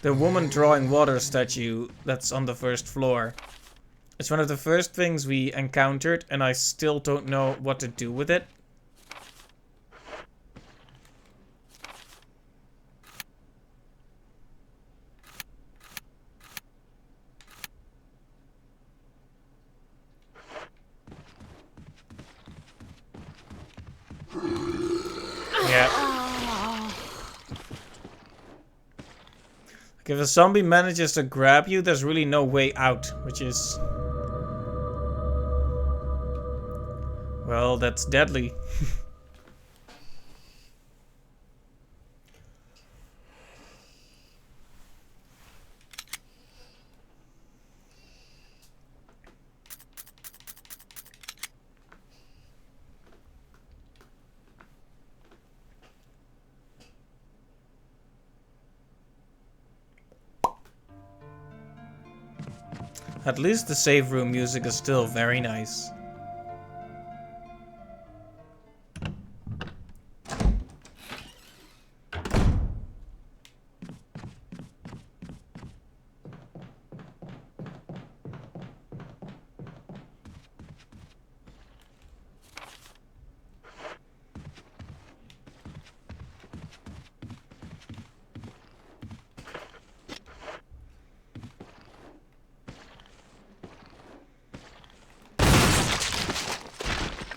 The woman drawing water statue that's on the first floor. It's one of the first things we encountered, and I still don't know what to do with it. Like if a zombie manages to grab you, there's really no way out, which is... well, that's deadly. At least the save room music is still very nice.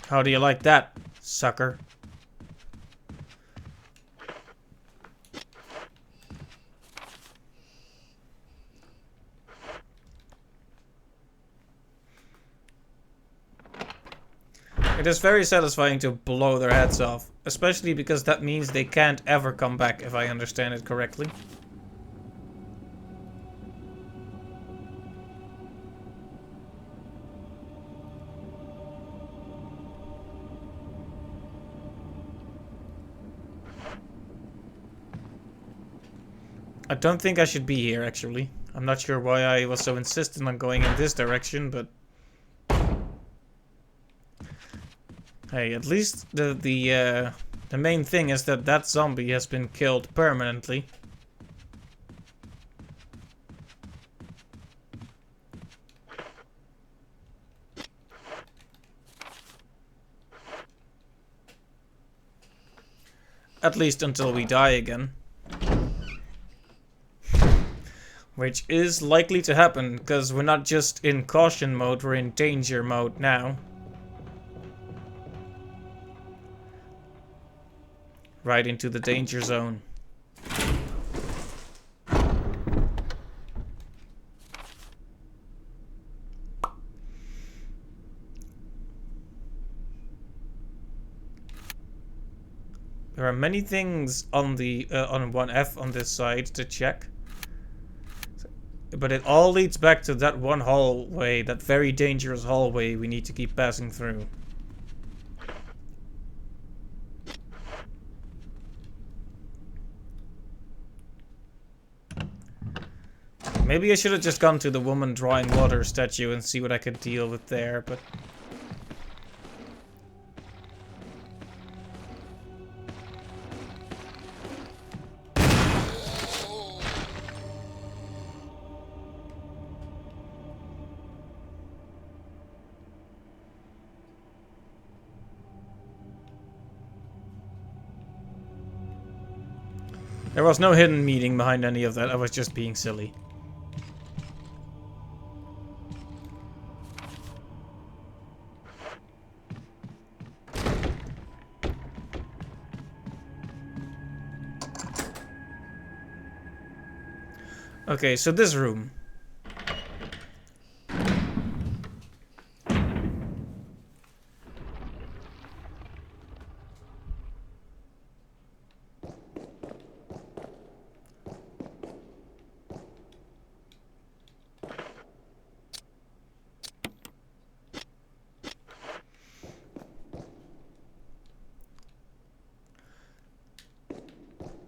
How do you like that, sucker? It is very satisfying to blow their heads off, especially because that means they can't ever come back, if I understand it correctly. I don't think I should be here, actually. I'm not sure why I was so insistent on going in this direction, but... Hey, at least the main thing is that that zombie has been killed permanently. At least until we die again. Which is likely to happen, because we're not just in caution mode, we're in danger mode now. Right into the danger zone. There are many things on the on 1F on this side to check. But it all leads back to that one hallway, that very dangerous hallway we need to keep passing through. Maybe I should have just gone to the woman drawing water statue and see what I could deal with there, but... There was no hidden meaning behind any of that, I was just being silly. Okay, so this room.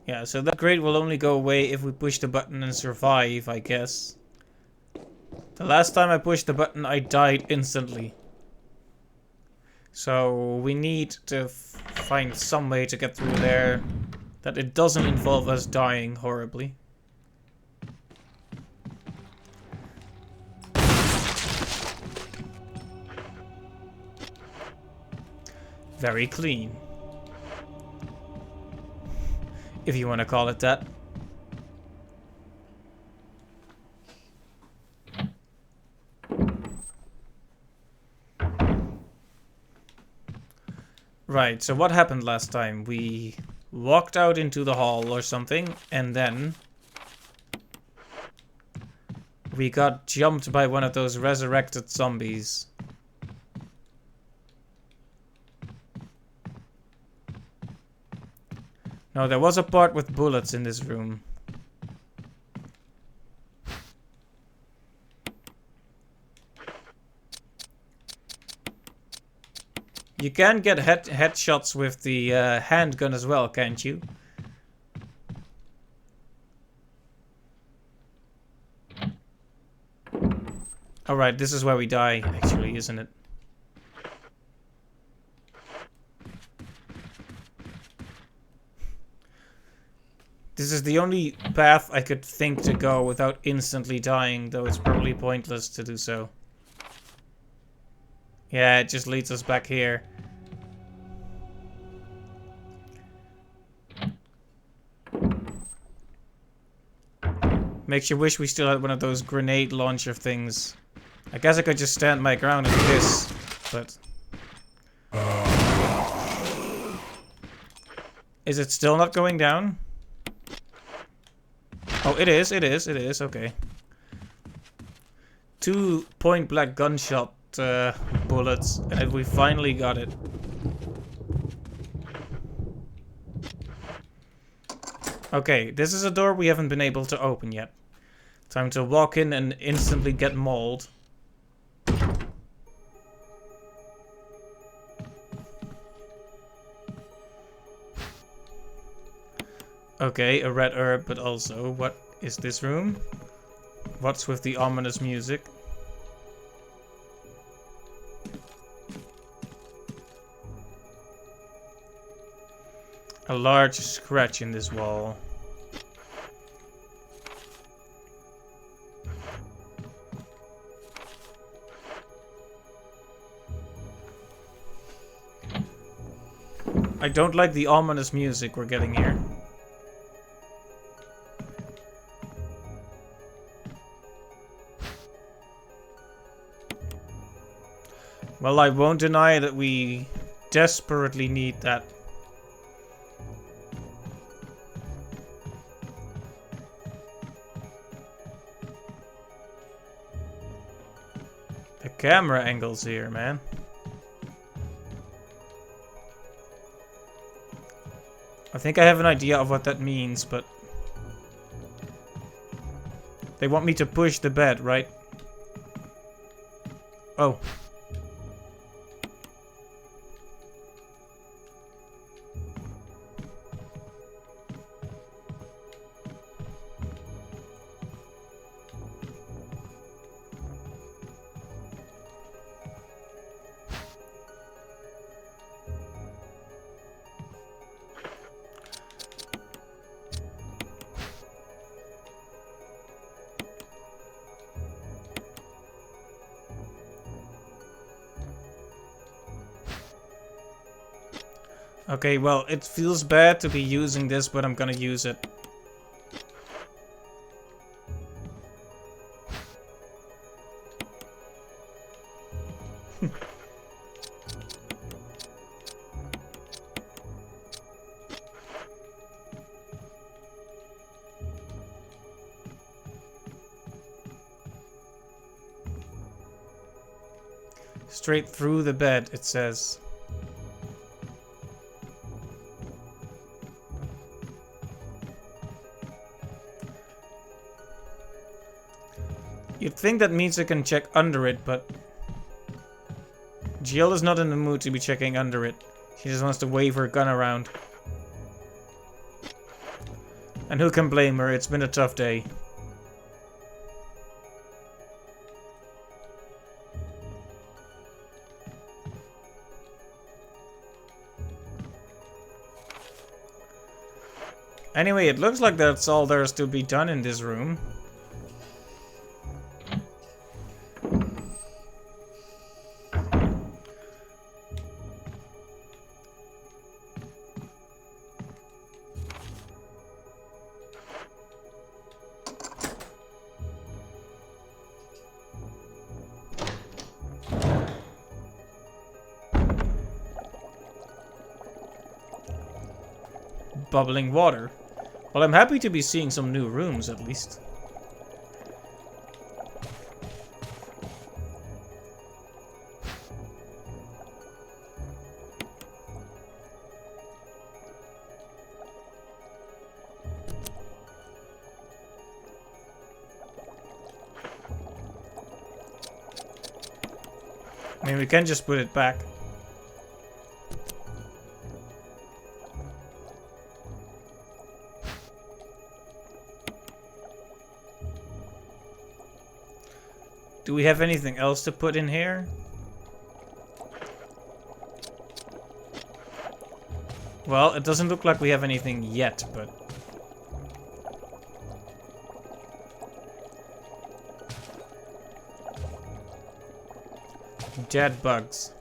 Yeah, so that grate will only go away if we push the button and survive, I guess. The last time I pushed the button, I died instantly. So we need to find some way to get through there that it doesn't involve us dying horribly. Very clean. If you want to call it that. Right, so what happened last time? We walked out into the hall or something, and then we got jumped by one of those resurrected zombies. No, there was a part with bullets in this room. You can get headshots with the handgun as well, can't you? Oh right, this is where we die, actually, isn't it? This is the only path I could think to go without instantly dying, though it's probably pointless to do so. Yeah, it just leads us back here. Makes you wish we still had one of those grenade launcher things. I guess I could just stand my ground and do this, but... Is it still not going down? Oh, it is, okay. 2 point-blank gunshot bullets, and we finally got it. Okay, this is a door we haven't been able to open yet. Time to walk in and instantly get mauled. Okay, a red herb, but also, what is this room? What's with the ominous music? A large scratch in this wall. I don't like the ominous music we're getting here. Well, I won't deny that we desperately need that. The camera angles here, man. I think I have an idea of what that means, but... They want me to push the bed, right? Oh. Okay, well, it feels bad to be using this, but I'm gonna use it. Straight through the bed, it says. You'd think that means I can check under it, but... Jill is not in the mood to be checking under it. She just wants to wave her gun around. And who can blame her? It's been a tough day. Anyway, it looks like that's all there is to be done in this room. Bubbling water. Well, I'm happy to be seeing some new rooms, at least. I mean, we can just put it back. Do we have anything else to put in here? Well, it doesn't look like we have anything yet, but... Dead bugs.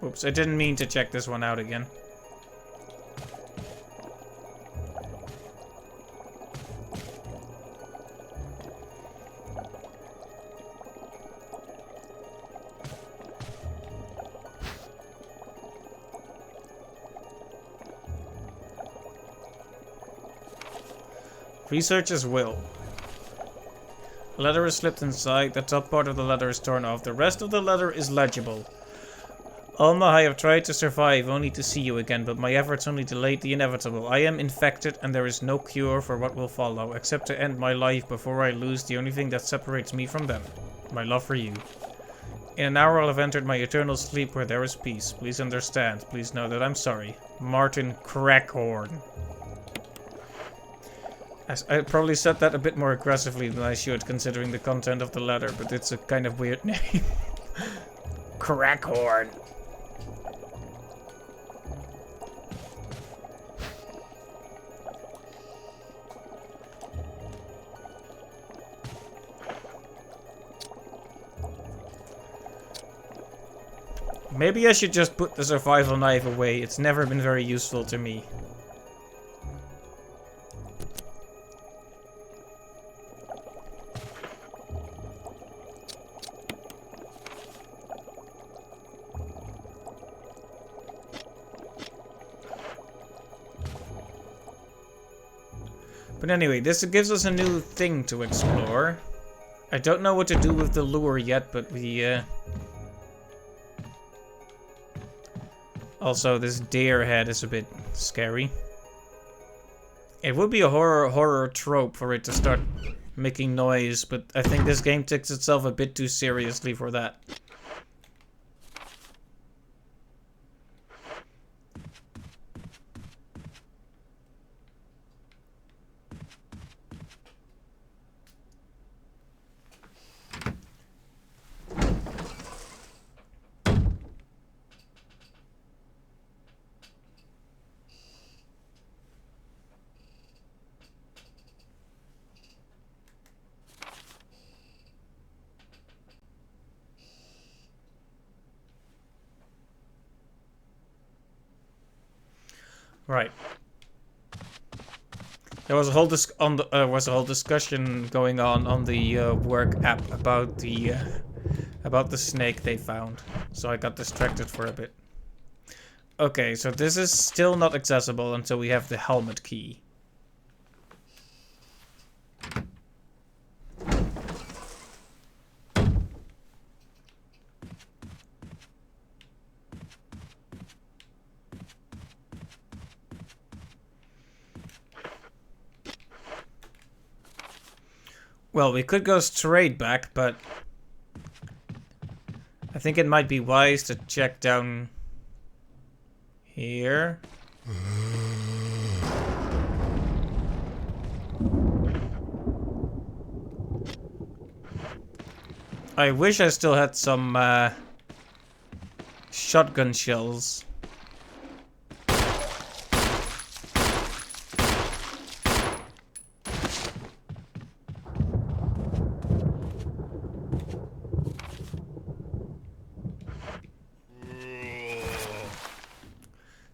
Oops, I didn't mean to check this one out again. Researcher's will. A letter is slipped inside. The top part of the letter is torn off. The rest of the letter is legible. Alma, I have tried to survive only to see you again, but my efforts only delayed the inevitable. I am infected and there is no cure for what will follow, except to end my life before I lose the only thing that separates me from them. My love for you. In an hour I'll have entered my eternal sleep where there is peace. Please understand. Please know that I'm sorry. Martin Crackhorn. I probably said that a bit more aggressively than I should, considering the content of the letter, but it's a kind of weird name. Crackhorn. Maybe I should just put the survival knife away. It's never been very useful to me. But anyway, this gives us a new thing to explore. I don't know what to do with the lure yet, but we, Also, this deer head is a bit scary. It would be a horror trope for it to start making noise, but I think this game takes itself a bit too seriously for that. Right. There was a whole discussion going on the work app about the snake they found. So I got distracted for a bit. Okay, so this is still not accessible until we have the helmet key. Well, we could go straight back, but I think it might be wise to check down here. I wish I still had some shotgun shells.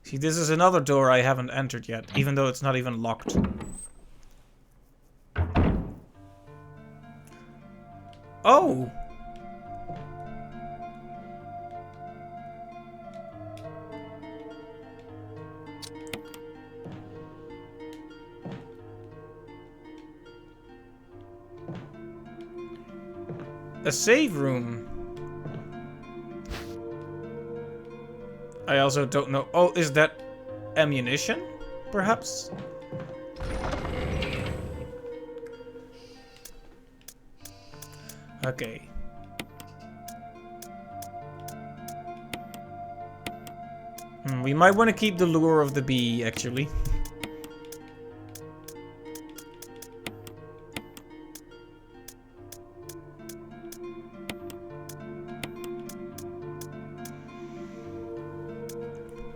See, this is another door I haven't entered yet, even though it's not even locked. Oh! A save room. I also don't know. Oh, is that ammunition? Perhaps? Okay. We might want to keep the lure of the bee, actually.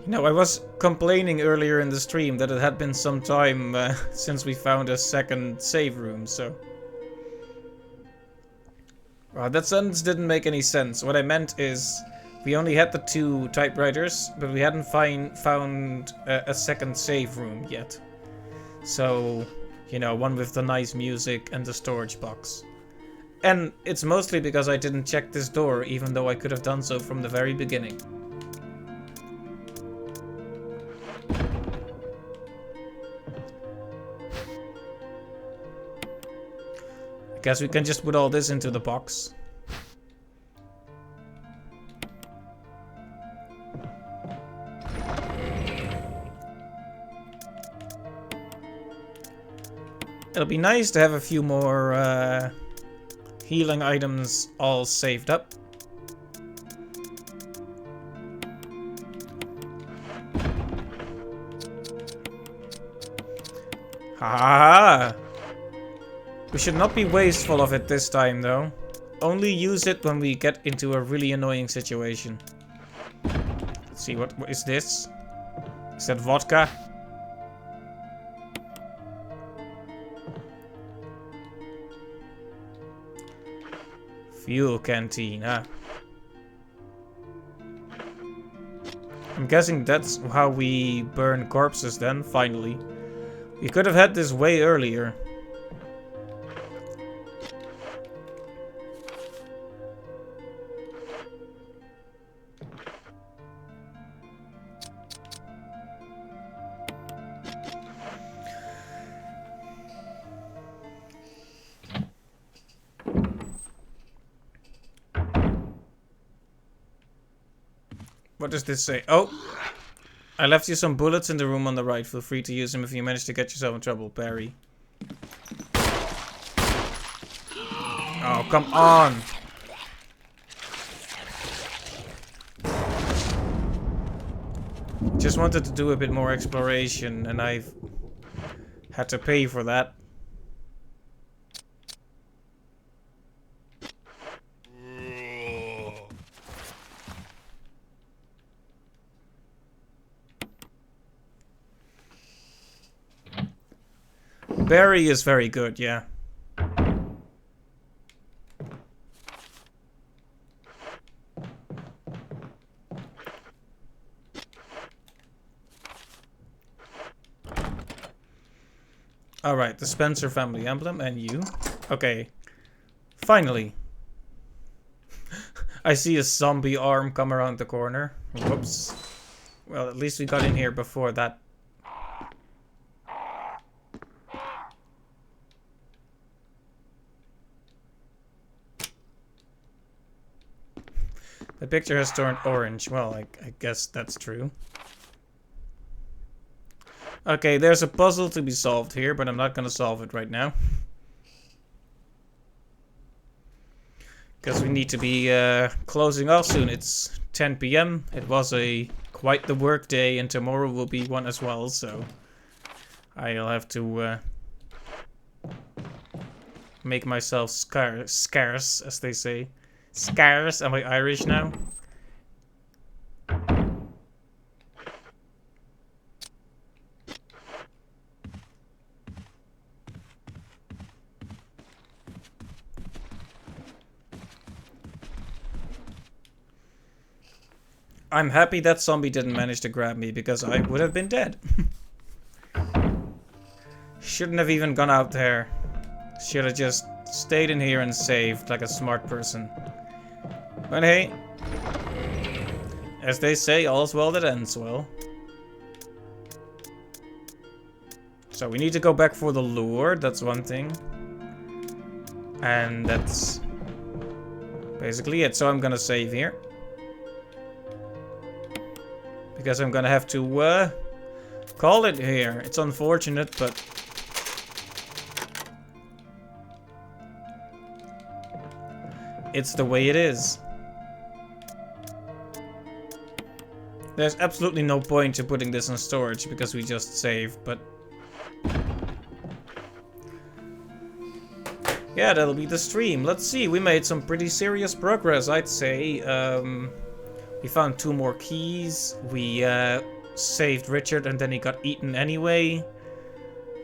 You know, I was complaining earlier in the stream that it had been some time since we found a second save room, so... Well, that sentence didn't make any sense. What I meant is, we only had the 2 typewriters, but we hadn't found a second save room yet. So, you know, one with the nice music and the storage box. And it's mostly because I didn't check this door, even though I could have done so from the very beginning. I guess we can just put all this into the box. It'll be nice to have a few more healing items all saved up. Ha! We should not be wasteful of it this time, though. Only use it when we get into a really annoying situation. Let's see, what is this? Is that vodka? Fuel canteen, huh? I'm guessing that's how we burn corpses then, finally. We could have had this way earlier. What does this say? Oh! I left you some bullets in the room on the right. Feel free to use them if you manage to get yourself in trouble, Barry. Oh, come on! Just wanted to do a bit more exploration, and I've had to pay for that. Barry is very good, yeah. Alright, the Spencer family emblem and you. Okay. Finally. I see a zombie arm come around the corner. Whoops. Well, at least we got in here before that. The picture has turned orange. Well, I guess that's true. Okay, there's a puzzle to be solved here, but I'm not gonna solve it right now. Because we need to be closing off soon. It's 10 PM. It was quite the work day, and tomorrow will be one as well, so I'll have to make myself scarce, as they say. Scarce? Am I Irish now? I'm happy that zombie didn't manage to grab me, because I would have been dead. Shouldn't have even gone out there. Should have just stayed in here and saved like a smart person. But hey, as they say, all's well that ends well. So we need to go back for the lure, that's one thing. And that's basically it. So I'm gonna save here. Because I'm gonna have to call it here. It's unfortunate, but it's the way it is. There's absolutely no point to putting this in storage because we just saved, but yeah, that'll be the stream. Let's see, we made some pretty serious progress, I'd say. We found 2 more keys. We saved Richard and then he got eaten anyway.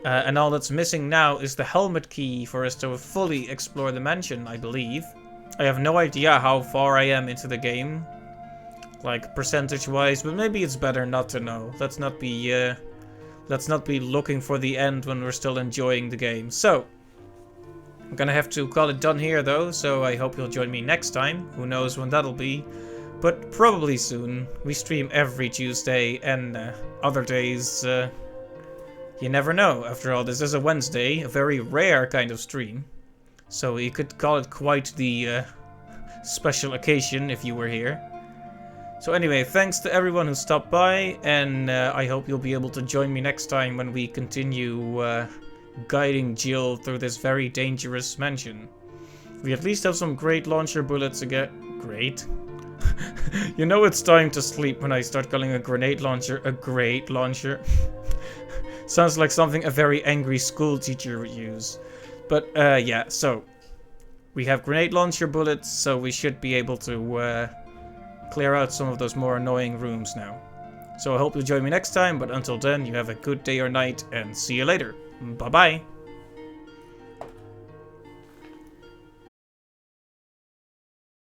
And all that's missing now is the helmet key for us to fully explore the mansion, I believe. I have no idea how far I am into the game, like percentage-wise, but maybe it's better not to know. Let's not be looking for the end when we're still enjoying the game. So, I'm gonna have to call it done here though, so I hope you'll join me next time. Who knows when that'll be, but probably soon. We stream every Tuesday and other days, you never know. After all, this is a Wednesday, a very rare kind of stream. So you could call it quite the special occasion if you were here. So anyway, thanks to everyone who stopped by, and I hope you'll be able to join me next time when we continue guiding Jill through this very dangerous mansion. We at least have some great launcher bullets again. Great. You know it's time to sleep when I start calling a grenade launcher a great launcher. Sounds like something a very angry school teacher would use. But yeah, so we have grenade launcher bullets, so we should be able to clear out some of those more annoying rooms now. So I hope you'll join me next time, but until then, you have a good day or night, and see you later. Bye-bye.